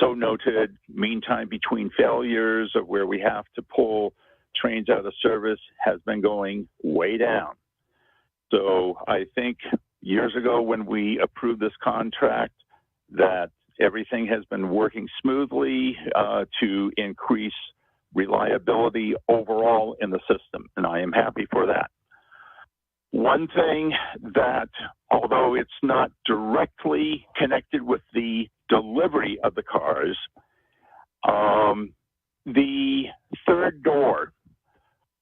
so noted, mean time between failures of where we have to pull trains out of service has been going way down. So I think years ago when we approved this contract that everything has been working smoothly to increase reliability overall in the system, and I am happy for that. One thing that, although it's not directly connected with the delivery of the cars, the third door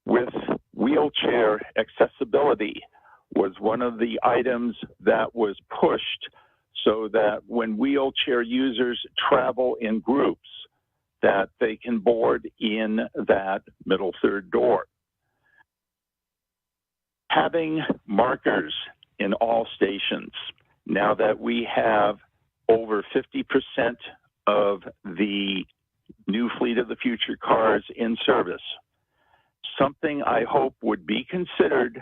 with wheelchair accessibility was one of the items that was pushed so that when wheelchair users travel in groups, that they can board in that middle third door. Having markers in all stations, now that we have over 50% of the new Fleet of the Future cars in service, something I hope would be considered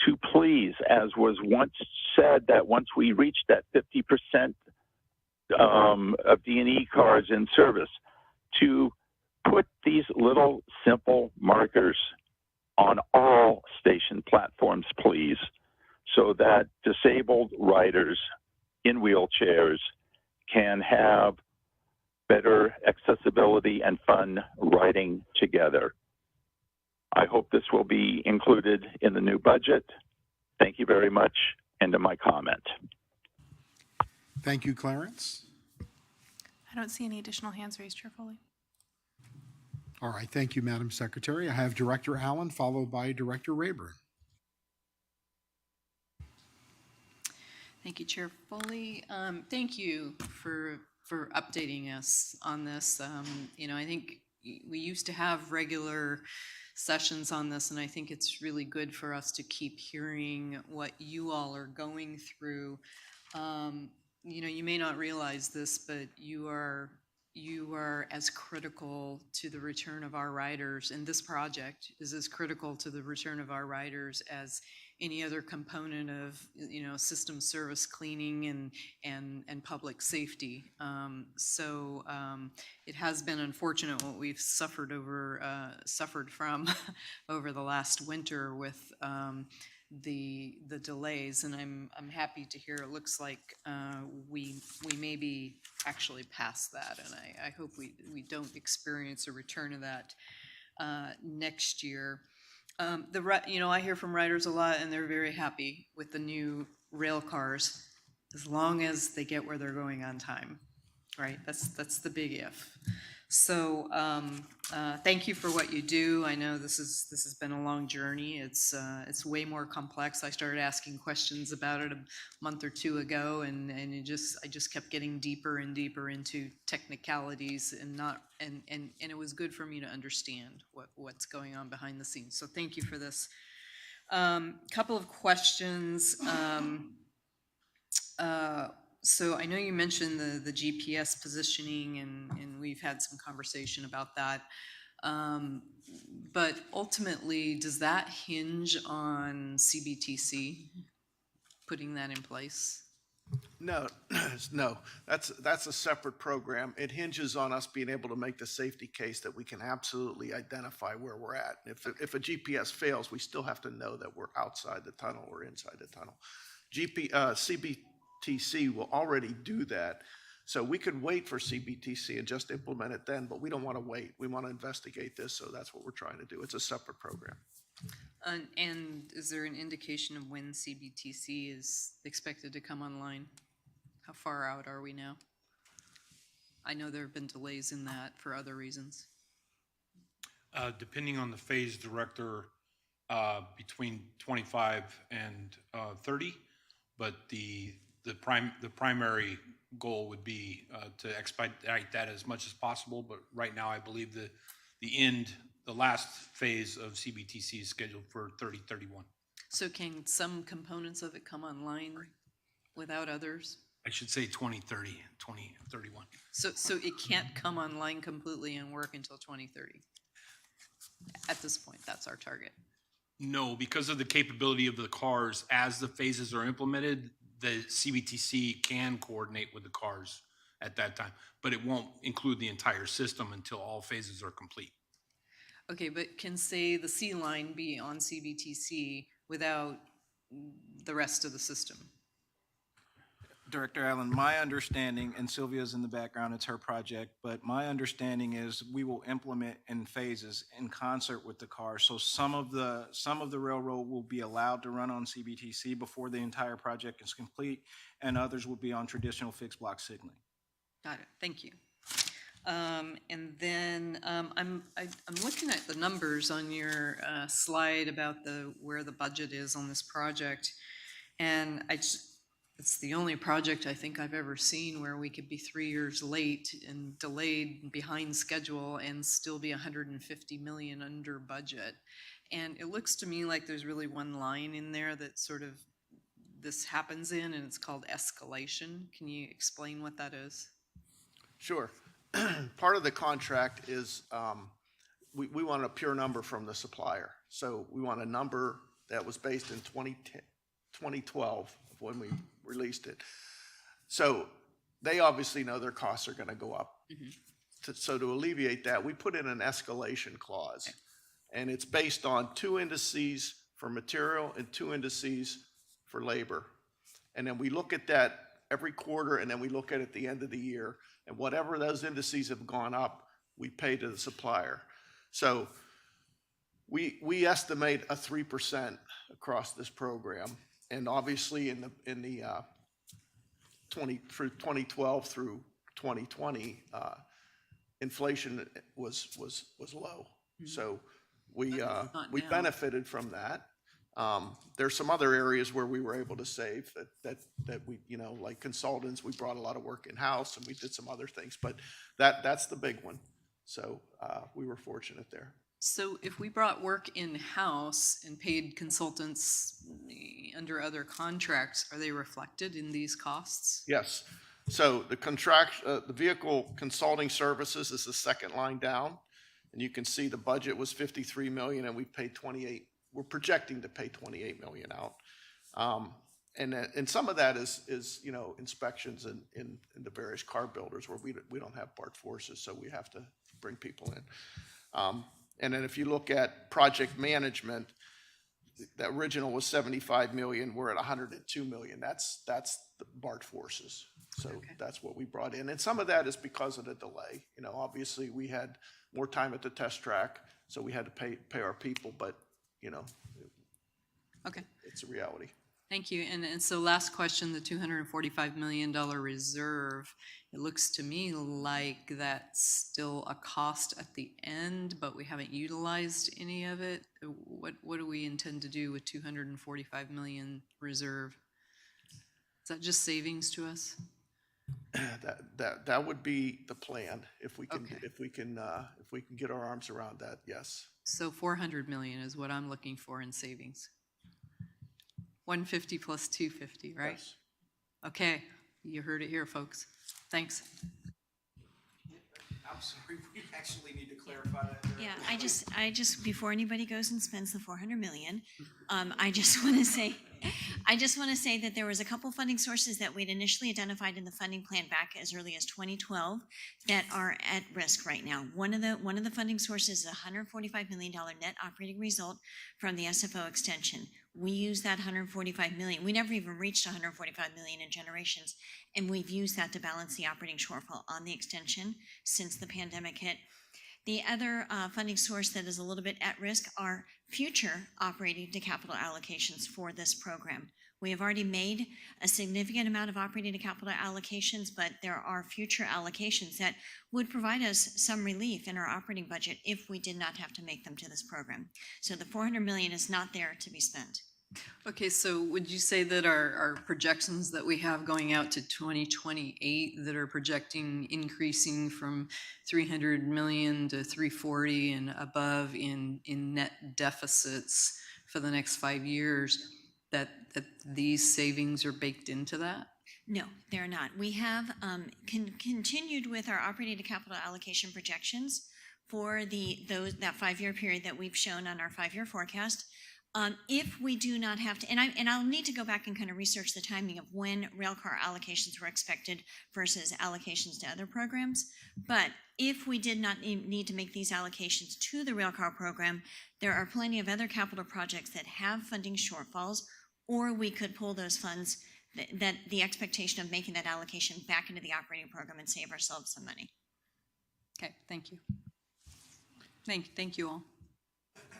to please, as was once said, that once we reach that 50% of D&E cars in service, to put these little simple markers on all station platforms, please, so that disabled riders in wheelchairs can have better accessibility and fun riding together. I hope this will be included in the new budget. Thank you very much. End of my comment. Thank you, Clarence. I don't see any additional hands raised, Chair Foley. All right, thank you, Madam Secretary. I have Director Allen, followed by Director Rayburn. Thank you, Chair Foley. Thank you for updating us on this. I think we used to have regular sessions on this, and I think it's really good for us to keep hearing what you all are going through. You may not realize this, but you are as critical to the return of our riders, and this project is as critical to the return of our riders as any other component of system service cleaning and public safety. It has been unfortunate what we've suffered from over the last winter with the delays, and I'm happy to hear it looks like we may be actually past that, and I hope we don't experience a return of that next year. I hear from riders a lot, and they're very happy with the new rail cars, as long as they get where they're going on time, right? That's the big if. So thank you for what you do. I know this has been a long journey. It's way more complex. I started asking questions about it a month or two ago, and I just kept getting deeper and deeper into technicalities, and it was good for me to understand what's going on behind the scenes. So thank you for this. Couple of questions. So I know you mentioned the GPS positioning, and we've had some conversation about that. But ultimately, does that hinge on CBTC putting that in place? No, that's a separate program. It hinges on us being able to make the safety case that we can absolutely identify where we're at. If a GPS fails, we still have to know that we're outside the tunnel or inside the tunnel. CBTC will already do that. So we could wait for CBTC and just implement it then, but we don't want to wait. We want to investigate this, so that's what we're trying to do. It's a separate program. And is there an indication of when CBTC is expected to come online? How far out are we now? I know there have been delays in that for other reasons. Depending on the phase director, between 25 and 30, but the primary goal would be to expedite that as much as possible. But right now, I believe the last phase of CBTC is scheduled for 3031. So can some components of it come online without others? I should say 2030, 2031. So it can't come online completely and work until 2030. At this point, that's our target. No, because of the capability of the cars, as the phases are implemented, the CBTC can coordinate with the cars at that time, but it won't include the entire system until all phases are complete. Okay, but can, say, the C line be on CBTC without the rest of the system? Director Allen, my understanding, and Sylvia's in the background, it's her project, but my understanding is we will implement in phases in concert with the car. So some of the railroad will be allowed to run on CBTC before the entire project is complete, and others will be on traditional fixed block signaling. Got it. Thank you. And then I'm looking at the numbers on your slide about where the budget is on this project, and it's the only project I think I've ever seen where we could be 3 years late and delayed and behind schedule and still be 150 million under budget. And it looks to me like there's really one line in there that sort of this happens in, and it's called escalation. Can you explain what that is? Sure. Part of the contract is we want a pure number from the supplier. So we want a number that was based in 2012 when we released it. So they obviously know their costs are going to go up. Mm-hmm. So to alleviate that, we put in an escalation clause. And it's based on 2 indices for material and 2 indices for labor. And then we look at that every quarter, and then we look at it at the end of the year. And whatever those indices have gone up, we pay to the supplier. So we estimate a 3% across this program. And obviously in the 2012 through 2020, inflation was low. So we benefited from that. There's some other areas where we were able to save that we, like consultants, we brought a lot of work in-house and we did some other things, but that's the big one. So we were fortunate there. So if we brought work in-house and paid consultants under other contracts, are they reflected in these costs? Yes. So the vehicle consulting services is the second line down. And you can see the budget was 53 million and we paid 28. We're projecting to pay 28 million out. And some of that is inspections in the various car builders where we don't have BART forces, so we have to bring people in. And then if you look at project management, the original was 75 million. We're at 102 million. That's the BART forces. So that's what we brought in. And some of that is because of the delay. Obviously we had more time at the test track, so we had to pay our people, but Okay. it's a reality. Thank you. And so last question, the $245 million reserve, it looks to me like that's still a cost at the end, but we haven't utilized any of it. What do we intend to do with $245 million reserve? Is that just savings to us? That would be the plan if we can Okay. if we can get our arms around that. Yes. So 400 million is what I'm looking for in savings. 150 plus 250, right? Yes. Okay, you heard it here, folks. Thanks. I'm sorry, we actually need to clarify that. Yeah, I just, before anybody goes and spends the 400 million, I just want to say that there was a couple funding sources that we'd initially identified in the funding plan back as early as 2012 that are at risk right now. One of the funding sources is a $145 million net operating result from the SFO extension. We use that 145 million. We never even reached 145 million in generations, and we've used that to balance the operating shortfall on the extension since the pandemic hit. The other funding source that is a little bit at risk are future operating to capital allocations for this program. We have already made a significant amount of operating to capital allocations, but there are future allocations that would provide us some relief in our operating budget if we did not have to make them to this program. So the 400 million is not there to be spent. Okay, so would you say that our projections that we have going out to 2028 that are projecting increasing from 300 million to 340 and above in net deficits for the next 5 years, that these savings are baked into that? No, they're not. We have continued with our operating to capital allocation projections for that 5-year period that we've shown on our 5-year forecast. If we do not have to, and I'll need to go back and kind of research the timing of when railcar allocations were expected versus allocations to other programs. But if we did not need to make these allocations to the railcar program, there are plenty of other capital projects that have funding shortfalls, or we could pull those funds that the expectation of making that allocation back into the operating program and save ourselves some money. Okay, thank you. Thank you all.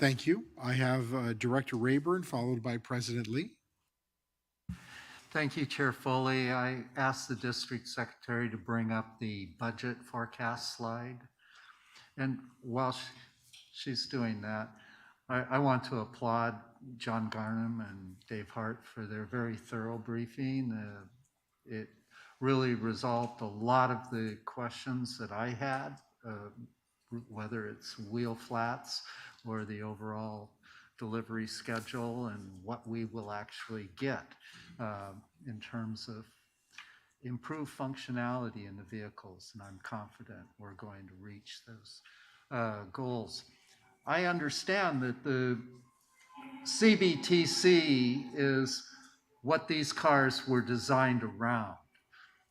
Thank you. I have Director Rayburn, followed by President Lee. Thank you, Chair Foley. I asked the district secretary to bring up the budget forecast slide. And while she's doing that, I want to applaud John Garnham and Dave Hart for their very thorough briefing. It really resolved a lot of the questions that I had, whether it's wheel flats or the overall delivery schedule and what we will actually get in terms of improved functionality in the vehicles. And I'm confident we're going to reach those goals. I understand that the CBTC is what these cars were designed around.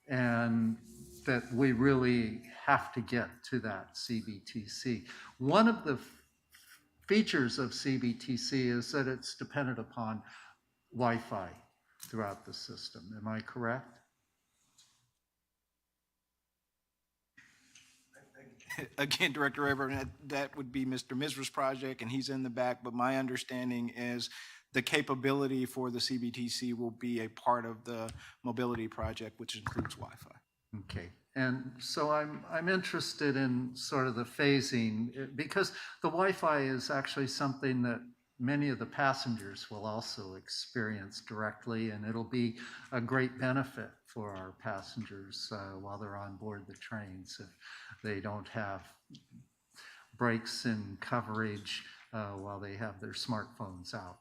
And that we really have to get to that CBTC. One of the features of CBTC is that it's dependent upon Wi-Fi throughout the system. Am I correct? Again, Director Rayburn, that would be Mr. Misra's project, and he's in the back, but my understanding is the capability for the CBTC will be a part of the mobility project, which includes Wi-Fi. Okay, and so I'm interested in sort of the phasing, because the Wi-Fi is actually something that many of the passengers will also experience directly, and it'll be a great benefit for our passengers while they're on board the trains if they don't have breaks in coverage while they have their smartphones out.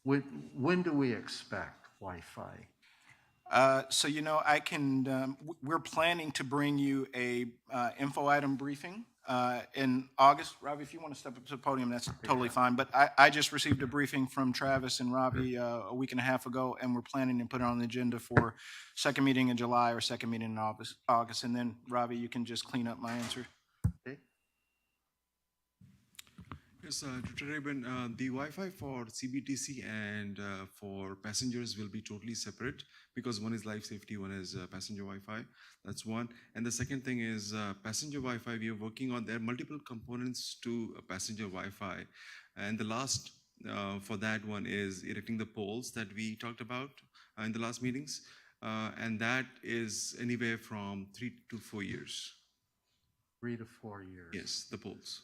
When do we expect Wi-Fi? So, I can, we're planning to bring you a info item briefing in August. Ravi, if you want to step up to the podium, that's totally fine. But I just received a briefing from Travis and Ravi a week and a half ago, and we're planning to put it on the agenda for second meeting in July or second meeting in August. And then, Ravi, you can just clean up my answer. Okay. Yes, Dr. Rayburn, the Wi-Fi for CBTC and for passengers will be totally separate because one is life safety, one is passenger Wi-Fi. That's one. And the second thing is passenger Wi-Fi, we are working on, there are multiple components to passenger Wi-Fi. And the last for that one is erecting the poles that we talked about in the last meetings. And that is anywhere from 3 to 4 years. 3 to 4 years. Yes, the poles.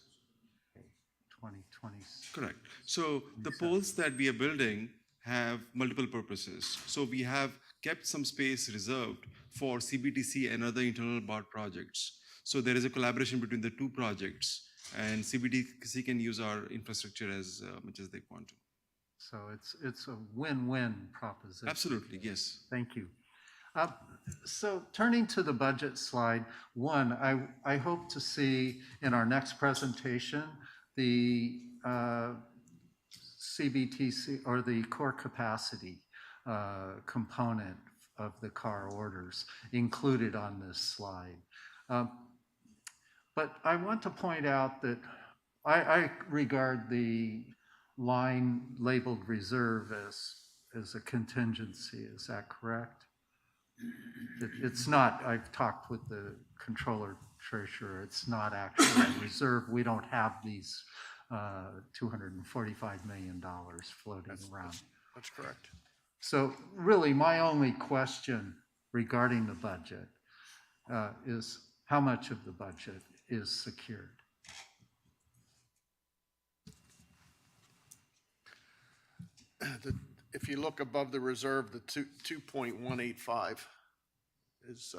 2020. Correct. So the poles that we are building have multiple purposes. So we have kept some space reserved for CBTC and other internal BART projects. So there is a collaboration between the two projects, and CBTC can use our infrastructure as much as they want to. So it's a win-win proposition. Absolutely, yes. Thank you. So turning to the budget slide, one, I hope to see in our next presentation the CBTC or the core capacity component of the car orders included on this slide. But I want to point out that I regard the line labeled reserve as a contingency. Is that correct? It's not, I've talked with the controller treasurer, it's not actually a reserve. We don't have these $245 million floating around. That's correct. So really, my only question regarding the budget is how much of the budget is secured? If you look above the reserve, the 2.185 is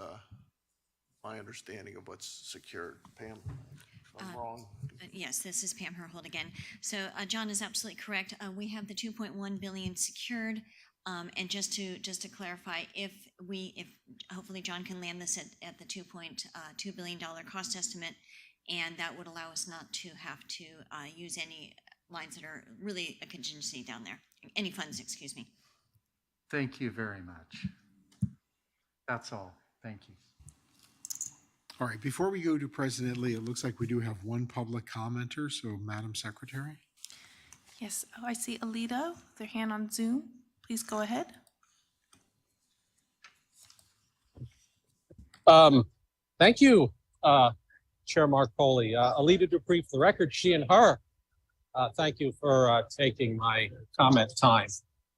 my understanding of what's secured. Pam, if I'm wrong. Yes, this is Pam Herhold again. So John is absolutely correct. We have the 2.1 billion secured. And just to clarify, if hopefully John can land this at the $2.2 billion cost estimate, and that would allow us not to have to use any lines that are really a contingency down there, any funds, excuse me. Thank you very much. That's all. Thank you. All right, before we go to President Lee, it looks like we do have one public commenter, so Madam Secretary. Yes, I see Alito, their hand on Zoom. Please go ahead. Thank you, Chair Marcoli. Alita Dupree, for the record, she and her. Thank you for taking my comment time.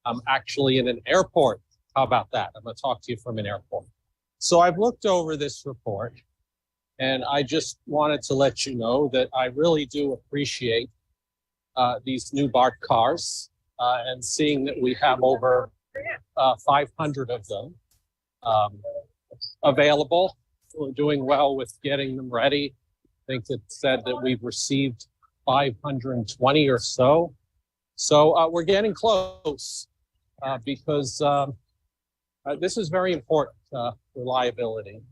I'm actually in an airport. How about that? I'm going to talk to you from an airport. So I've looked over this report, and I just wanted to let you know that I really do appreciate these new BART cars and seeing that we have over 500 of them available. We're doing well with getting them ready. I think it said that we've received 520 or so. So we're getting close because this is very important, reliability.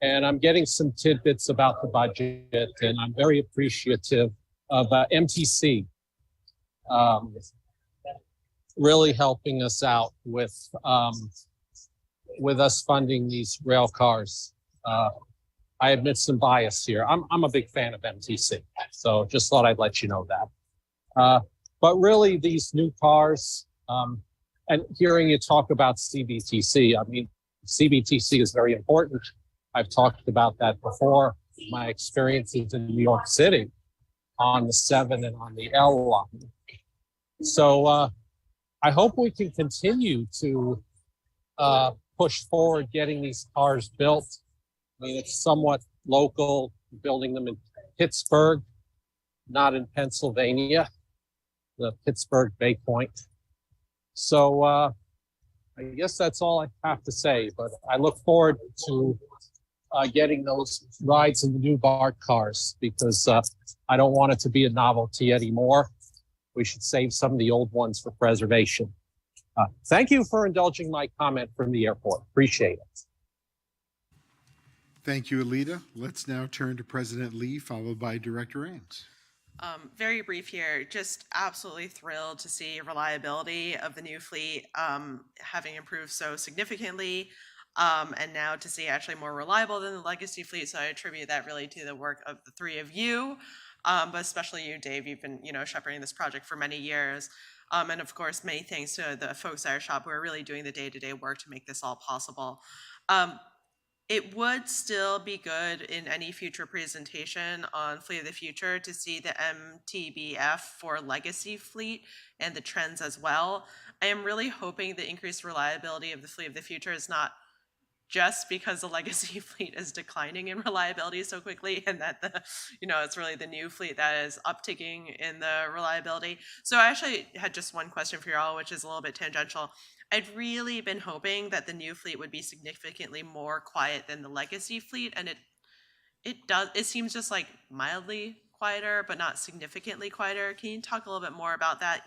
And I'm getting some tidbits about the budget, and I'm very appreciative of MTC really helping us out with with us funding these rail cars. I admit some bias here. I'm a big fan of MTC, so just thought I'd let you know that. But really, these new cars, and hearing you talk about CBTC, I mean, CBTC is very important. I've talked about that before. My experiences in New York City on the 7 and on the L line. So I hope we can continue to push forward getting these cars built. I mean, it's somewhat local, building them in Pittsburgh, not in Pennsylvania, the Pittsburgh Bay Point. So I guess that's all I have to say, but I look forward to getting those rides in the new BART cars because I don't want it to be a novelty anymore. We should save some of the old ones for preservation. Thank you for indulging my comment from the airport. Appreciate it. Thank you, Alita. Let's now turn to President Lee, followed by Director Ames. Very brief here, just absolutely thrilled to see reliability of the new fleet having improved so significantly, and now to see actually more reliable than the legacy fleet. So I attribute that really to the work of the three of you, but especially you, Dave. You've been, shepherding this project for many years. And of course, many thanks to the folks at our shop who are really doing the day-to-day work to make this all possible. It would still be good in any future presentation on Fleet of the Future to see the MTBF for legacy fleet and the trends as well. I am really hoping the increased reliability of the Fleet of the Future is not just because the legacy fleet is declining in reliability so quickly and that it's really the new fleet that is upticking in the reliability. So I actually had just one question for you all, which is a little bit tangential. I'd really been hoping that the new fleet would be significantly more quiet than the legacy fleet, and it seems just like mildly quieter, but not significantly quieter. Can you talk a little bit more about that?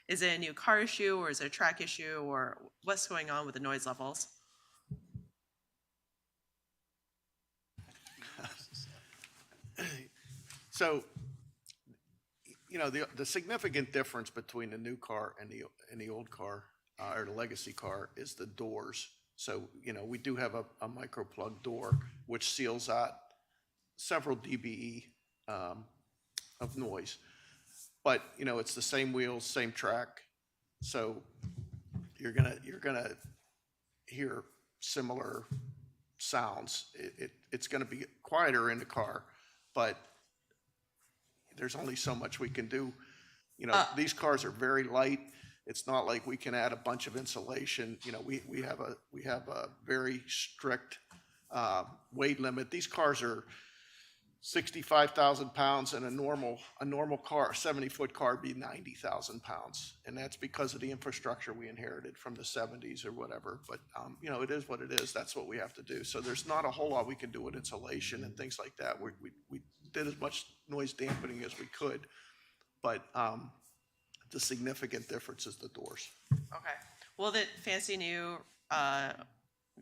Is it a new car issue, or is it a track issue, or what's going on with the noise levels? So, the significant difference between the new car and the old car, or the legacy car, is the doors. So, we do have a micro plug door, which seals out several dBE of noise. But, it's the same wheels, same track. So you're gonna hear similar sounds. It's gonna be quieter in the car, but there's only so much we can do. These cars are very light. It's not like we can add a bunch of insulation. We have a very strict weight limit. These cars are 65,000 pounds, and a normal car, a 70-foot car, would be 90,000 pounds, and that's because of the infrastructure we inherited from the 70s or whatever. But it is what it is. That's what we have to do. So there's not a whole lot we can do with insulation and things like that. We did as much noise dampening as we could, but the significant difference is the doors. Okay. Well, the fancy new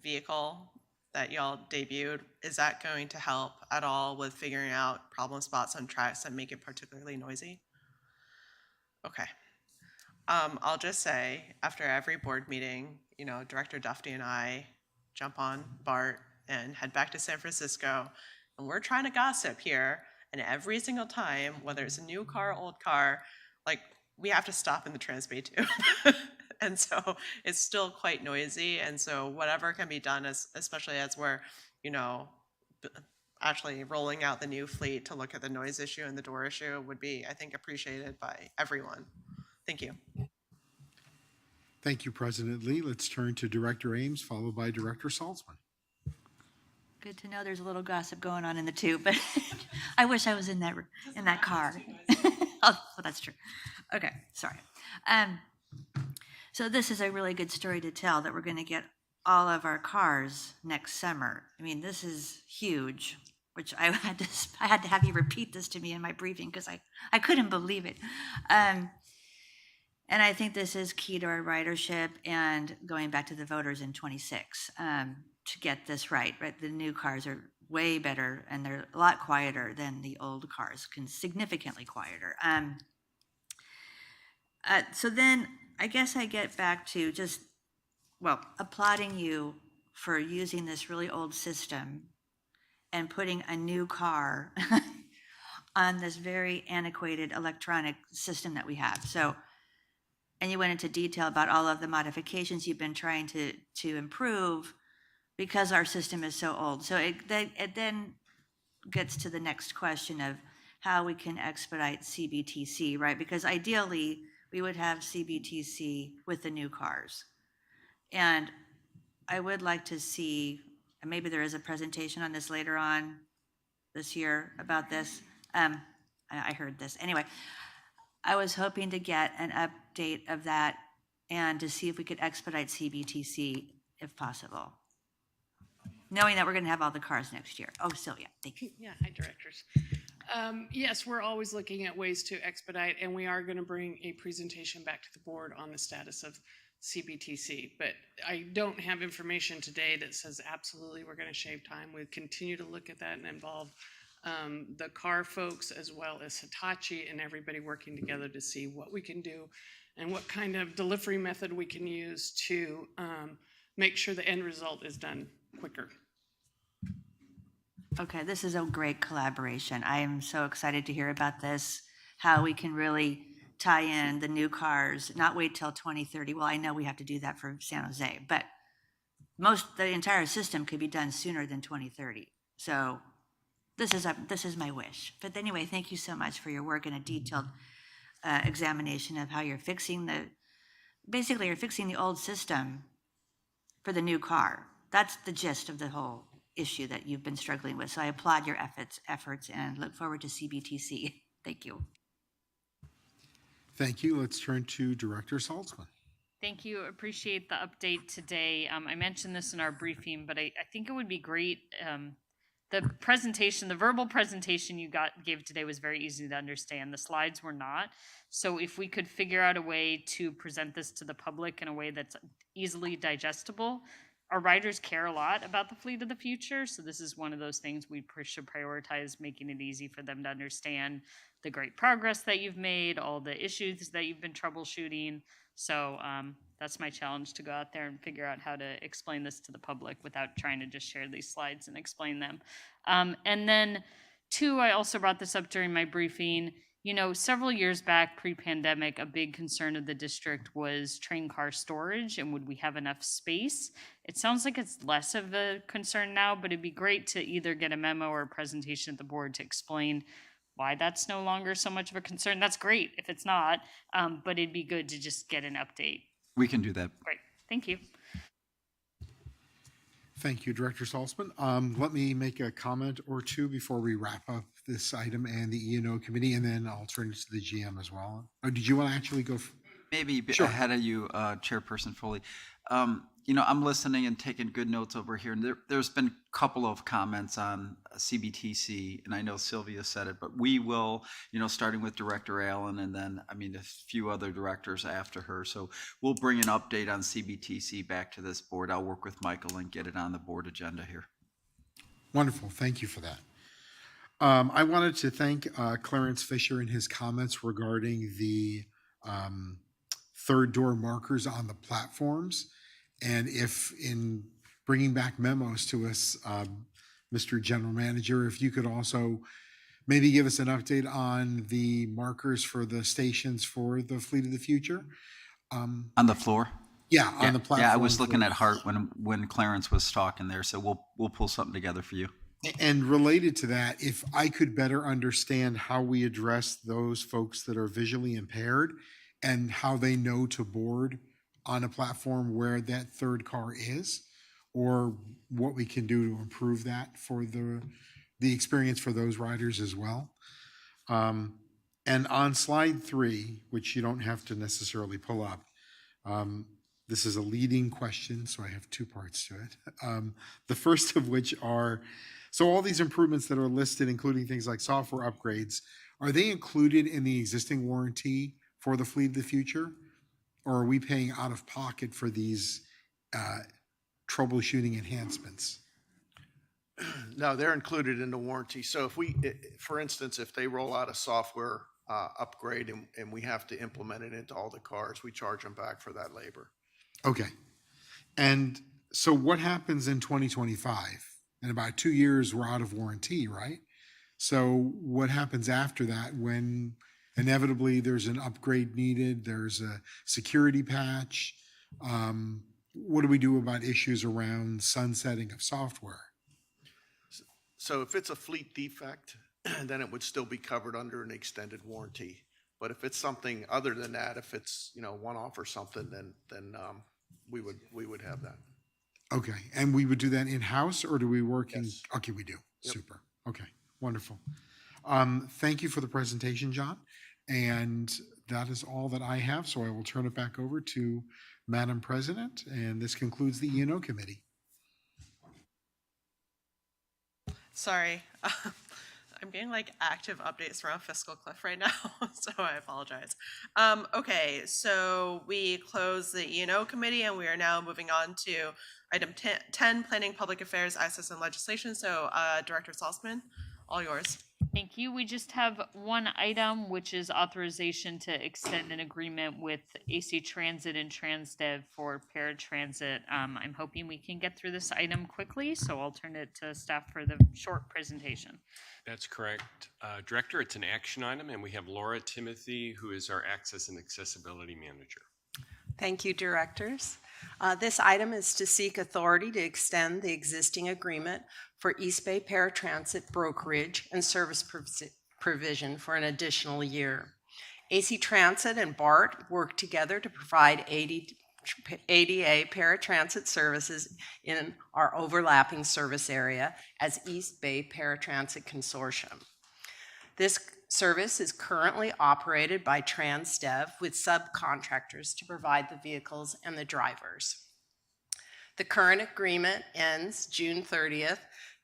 vehicle that y'all debuted, is that going to help at all with figuring out problem spots on tracks that make it particularly noisy? Okay. I'll just say, after every board meeting, Director Duffy and I jump on BART and head back to San Francisco, and we're trying to gossip here, and every single time, whether it's a new car, old car, we have to stop in the Transbay too. And so it's still quite noisy. And so whatever can be done, especially as we're, actually rolling out the new fleet to look at the noise issue and the door issue, would be, I think, appreciated by everyone. Thank you. Thank you, President Lee. Let's turn to Director Ames, followed by Director Salzman. Good to know there's a little gossip going on in the tube, but I wish I was in that car. Oh, well, that's true. Okay, sorry. So this is a really good story to tell, that we're going to get all of our cars next summer. I mean, this is huge, which I had to have you repeat this to me in my briefing because I couldn't believe it. And I think this is key to our ridership and going back to the voters in 26 to get this right. The new cars are way better, and they're a lot quieter than the old cars, significantly quieter. So then I guess I get back to just, applauding you for using this really old system and putting a new car on this very antiquated electronic system that we have. So, and you went into detail about all of the modifications you've been trying to improve because our system is so old. So it then gets to the next question of how we can expedite CBTC, right? Because ideally, we would have CBTC with the new cars. And I would like to see, and maybe there is a presentation on this later on this year about this. I heard this. Anyway, I was hoping to get an update of that and to see if we could expedite CBTC if possible. Knowing that we're going to have all the cars next year. Oh, Sylvia, thank you. Yeah, hi, directors. Yes, we're always looking at ways to expedite, and we are going to bring a presentation back to the board on the status of CBTC. But I don't have information today that says absolutely we're going to shave time. We continue to look at that and involve the car folks as well as Hitachi and everybody working together to see what we can do and what kind of delivery method we can use to make sure the end result is done quicker. Okay, this is a great collaboration. I am so excited to hear about this, how we can really tie in the new cars, not wait till 2030. Well, I know we have to do that for San Jose, but the entire system could be done sooner than 2030. So this is my wish. But anyway, thank you so much for your work and a detailed examination of how you're fixing basically you're fixing the old system for the new car. That's the gist of the whole issue that you've been struggling with. So I applaud your efforts and look forward to CBTC. Thank you. Thank you. Let's turn to Director Saltzman. Thank you. Appreciate the update today. I mentioned this in our briefing, but I think it would be great. The presentation, the verbal presentation you gave today was very easy to understand. The slides were not. So if we could figure out a way to present this to the public in a way that's easily digestible. Our riders care a lot about the fleet of the future, so this is one of those things we should prioritize, making it easy for them to understand the great progress that you've made, all the issues that you've been troubleshooting. So that's my challenge, to go out there and figure out how to explain this to the public without trying to just share these slides and explain them. And then two, I also brought this up during my briefing. You know, several years back, pre-pandemic, a big concern of the district was train car storage and would we have enough space? It sounds like it's less of a concern now, but it'd be great to either get a memo or a presentation at the board to explain why that's no longer so much of a concern. That's great if it's not, but it'd be good to just get an update. We can do that. Great, thank you. Thank you, Director Saltzman. Let me make a comment or two before we wrap up this item and the E&O committee, and then I'll turn it to the GM as well. Oh, did you want to actually go? Maybe Sure. ahead of you, Chairperson Foley. You know, I'm listening and taking good notes over here, and there's been a couple of comments on CBTC, and I know Sylvia said it, but we will, you know, starting with Director Allen, and then, I mean, a few other directors after her. So we'll bring an update on CBTC back to this board. I'll work with Michael and get it on the board agenda here. Wonderful. Thank you for that. I wanted to thank Clarence Fisher in his comments regarding the third door markers on the platforms. And if in bringing back memos to us, Mr. General Manager, if you could also maybe give us an update on the markers for the stations for the Fleet of the Future. On the floor? Yeah, on the platform. Yeah, I was looking at Hart when Clarence was talking there, so we'll pull something together for you. And related to that, if I could better understand how we address those folks that are visually impaired and how they know to board on a platform where that third car is, or what we can do to improve that for the experience for those riders as well. And on slide 3, which you don't have to necessarily pull up, this is a leading question, so I have two parts to it. The first of which are, so all these improvements that are listed, including things like software upgrades, are they included in the existing warranty for the Fleet of the Future? Or are we paying out of pocket for these troubleshooting enhancements? No, they're included in the warranty. So if for instance, if they roll out a software upgrade and we have to implement it into all the cars, we charge them back for that labor. Okay. And So what happens in 2025? In about 2 years, we're out of warranty, right? So what happens after that when inevitably there's an upgrade needed, there's a security patch? What do we do about issues around sunsetting of software? So if it's a fleet defect, then it would still be covered under an extended warranty. But if it's something other than that, if it's, one-off or something, then we would have that. Okay, and we would do that in-house, or do we work in? Yes. Okay, we do. Yep. Super. Okay, wonderful. Thank you for the presentation, John. And that is all that I have, so I will turn it back over to Madam President, and this concludes the E&O Committee. Sorry. I'm getting like active updates around fiscal cliff right now, so I apologize. Okay, so we close the E&O committee and we are now moving on to item 10, Planning, Public Affairs, Access, and Legislation. So Director Salzman, all yours. Thank you. We just have one item, which is authorization to extend an agreement with AC Transit and TransDev for paratransit. I'm hoping we can get through this item quickly, so I'll turn it to staff for the short presentation. That's correct. Director, it's an action item, and we have Laura Timothy, who is our Access and Accessibility Manager. Thank you, directors. This item is to seek authority to extend the existing agreement for East Bay Paratransit brokerage and service provision for an additional year. AC Transit and BART work together to provide ADA paratransit services in our overlapping service area as East Bay Paratransit Consortium. This service is currently operated by TransDev with subcontractors to provide the vehicles and the drivers. The current agreement ends June 30th,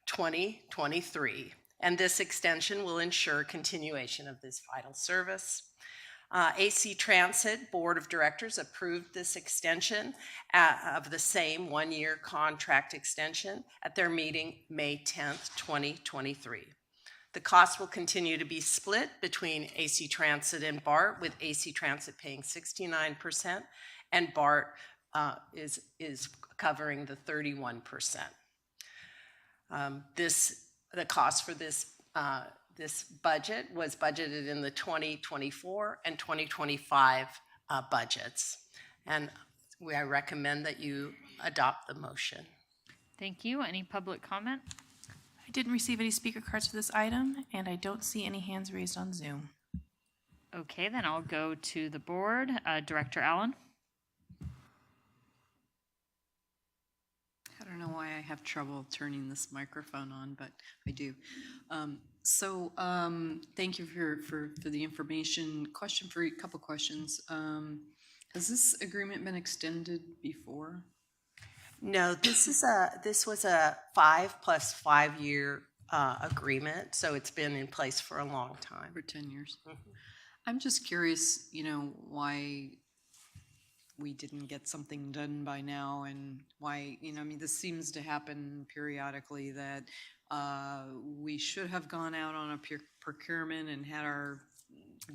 2023, and this extension will ensure continuation of this vital service. AC Transit Board of Directors approved this extension of the same one-year contract extension at their meeting May 10th, 2023. The cost will continue to be split between AC Transit and BART, with AC Transit paying 69% and BART is covering the 31%. The cost for this budget was budgeted in the 2024 and 2025 budgets, and I recommend that you adopt the motion. Thank you. Any public comment? I didn't receive any speaker cards for this item, and I don't see any hands raised on Zoom. Okay, then I'll go to the board. Director Allen? I don't know why I have trouble turning this microphone on, but I do. Thank you for the information. Couple questions. Has this agreement been extended before? No, this was a 5+5 year agreement, so it's been in place for a long time. For 10 years. Mm-hmm. I'm just curious, why we didn't get something done by now, and why, this seems to happen periodically, that we should have gone out on a procurement and had our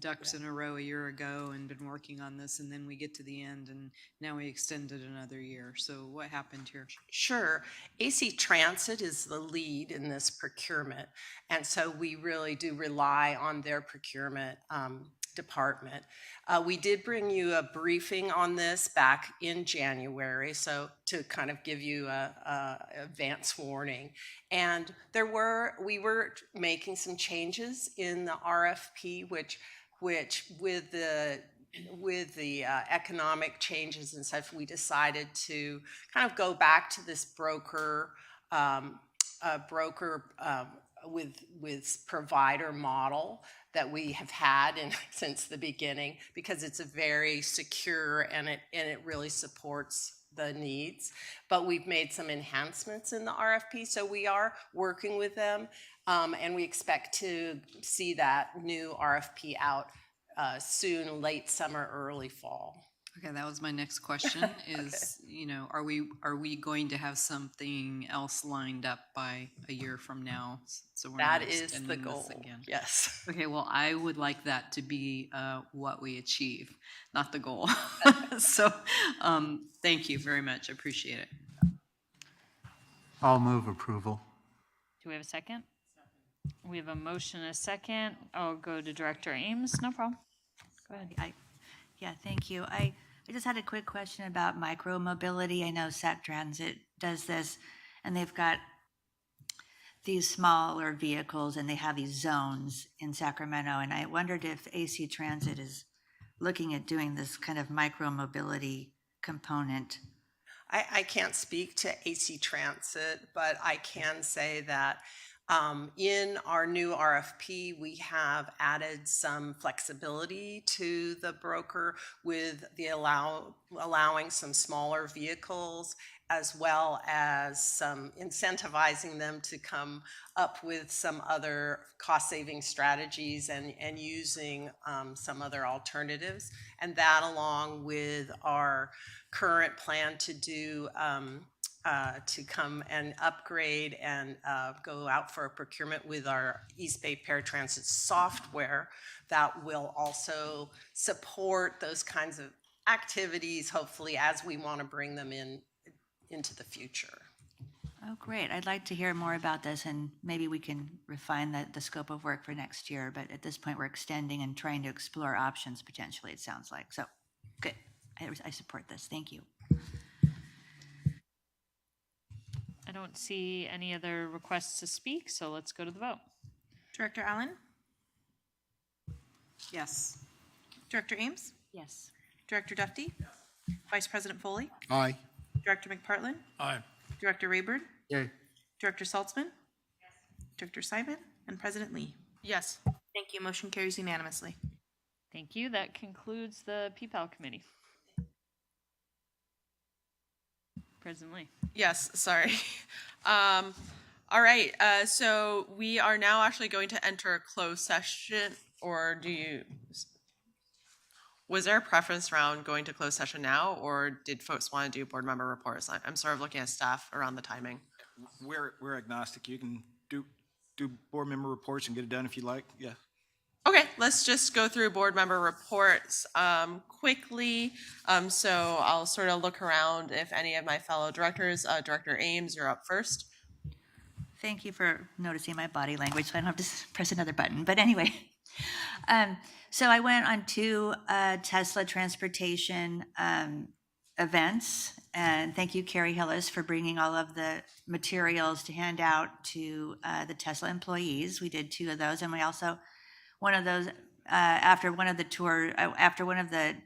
ducks in a row a year ago and been working on this, and then we get to the end and now we extended another year. So what happened here? Sure. AC Transit is the lead in this procurement, and so we really do rely on their procurement department. We did bring you a briefing on this back in January, so to kind of give you a advance warning. And we were making some changes in the RFP, which with the economic changes and such, we decided to kind of go back to this broker with provider model that we have had since the beginning, because it's a very secure and it really supports the needs. But we've made some enhancements in the RFP, so we are working with them, and we expect to see that new RFP out soon, late summer, early fall. Okay, that was my next question is, are we going to have something else lined up by a year from now? So we're not extending the goal. this again. Yes. Okay, well, I would like that to be what we achieve, not the goal. So thank you very much. I appreciate it. I'll move approval. Do we have a second? We have a motion and a second. I'll go to Director Ames. No problem. Go ahead. Yeah, thank you. I just had a quick question about micro-mobility. I know SAP Transit does this, and they've got these smaller vehicles, and they have these zones in Sacramento, and I wondered if AC Transit is looking at doing this kind of micro-mobility component. I can't speak to AC Transit, but I can say that in our new RFP, we have added some flexibility to the broker with the allowing some smaller vehicles, as well as some incentivizing them to come up with some other cost-saving strategies and using some other alternatives. And that, along with our current plan to do to come and upgrade and go out for a procurement with our East Bay Paratransit software that will also support those kinds of activities, hopefully, as we want to bring them into the future. Oh, great. I'd like to hear more about this, and maybe we can refine the scope of work for next year. But at this point, we're extending and trying to explore options potentially, it sounds like. So, good. I support this. Thank you. I don't see any other requests to speak, so let's go to the vote. Director Allen? Yes. Director Ames? Yes. Director Dufty? Vice President Foley? Aye. Director McPartlin? Aye. Director Rayburn? Yay. Director Saltzman? Director Simon? And President Lee? Yes. Thank you. Motion carries unanimously. Thank you. That concludes the PPAL committee. President Lee. Yes, sorry. All right, so we are now actually going to enter a closed session, or was there a preference around going to closed session now, or did folks want to do board member reports? I'm sort of looking at staff around the timing. We're agnostic. You can do board member reports and get it done if you like. Yeah. Okay, let's just go through board member reports quickly. So I'll sort of look around if any of my fellow directors, Director Ames, you're up first. Thank you for noticing my body language, so I don't have to press another button. But anyway, so I went on 2 Tesla transportation events, and thank you, Carrie Hillis, for bringing all of the materials to hand out to the Tesla employees. We did 2 of those, and we also, one of those, after one of the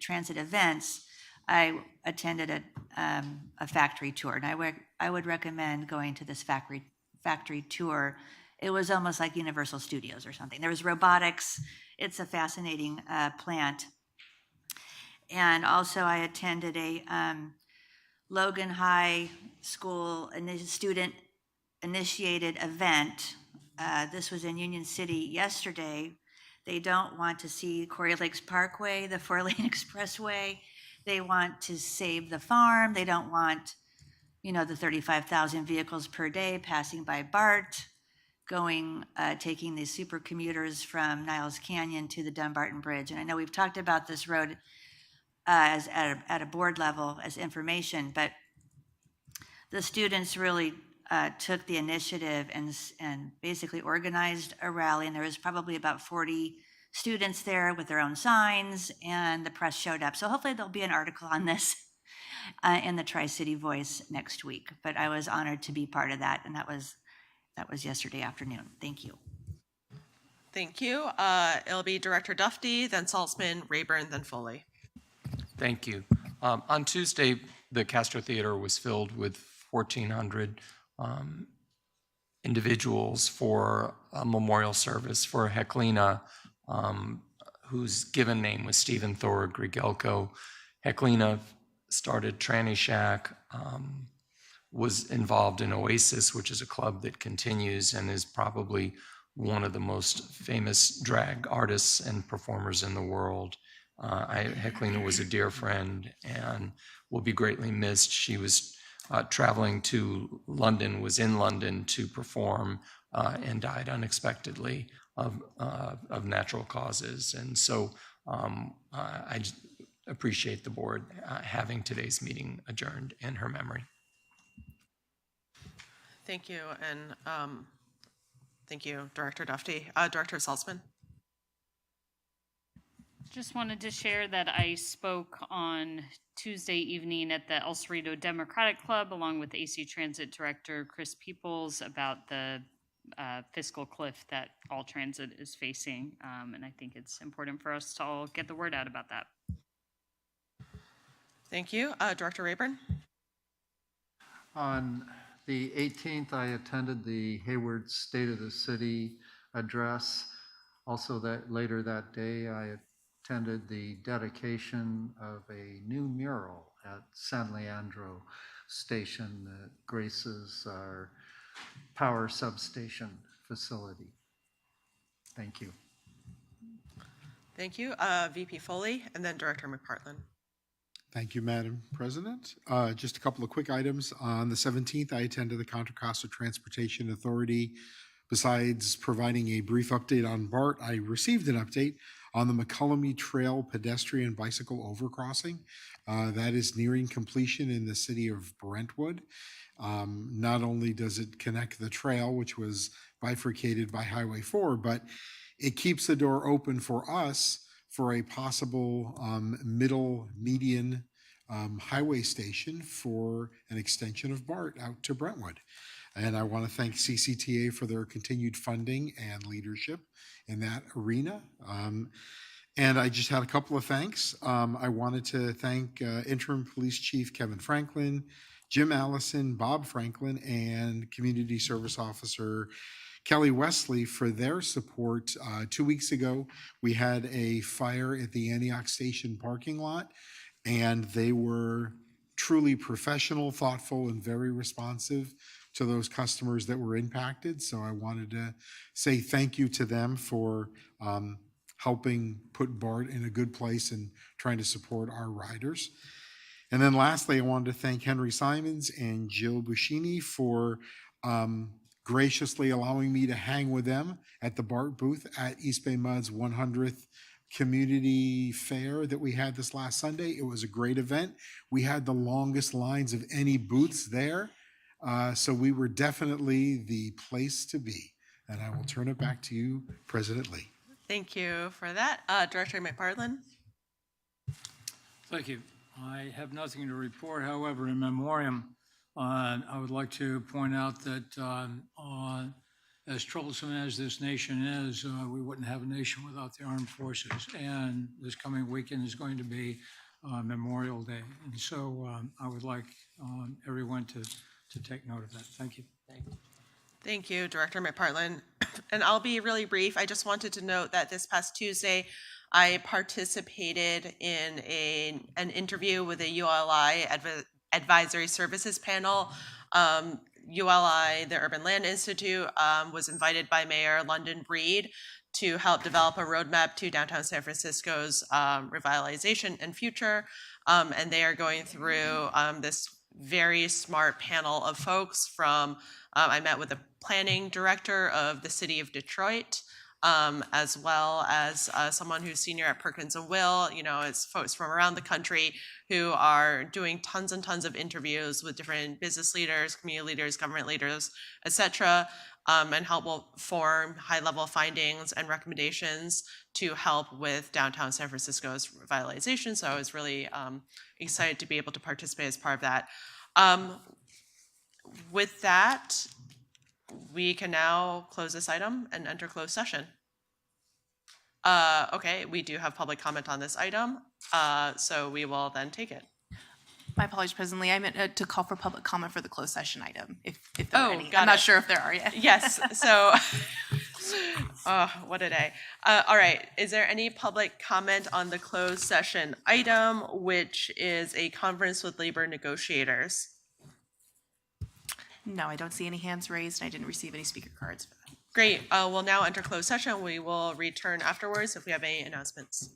transit events, I attended a factory tour, and I would recommend going to this factory tour. It was almost like Universal Studios or something. There was robotics. It's a fascinating plant. And also I attended a Logan High School student initiated event. This was in Union City yesterday. They don't want to see Quarry Lakes Parkway, the 4-lane expressway. They want to save the farm. They don't want, the 35,000 vehicles per day passing by BART, taking these super commuters from Niles Canyon to the Dumbarton Bridge. And I know we've talked about this road as at a board level as information, but the students really took the initiative and basically organized a rally, and there was probably about 40 students there with their own signs, and the press showed up. So hopefully there'll be an article on this in the Tri-City Voice next week. But I was honored to be part of that, and that was yesterday afternoon. Thank you. Thank you. It'll be Director Dufty, then Saltzman, Rayburn, then Foley. Thank you. On Tuesday, the Castro Theater was filled with 1,400 individuals for a memorial service for Heklina, whose given name was Stephen Thor Grigelko. Heklina started Tranny Shack, was involved in Oasis, which is a club that continues and is probably one of the most famous drag artists and performers in the world. Heklina was a dear friend and will be greatly missed. She was traveling to London, was in London to perform, and died unexpectedly of natural causes. And so I just appreciate the board having today's meeting adjourned in her memory. Thank you, and thank you, Director Dufty. Director Salzman? Just wanted to share that I spoke on Tuesday evening at the El Cerrito Democratic Club along with AC Transit Director Chris Peoples about the fiscal cliff that all transit is facing. And I think it's important for us to all get the word out about that. Thank you. Director Rayburn? On the 18th, I attended the Hayward State of the City address. Also, that later that day, I attended the dedication of a new mural at San Leandro Station that graces our power substation facility. Thank you. Thank you. VP Foley, and then Director McPartlin. Thank you, Madam President. Just a couple of quick items. On the 17th, I attended the Contra Costa Transportation Authority. Besides providing a brief update on BART, I received an update on the McCullamy Trail pedestrian bicycle overcrossing. That is nearing completion in the city of Brentwood. Not only does it connect the trail, which was bifurcated by Highway 4, but it keeps the door open for us for a possible median highway station for an extension of BART out to Brentwood. And I want to thank CCTA for their continued funding and leadership in that arena. And I just had a couple of thanks. I wanted to thank Interim Police Chief Kevin Franklin, Jim Allison, Bob Franklin, and Community Service Officer Kelly Wesley for their support. 2 weeks ago, we had a fire at the Antioch Station parking lot, and they were truly professional, thoughtful, and very responsive to those customers that were impacted. So I wanted to say thank you to them for helping put BART in a good place and trying to support our riders. And then lastly, I wanted to thank Henry Simons and Jill Buschini for graciously allowing me to hang with them at the BART booth at East Bay Mud's 100th community fair that we had this last Sunday. It was a great event. We had the longest lines of any booths there. So we were definitely the place to be. And I will turn it back to you, President Lee. Thank you for that. Director McPartlin? Thank you. I have nothing to report. However, in memoriam, I would like to point out that as troublesome as this nation is, we wouldn't have a nation without the armed forces. And this coming weekend is going to be Memorial Day. And so I would like everyone to take note of that. Thank you. Thank you, Director McPartlin. And I'll be really brief. I just wanted to note that this past Tuesday, I participated in an interview with a ULI Advisory Services panel. ULI, the Urban Land Institute, was invited by Mayor London Breed to help develop a roadmap to downtown San Francisco's revitalization and future. And they are going through this very smart panel of folks from, I met with the planning director of the city of Detroit, as well as someone who's senior at Perkins and Will. You know, it's folks from around the country who are doing tons and tons of interviews with different business leaders, community leaders, government leaders, etc., and help will form high-level findings and recommendations to help with downtown San Francisco's revitalization. So I was really excited to be able to participate as part of that. With that, we can now close this item and enter closed session. Okay, we do have public comment on this item, so we will then take it. My apologies, President Lee. I meant to call for public comment for the closed session item, if there are any. Got I'm not it. sure if there are yet. Yes, so, what a day. All right, is there any public comment on the closed session item, which is a conference with labor negotiators? No, I don't see any hands raised, and I didn't receive any speaker cards for that. Great, we'll now enter closed session. We will return afterwards if we have any announcements.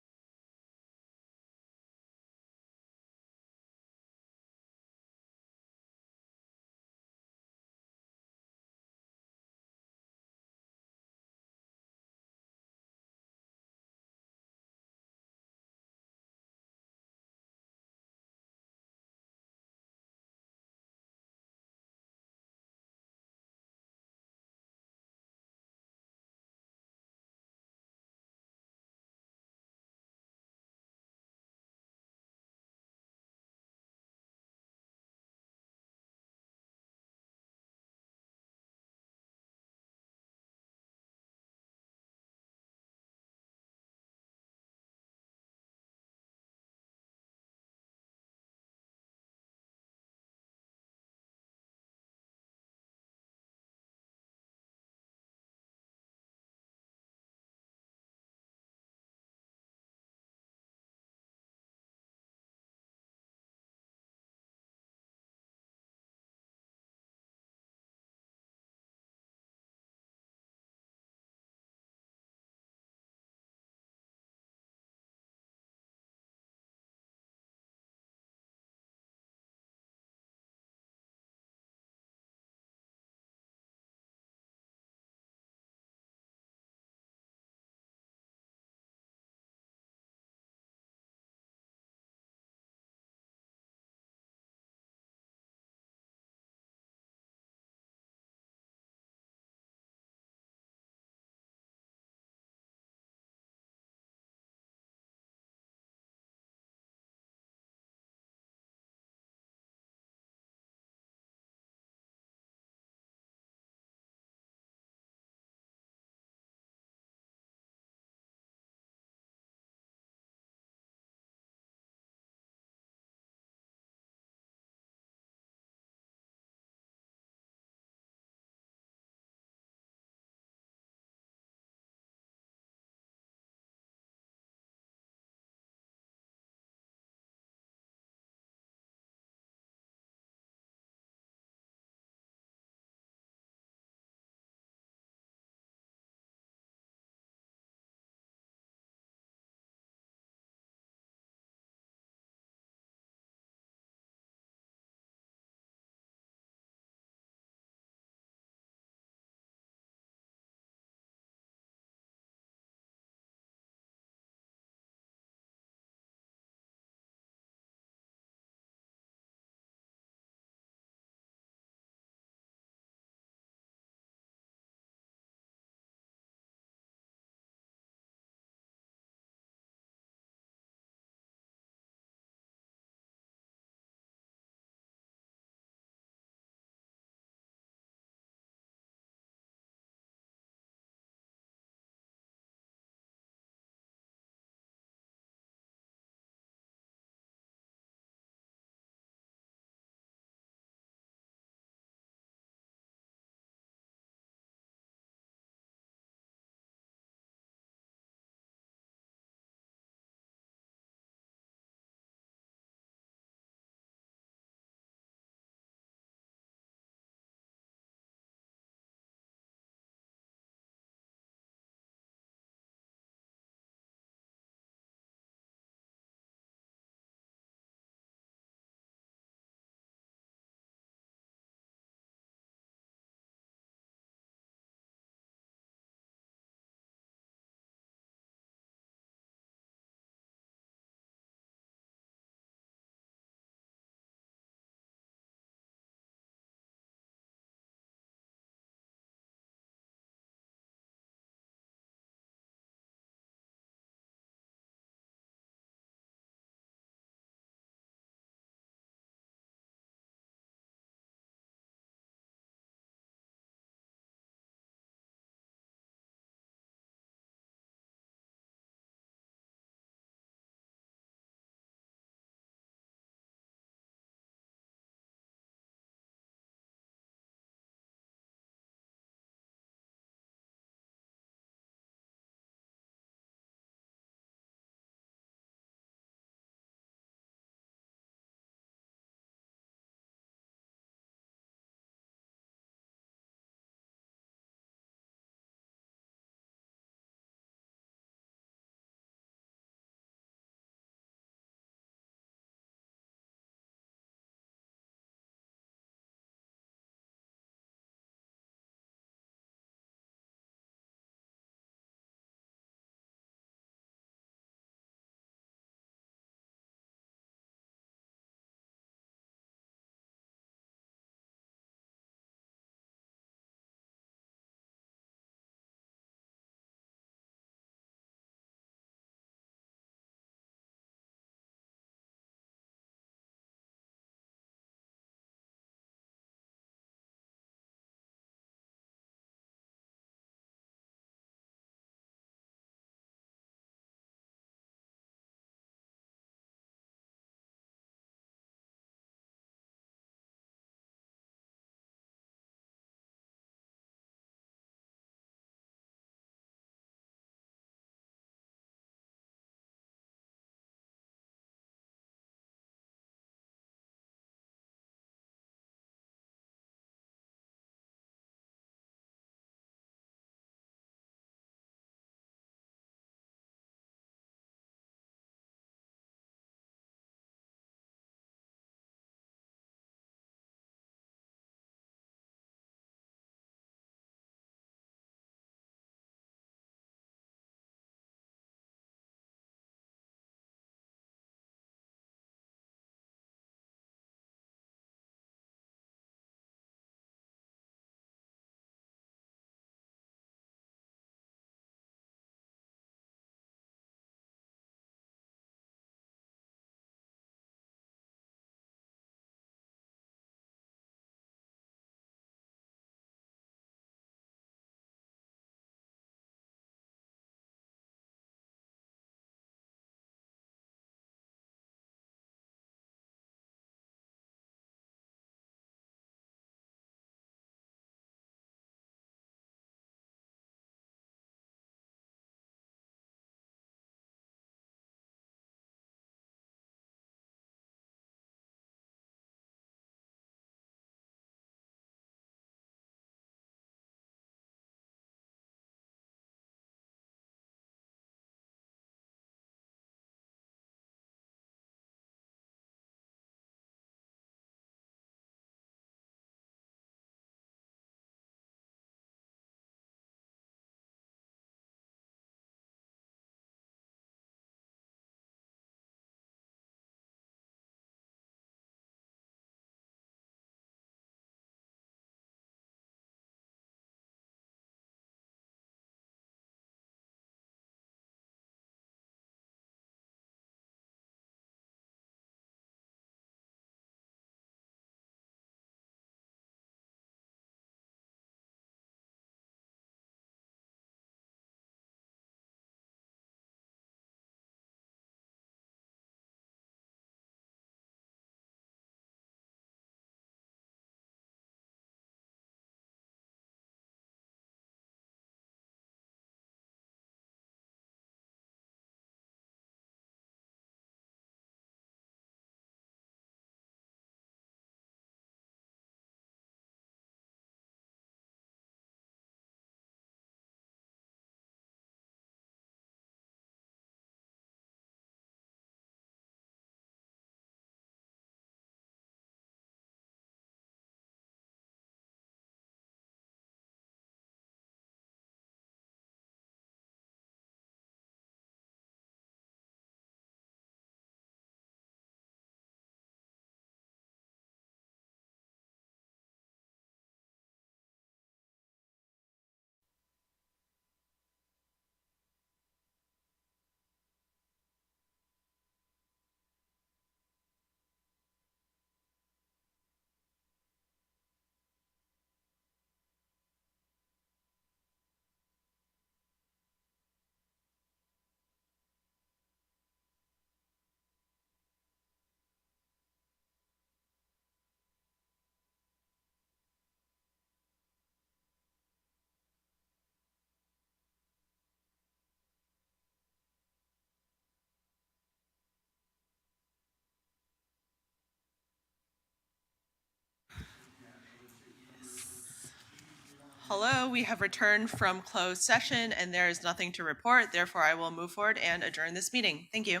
Hello, we have returned from closed session and there is nothing to report. Therefore, I will move forward and adjourn this meeting. Thank you.